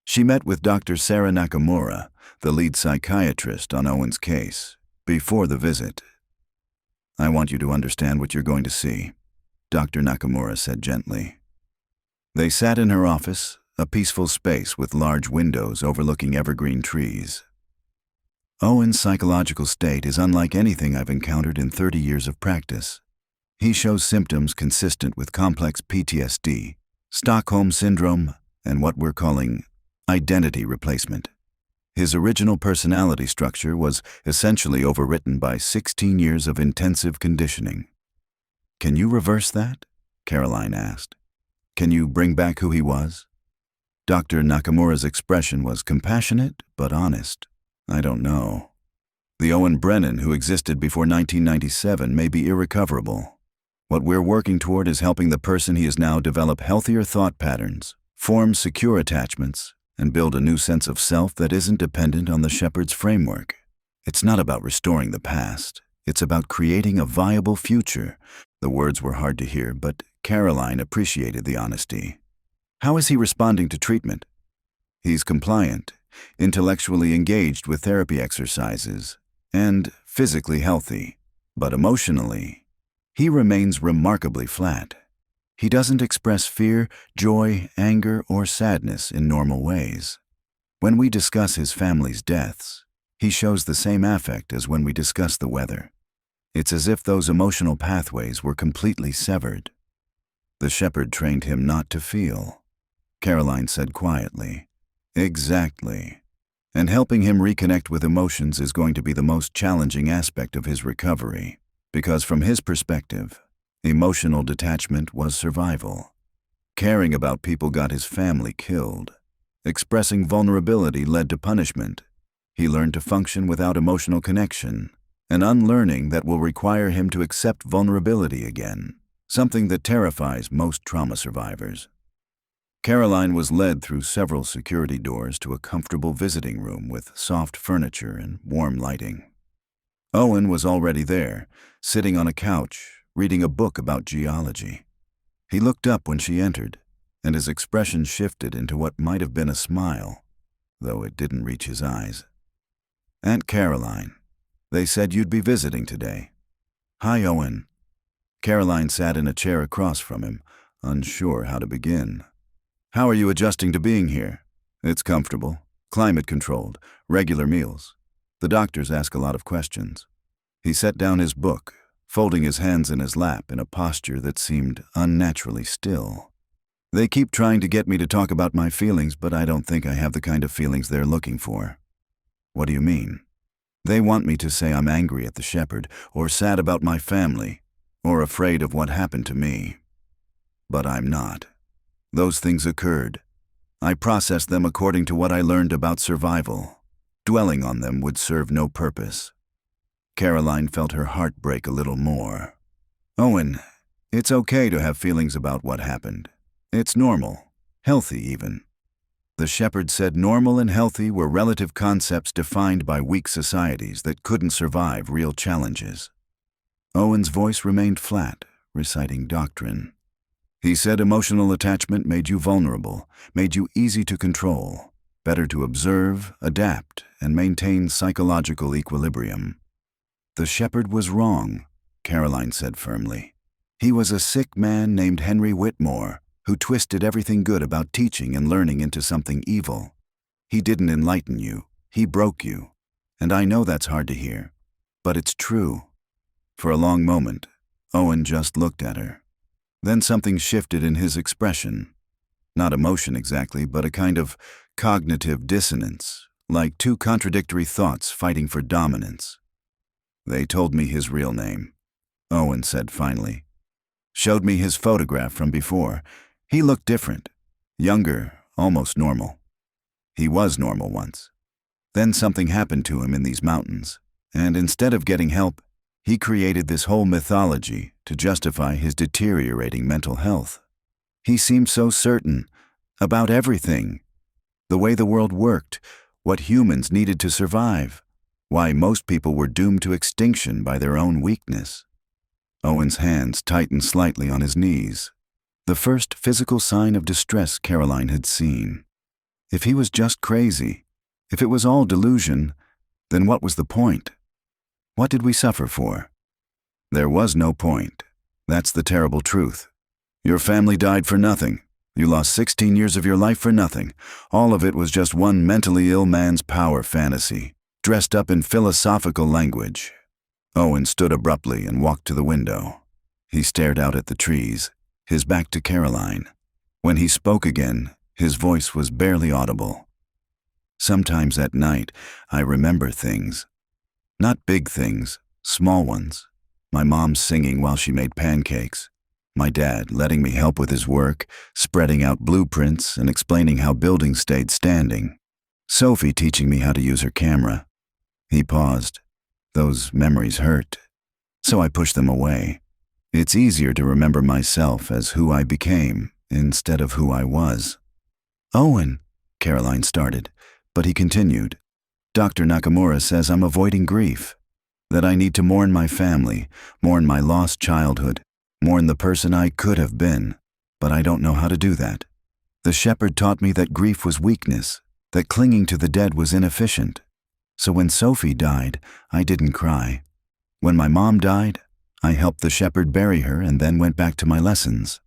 She met with Dr. Sarah Nakamura, the lead psychiatrist on Owen's case, before the visit. "I want you to understand what you're going to see," Dr. Nakamura said gently. They sat in her office, a peaceful space with large windows overlooking evergreen trees. "Owen's psychological state is unlike anything I've encountered in 30 years of practice. He shows symptoms consistent with complex PTSD, Stockholm Syndrome, and what we're calling identity replacement. His original personality structure was essentially overwritten by 16 years of intensive conditioning." "Can you reverse that?" Caroline asked. "Can you bring back who he was?" Dr. Nakamura's expression was compassionate but honest. "I don't know. The Owen Brennan who existed before 1997 may be irrecoverable. What we're working toward is helping the person he is now develop healthier thought patterns, form secure attachments, and build a new sense of self that isn't dependent on the shepherd's framework. It's not about restoring the past. It's about creating a viable future." The words were hard to hear, but Caroline appreciated the honesty. "How is he responding to treatment?" "He's compliant, intellectually engaged with therapy exercises, and physically healthy. But emotionally, he remains remarkably flat. He doesn't express fear, joy, anger, or sadness in normal ways. When we discuss his family's deaths, he shows the same affect as when we discuss the weather. It's as if those emotional pathways were completely severed." "The shepherd trained him not to feel," Caroline said quietly. "Exactly. And helping him reconnect with emotions is going to be the most challenging aspect of his recovery, because from his perspective, emotional detachment was survival. Caring about people got his family killed. Expressing vulnerability led to punishment. He learned to function without emotional connection, an unlearning that will require him to accept vulnerability again, something that terrifies most trauma survivors." Caroline was led through several security doors to a comfortable visiting room with soft furniture and warm lighting. Owen was already there, sitting on a couch, reading a book about geology. He looked up when she entered, and his expression shifted into what might have been a smile, though it didn't reach his eyes. "Aunt Caroline, they said you'd be visiting today." "Hi, Owen." Caroline sat in a chair across from him, unsure how to begin. "How are you adjusting to being here?" "It's comfortable, climate-controlled, regular meals. The doctors ask a lot of questions." He set down his book, folding his hands in his lap in a posture that seemed unnaturally still. "They keep trying to get me to talk about my feelings, but I don't think I have the kind of feelings they're looking for." "What do you mean?" "They want me to say I'm angry at the shepherd, or sad about my family, or afraid of what happened to me. But I'm not. Those things occurred. I processed them according to what I learned about survival. Dwelling on them would serve no purpose." Caroline felt her heart break a little more. "Owen, it's okay to have feelings about what happened. It's normal, healthy even." The shepherd said normal and healthy were relative concepts defined by weak societies that couldn't survive real challenges. Owen's voice remained flat, reciting doctrine. He said emotional attachment made you vulnerable, made you easy to control, better to observe, adapt, and maintain psychological equilibrium. "The shepherd was wrong," Caroline said firmly. "He was a sick man named Henry Whitmore who twisted everything good about teaching and learning into something evil. He didn't enlighten you, he broke you. And I know that's hard to hear, but it's true." For a long moment, Owen just looked at her. Then something shifted in his expression. Not emotion exactly, but a kind of cognitive dissonance, like two contradictory thoughts fighting for dominance. "They told me his real name," Owen said finally. "Showed me his photograph from before. He looked different. Younger, almost normal. He was normal once. Then something happened to him in these mountains, and instead of getting help, he created this whole mythology to justify his deteriorating mental health. He seemed so certain about everything, the way the world worked, what humans needed to survive, why most people were doomed to extinction by their own weakness. Owen's hands tightened slightly on his knees, the first physical sign of distress Caroline had seen. If he was just crazy, if it was all delusion, then what was the point? What did we suffer for? There was no point. That's the terrible truth. Your family died for nothing. You lost 16 years of your life for nothing. All of it was just one mentally ill man's power fantasy, dressed up in philosophical language. Owen stood abruptly and walked to the window. He stared out at the trees, his back to Caroline. When he spoke again, his voice was barely audible. Sometimes at night, I remember things. Not big things, small ones. My mom singing while she made pancakes. My dad letting me help with his work, spreading out blueprints and explaining how buildings stayed standing. Sophie teaching me how to use her camera. He paused. Those memories hurt, so I pushed them away. It's easier to remember myself as who I became instead of who I was. Owen, Caroline started, but he continued. Dr. Nakamura says I'm avoiding grief, that I need to mourn my family, mourn my lost childhood, mourn the person I could have been, but I don't know how to do that. The shepherd taught me that grief was weakness, that clinging to the dead was inefficient. So when Sophie died, I didn't cry. When my mom died, I helped the shepherd bury her and then went back to my lessons.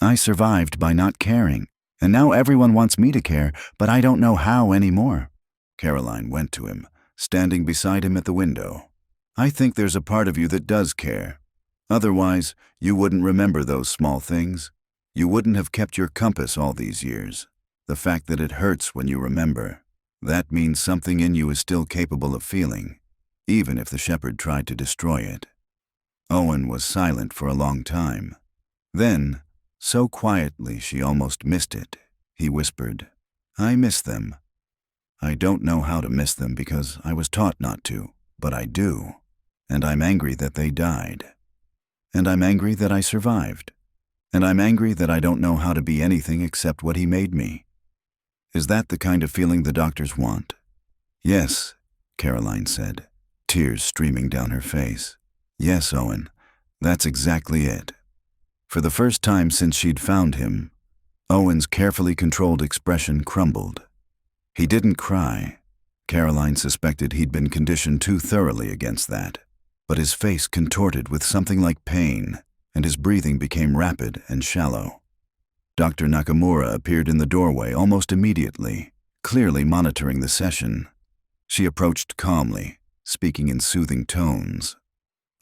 I survived by not caring, and now everyone wants me to care, but I don't know how anymore. Caroline went to him, standing beside him at the window. I think there's a part of you that does care. Otherwise, you wouldn't remember those small things. You wouldn't have kept your compass all these years. The fact that it hurts when you remember, that means something in you is still capable of feeling, even if the shepherd tried to destroy it. Owen was silent for a long time. Then, so quietly she almost missed it, he whispered, I miss them. I don't know how to miss them because I was taught not to, but I do. And I'm angry that they died. And I'm angry that I survived. And I'm angry that I don't know how to be anything except what he made me. Is that the kind of feeling the doctors want? Yes, Caroline said, tears streaming down her face. Yes, Owen, that's exactly it. For the first time since she'd found him, Owen's carefully controlled expression crumbled. He didn't cry. Caroline suspected he'd been conditioned too thoroughly against that. But his face contorted with something like pain, and his breathing became rapid and shallow. Dr. Nakamura appeared in the doorway almost immediately, clearly monitoring the session. She approached calmly, speaking in soothing tones.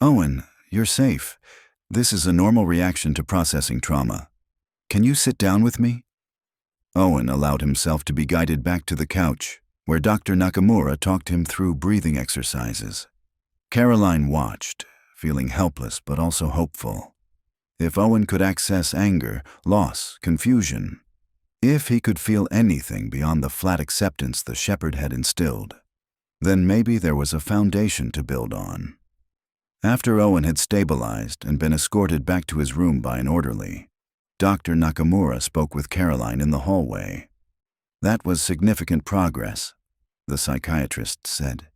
Owen, you're safe. This is a normal reaction to processing trauma. Can you sit down with me? Owen allowed himself to be guided back to the couch, where Dr. Nakamura talked him through breathing exercises. Caroline watched, feeling helpless but also hopeful. If Owen could access anger, loss, confusion, if he could feel anything beyond the flat acceptance the shepherd had instilled, then maybe there was a foundation to build on. After Owen had stabilized and been escorted back to his room by an orderly, Dr. Nakamura spoke with Caroline in the hallway. That was significant progress, the psychiatrist said.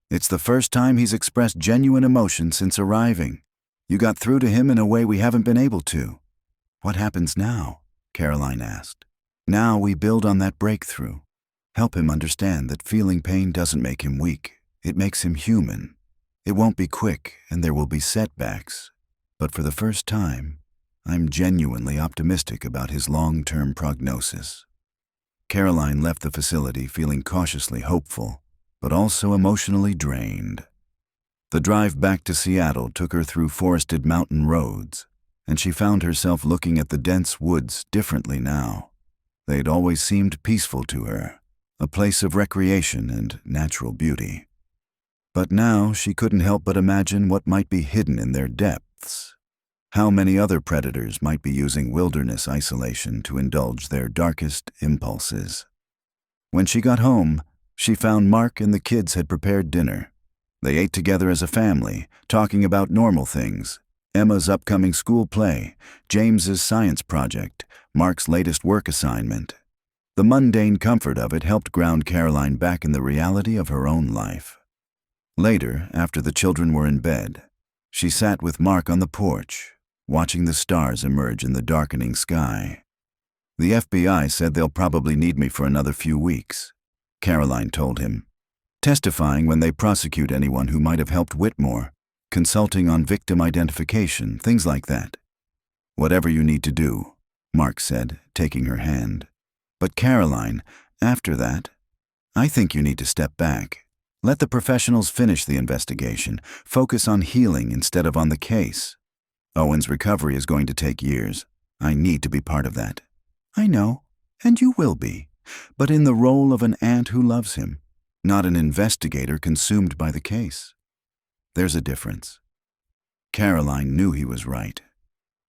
It's the first time he's expressed genuine emotion since arriving. You got through to him in a way we haven't been able to. What happens now? Caroline asked. Now we build on that breakthrough. Help him understand that feeling pain doesn't make him weak. It makes him human. It won't be quick and there will be setbacks. But for the first time, I'm genuinely optimistic about his long-term prognosis. Caroline left the facility feeling cautiously hopeful, but also emotionally drained. The drive back to Seattle took her through forested mountain roads, and she found herself looking at the dense woods differently now. They'd always seemed peaceful to her, a place of recreation and natural beauty. But now she couldn't help but imagine what might be hidden in their depths. How many other predators might be using wilderness isolation to indulge their darkest impulses. When she got home, she found Mark and the kids had prepared dinner. They ate together as a family, talking about normal things, Emma's upcoming school play, James's science project, Mark's latest work assignment. The mundane comfort of it helped ground Caroline back in the reality of her own life. Later, after the children were in bed, she sat with Mark on the porch, watching the stars emerge in the darkening sky. "The FBI said they'll probably need me for another few weeks," Caroline told him, testifying when they prosecute anyone who might have helped Whitmore, consulting on victim identification, things like that. "Whatever you need to do," Mark said, taking her hand. "But Caroline, after that, I think you need to step back. Let the professionals finish the investigation. Focus on healing instead of on the case. Owen's recovery is going to take years. I need to be part of that." "I know, and you will be, but in the role of an aunt who loves him, not an investigator consumed by the case. There's a difference." Caroline knew he was right.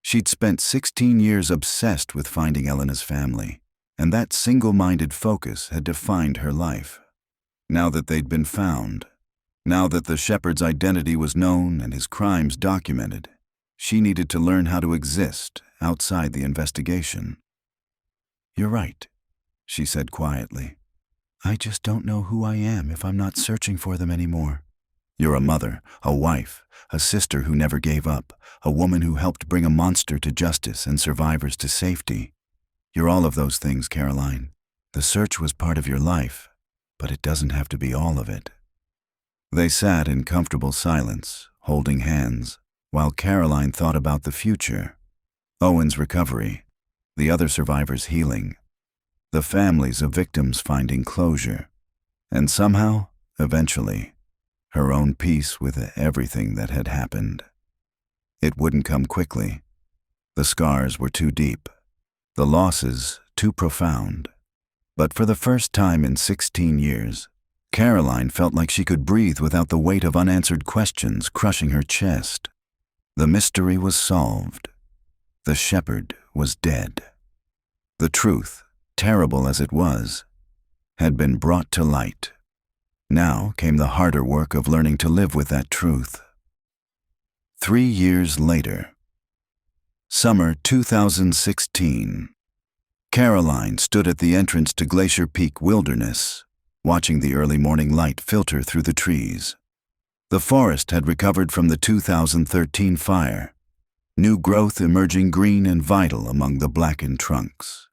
She'd spent 16 years obsessed with finding Elena's family, and that single-minded focus had defined her life. Now that they'd been found, now that the shepherd's identity was known and his crimes documented, she needed to learn how to exist outside the investigation. "You're right," she said quietly. "I just don't know who I am if I'm not searching for them anymore." "You're a mother, a wife, a sister who never gave up, a woman who helped bring a monster to justice and survivors to safety. You're all of those things, Caroline. The search was part of your life, but it doesn't have to be all of it." They sat in comfortable silence, holding hands, while Caroline thought about the future. Owen's recovery, the other survivors' healing, the families of victims finding closure, and somehow, eventually, her own peace with everything that had happened. It wouldn't come quickly. The scars were too deep, the losses too profound. But for the first time in 16 years, Caroline felt like she could breathe without the weight of unanswered questions crushing her chest. The mystery was solved. The shepherd was dead. The truth, terrible as it was, had been brought to light. Now came the harder work of learning to live with that truth. 3 years later. Summer 2016. Caroline stood at the entrance to Glacier Peak Wilderness, watching the early morning light filter through the trees. The forest had recovered from the 2013 fire, new growth emerging green and vital among the blackened trunks.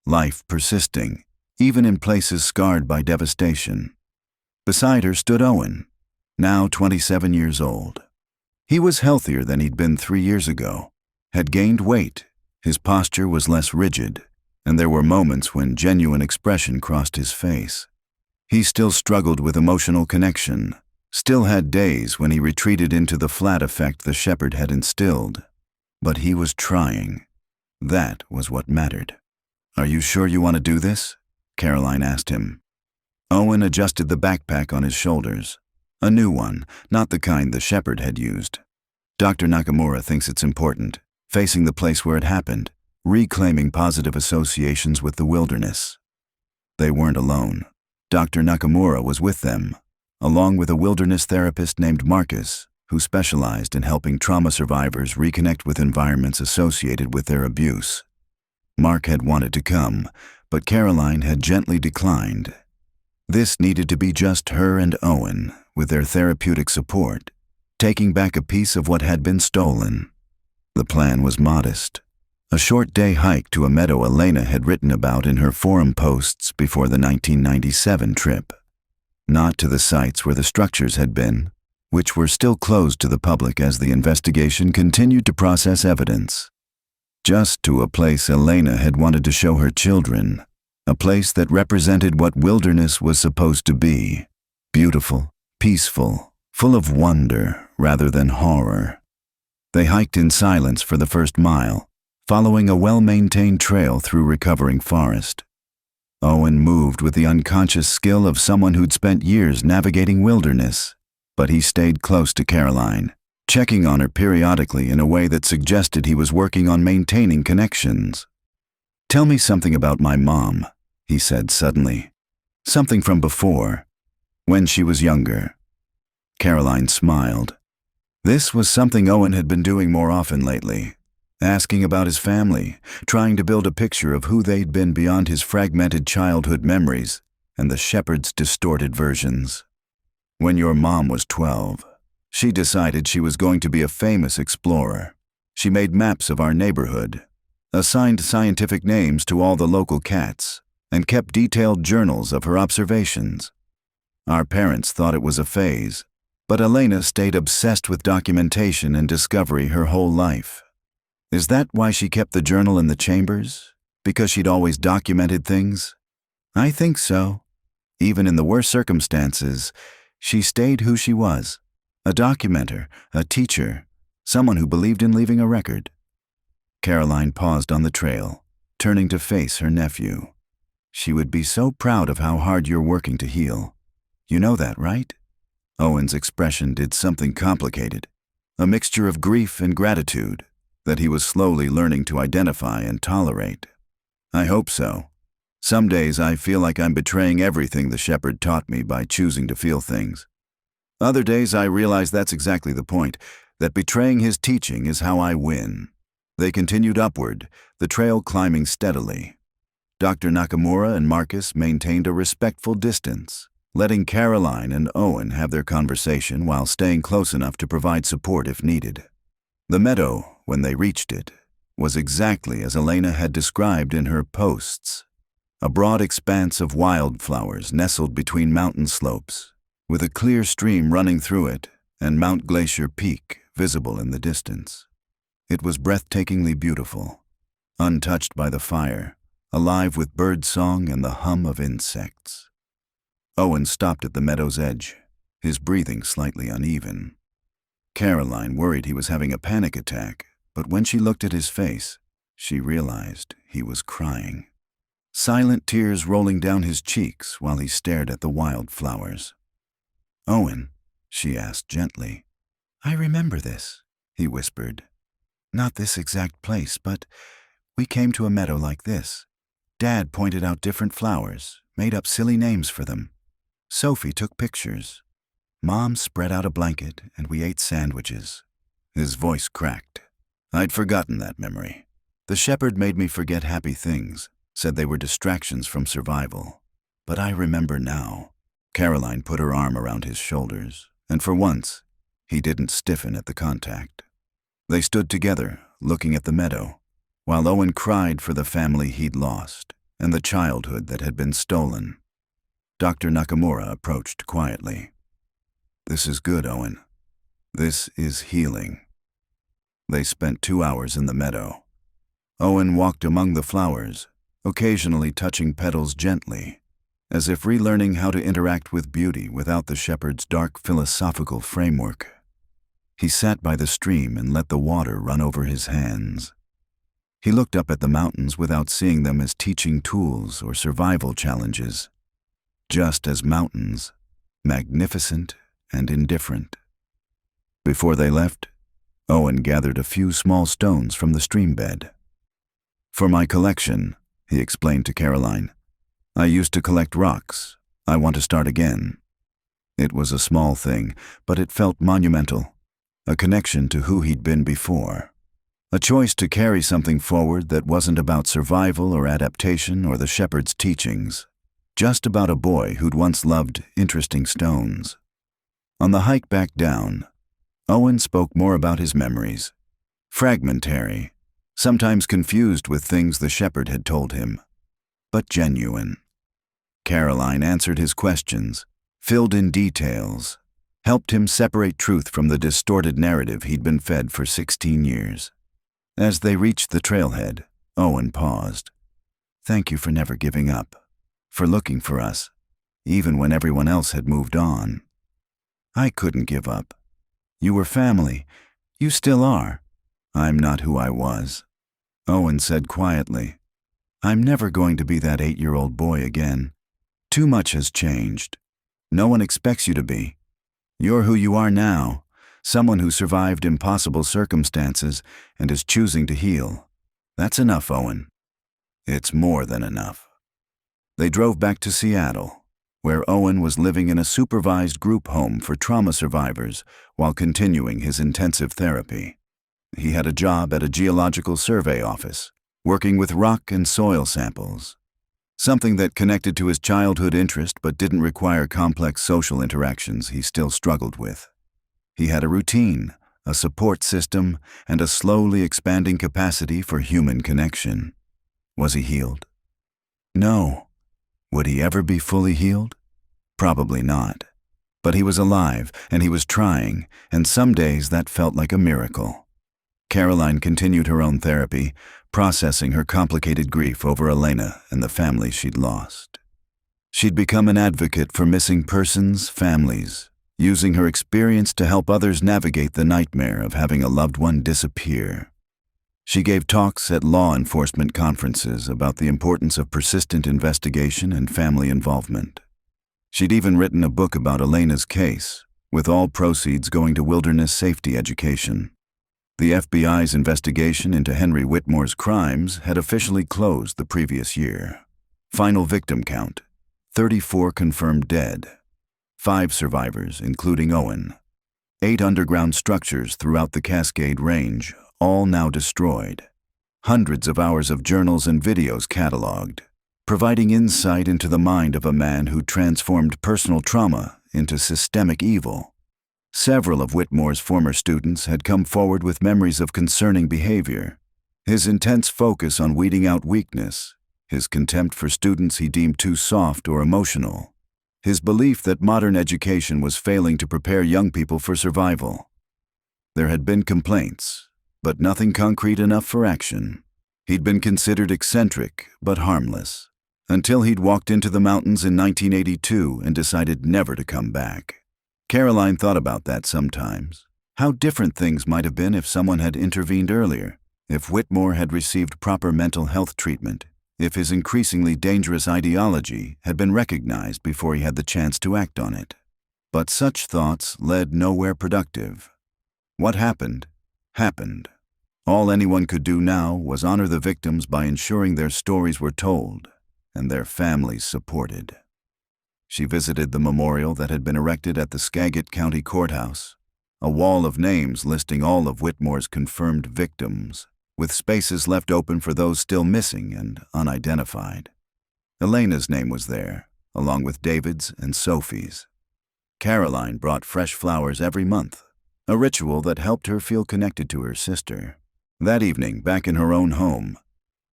Life persisting, even in places scarred by devastation. Beside her stood Owen, now 27 years old. He was healthier than he'd been 3 years ago, had gained weight, his posture was less rigid, and there were moments when genuine expression crossed his face. He still struggled with emotional connection, still had days when he retreated into the flat effect the shepherd had instilled. But he was trying. That was what mattered. "Are you sure you want to do this?" Caroline asked him. Owen adjusted the backpack on his shoulders. A new one, not the kind the shepherd had used. "Dr. Nakamura thinks it's important, facing the place where it happened, reclaiming positive associations with the wilderness." They weren't alone. Dr. Nakamura was with them, along with a wilderness therapist named Marcus, who specialized in helping trauma survivors reconnect with environments associated with their abuse. Mark had wanted to come, but Caroline had gently declined. This needed to be just her and Owen, with their therapeutic support, taking back a piece of what had been stolen. The plan was modest. A short-day hike to a meadow Elena had written about in her forum posts before the 1997 trip. Not to the sites where the structures had been, which were still closed to the public as the investigation continued to process evidence. Just to a place Elena had wanted to show her children, a place that represented what wilderness was supposed to be: beautiful, peaceful, full of wonder rather than horror. They hiked in silence for the first mile, following a well-maintained trail through recovering forest. Owen moved with the unconscious skill of someone who'd spent years navigating wilderness, but he stayed close to Caroline, checking on her periodically in a way that suggested he was working on maintaining connections. "Tell me something about my mom," he said suddenly. "Something from before, when she was younger." Caroline smiled. This was something Owen had been doing more often lately, asking about his family, trying to build a picture of who they'd been beyond his fragmented childhood memories and the shepherd's distorted versions. When your mom was 12, she decided she was going to be a famous explorer. She made maps of our neighborhood, assigned scientific names to all the local cats, and kept detailed journals of her observations. Our parents thought it was a phase, but Elena stayed obsessed with documentation and discovery her whole life. Is that why she kept the journal in the chambers? Because she'd always documented things? I think so. Even in the worst circumstances, she stayed who she was. A documenter, a teacher, someone who believed in leaving a record. Caroline paused on the trail, turning to face her nephew. She would be so proud of how hard you're working to heal. You know that, right? Owen's expression did something complicated, a mixture of grief and gratitude that he was slowly learning to identify and tolerate. I hope so. Some days I feel like I'm betraying everything the shepherd taught me by choosing to feel things. Other days I realize that's exactly the point, that betraying his teaching is how I win. They continued upward, the trail climbing steadily. Dr. Nakamura and Marcus maintained a respectful distance, letting Caroline and Owen have their conversation while staying close enough to provide support if needed. The meadow, when they reached it, was exactly as Elena had described in her posts. A broad expanse of wildflowers nestled between mountain slopes, with a clear stream running through it and Mount Glacier Peak visible in the distance. It was breathtakingly beautiful, untouched by the fire, alive with bird song and the hum of insects. Owen stopped at the meadow's edge, his breathing slightly uneven. Caroline worried he was having a panic attack, but when she looked at his face, she realized he was crying. Silent tears rolling down his cheeks while he stared at the wildflowers. "Owen," she asked gently. "I remember this," he whispered. "Not this exact place, but we came to a meadow like this. Dad pointed out different flowers, made up silly names for them. Sophie took pictures. Mom spread out a blanket and we ate sandwiches." His voice cracked. I'd forgotten that memory. The shepherd made me forget happy things, said they were distractions from survival. But I remember now. Caroline put her arm around his shoulders, and for once, he didn't stiffen at the contact. They stood together, looking at the meadow, while Owen cried for the family he'd lost and the childhood that had been stolen. Dr. Nakamura approached quietly. "This is good, Owen. This is healing." They spent 2 hours in the meadow. Owen walked among the flowers, occasionally touching petals gently, as if relearning how to interact with beauty without the shepherd's dark philosophical framework. He sat by the stream and let the water run over his hands. He looked up at the mountains without seeing them as teaching tools or survival challenges, just as mountains, magnificent and indifferent. Before they left, Owen gathered a few small stones from the stream bed. "For my collection," he explained to Caroline. "I used to collect rocks. I want to start again." It was a small thing, but it felt monumental, a connection to who he'd been before. A choice to carry something forward that wasn't about survival or adaptation or the shepherd's teachings, just about a boy who'd once loved interesting stones. On the hike back down, Owen spoke more about his memories. Fragmentary, sometimes confused with things the shepherd had told him, but genuine. Caroline answered his questions, filled in details, helped him separate truth from the distorted narrative he'd been fed for 16 years. As they reached the trailhead, Owen paused. "Thank you for never giving up, for looking for us, even when everyone else had moved on." "I couldn't give up. You were family. You still are." "I'm not who I was," Owen said quietly. "I'm never going to be that 8-year-old boy again. Too much has changed. No one expects you to be. You're who you are now, someone who survived impossible circumstances and is choosing to heal. That's enough, Owen. It's more than enough." They drove back to Seattle, where Owen was living in a supervised group home for trauma survivors while continuing his intensive therapy. He had a job at a geological survey office, working with rock and soil samples, something that connected to his childhood interest but didn't require complex social interactions he still struggled with. He had a routine, a support system, and a slowly expanding capacity for human connection. Was he healed? No. Would he ever be fully healed? Probably not. But he was alive, and he was trying, and some days that felt like a miracle. Caroline continued her own therapy, processing her complicated grief over Elena and the family she'd lost. She'd become an advocate for missing persons, families, using her experience to help others navigate the nightmare of having a loved one disappear. She gave talks at law enforcement conferences about the importance of persistent investigation and family involvement. She'd even written a book about Elena's case, with all proceeds going to wilderness safety education. The FBI's investigation into Henry Whitmore's crimes had officially closed the previous year. Final victim count: 34 confirmed dead. 5 survivors, including Owen. 8 underground structures throughout the Cascade Range, all now destroyed. Hundreds of hours of journals and videos cataloged, providing insight into the mind of a man who transformed personal trauma into systemic evil. Several of Whitmore's former students had come forward with memories of concerning behavior. His intense focus on weeding out weakness, his contempt for students he deemed too soft or emotional, his belief that modern education was failing to prepare young people for survival. There had been complaints, but nothing concrete enough for action. He'd been considered eccentric but harmless, until he'd walked into the mountains in 1982 and decided never to come back. Caroline thought about that sometimes. How different things might have been if someone had intervened earlier, if Whitmore had received proper mental health treatment, if his increasingly dangerous ideology had been recognized before he had the chance to act on it. But such thoughts led nowhere productive. What happened, happened. All anyone could do now was honor the victims by ensuring their stories were told and their families supported. She visited the memorial that had been erected at the Skagit County Courthouse, a wall of names listing all of Whitmore's confirmed victims, with spaces left open for those still missing and unidentified. Elena's name was there, along with David's and Sophie's. Caroline brought fresh flowers every month, a ritual that helped her feel connected to her sister. That evening, back in her own home,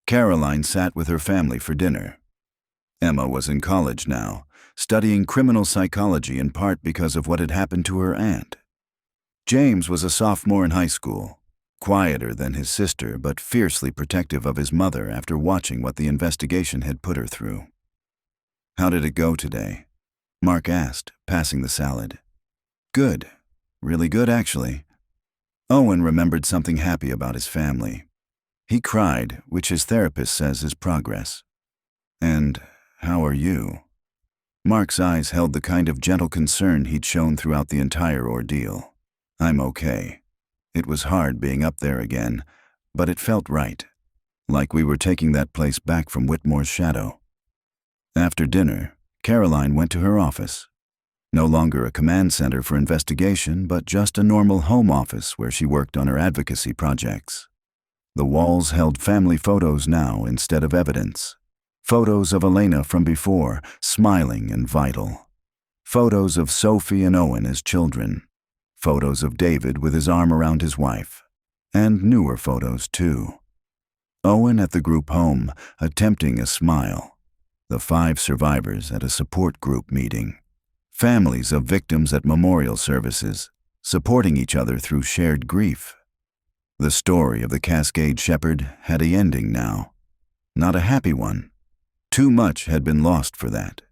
Caroline sat with her family for dinner. Emma was in college now, studying criminal psychology in part because of what had happened to her aunt. James was a sophomore in high school, quieter than his sister but fiercely protective of his mother after watching what the investigation had put her through. "How did it go today?" Mark asked, passing the salad. "Good. Really good, actually." Owen remembered something happy about his family. He cried, which his therapist says is progress. "And how are you?" Mark's eyes held the kind of gentle concern he'd shown throughout the entire ordeal. "I'm okay. It was hard being up there again, but it felt right, like we were taking that place back from Whitmore's shadow." After dinner, Caroline went to her office. No longer a command center for investigation, but just a normal home office where she worked on her advocacy projects. The walls held family photos now instead of evidence. Photos of Elena from before, smiling and vital. Photos of Sophie and Owen as children. Photos of David with his arm around his wife. And newer photos, too. Owen at the group home, attempting a smile. The 5 survivors at a support group meeting. Families of victims at memorial services, supporting each other through shared grief. The story of the Cascade Shepherd had a ending now. Not a happy one. Too much had been lost for that,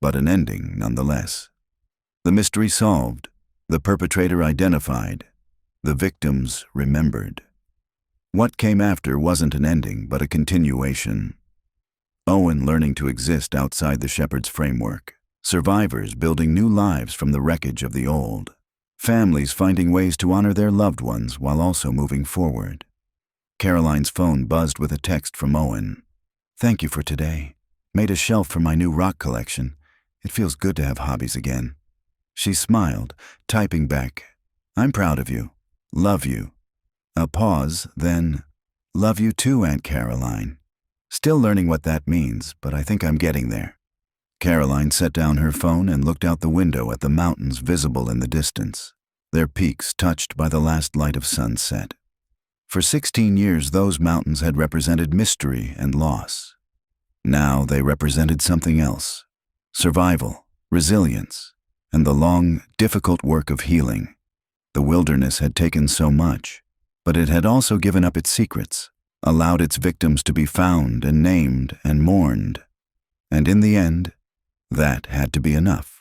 but an ending nonetheless. The mystery solved, the perpetrator identified, the victims remembered. What came after wasn't an ending, but a continuation. Owen learning to exist outside the shepherd's framework, survivors building new lives from the wreckage of the old, families finding ways to honor their loved ones while also moving forward. Caroline's phone buzzed with a text from Owen. "Thank you for today. Made a shelf for my new rock collection. It feels good to have hobbies again. She smiled, typing back, I'm proud of you. Love you. A pause, then, love you too, Aunt Caroline. Still learning what that means, but I think I'm getting there. Caroline set down her phone and looked out the window at the mountains visible in the distance, their peaks touched by the last light of sunset. For 16 years, those mountains had represented mystery and loss. Now they represented something else: survival, resilience, and the long, difficult work of healing. The wilderness had taken so much, but it had also given up its secrets, allowed its victims to be found and named and mourned. And in the end, that had to be enough.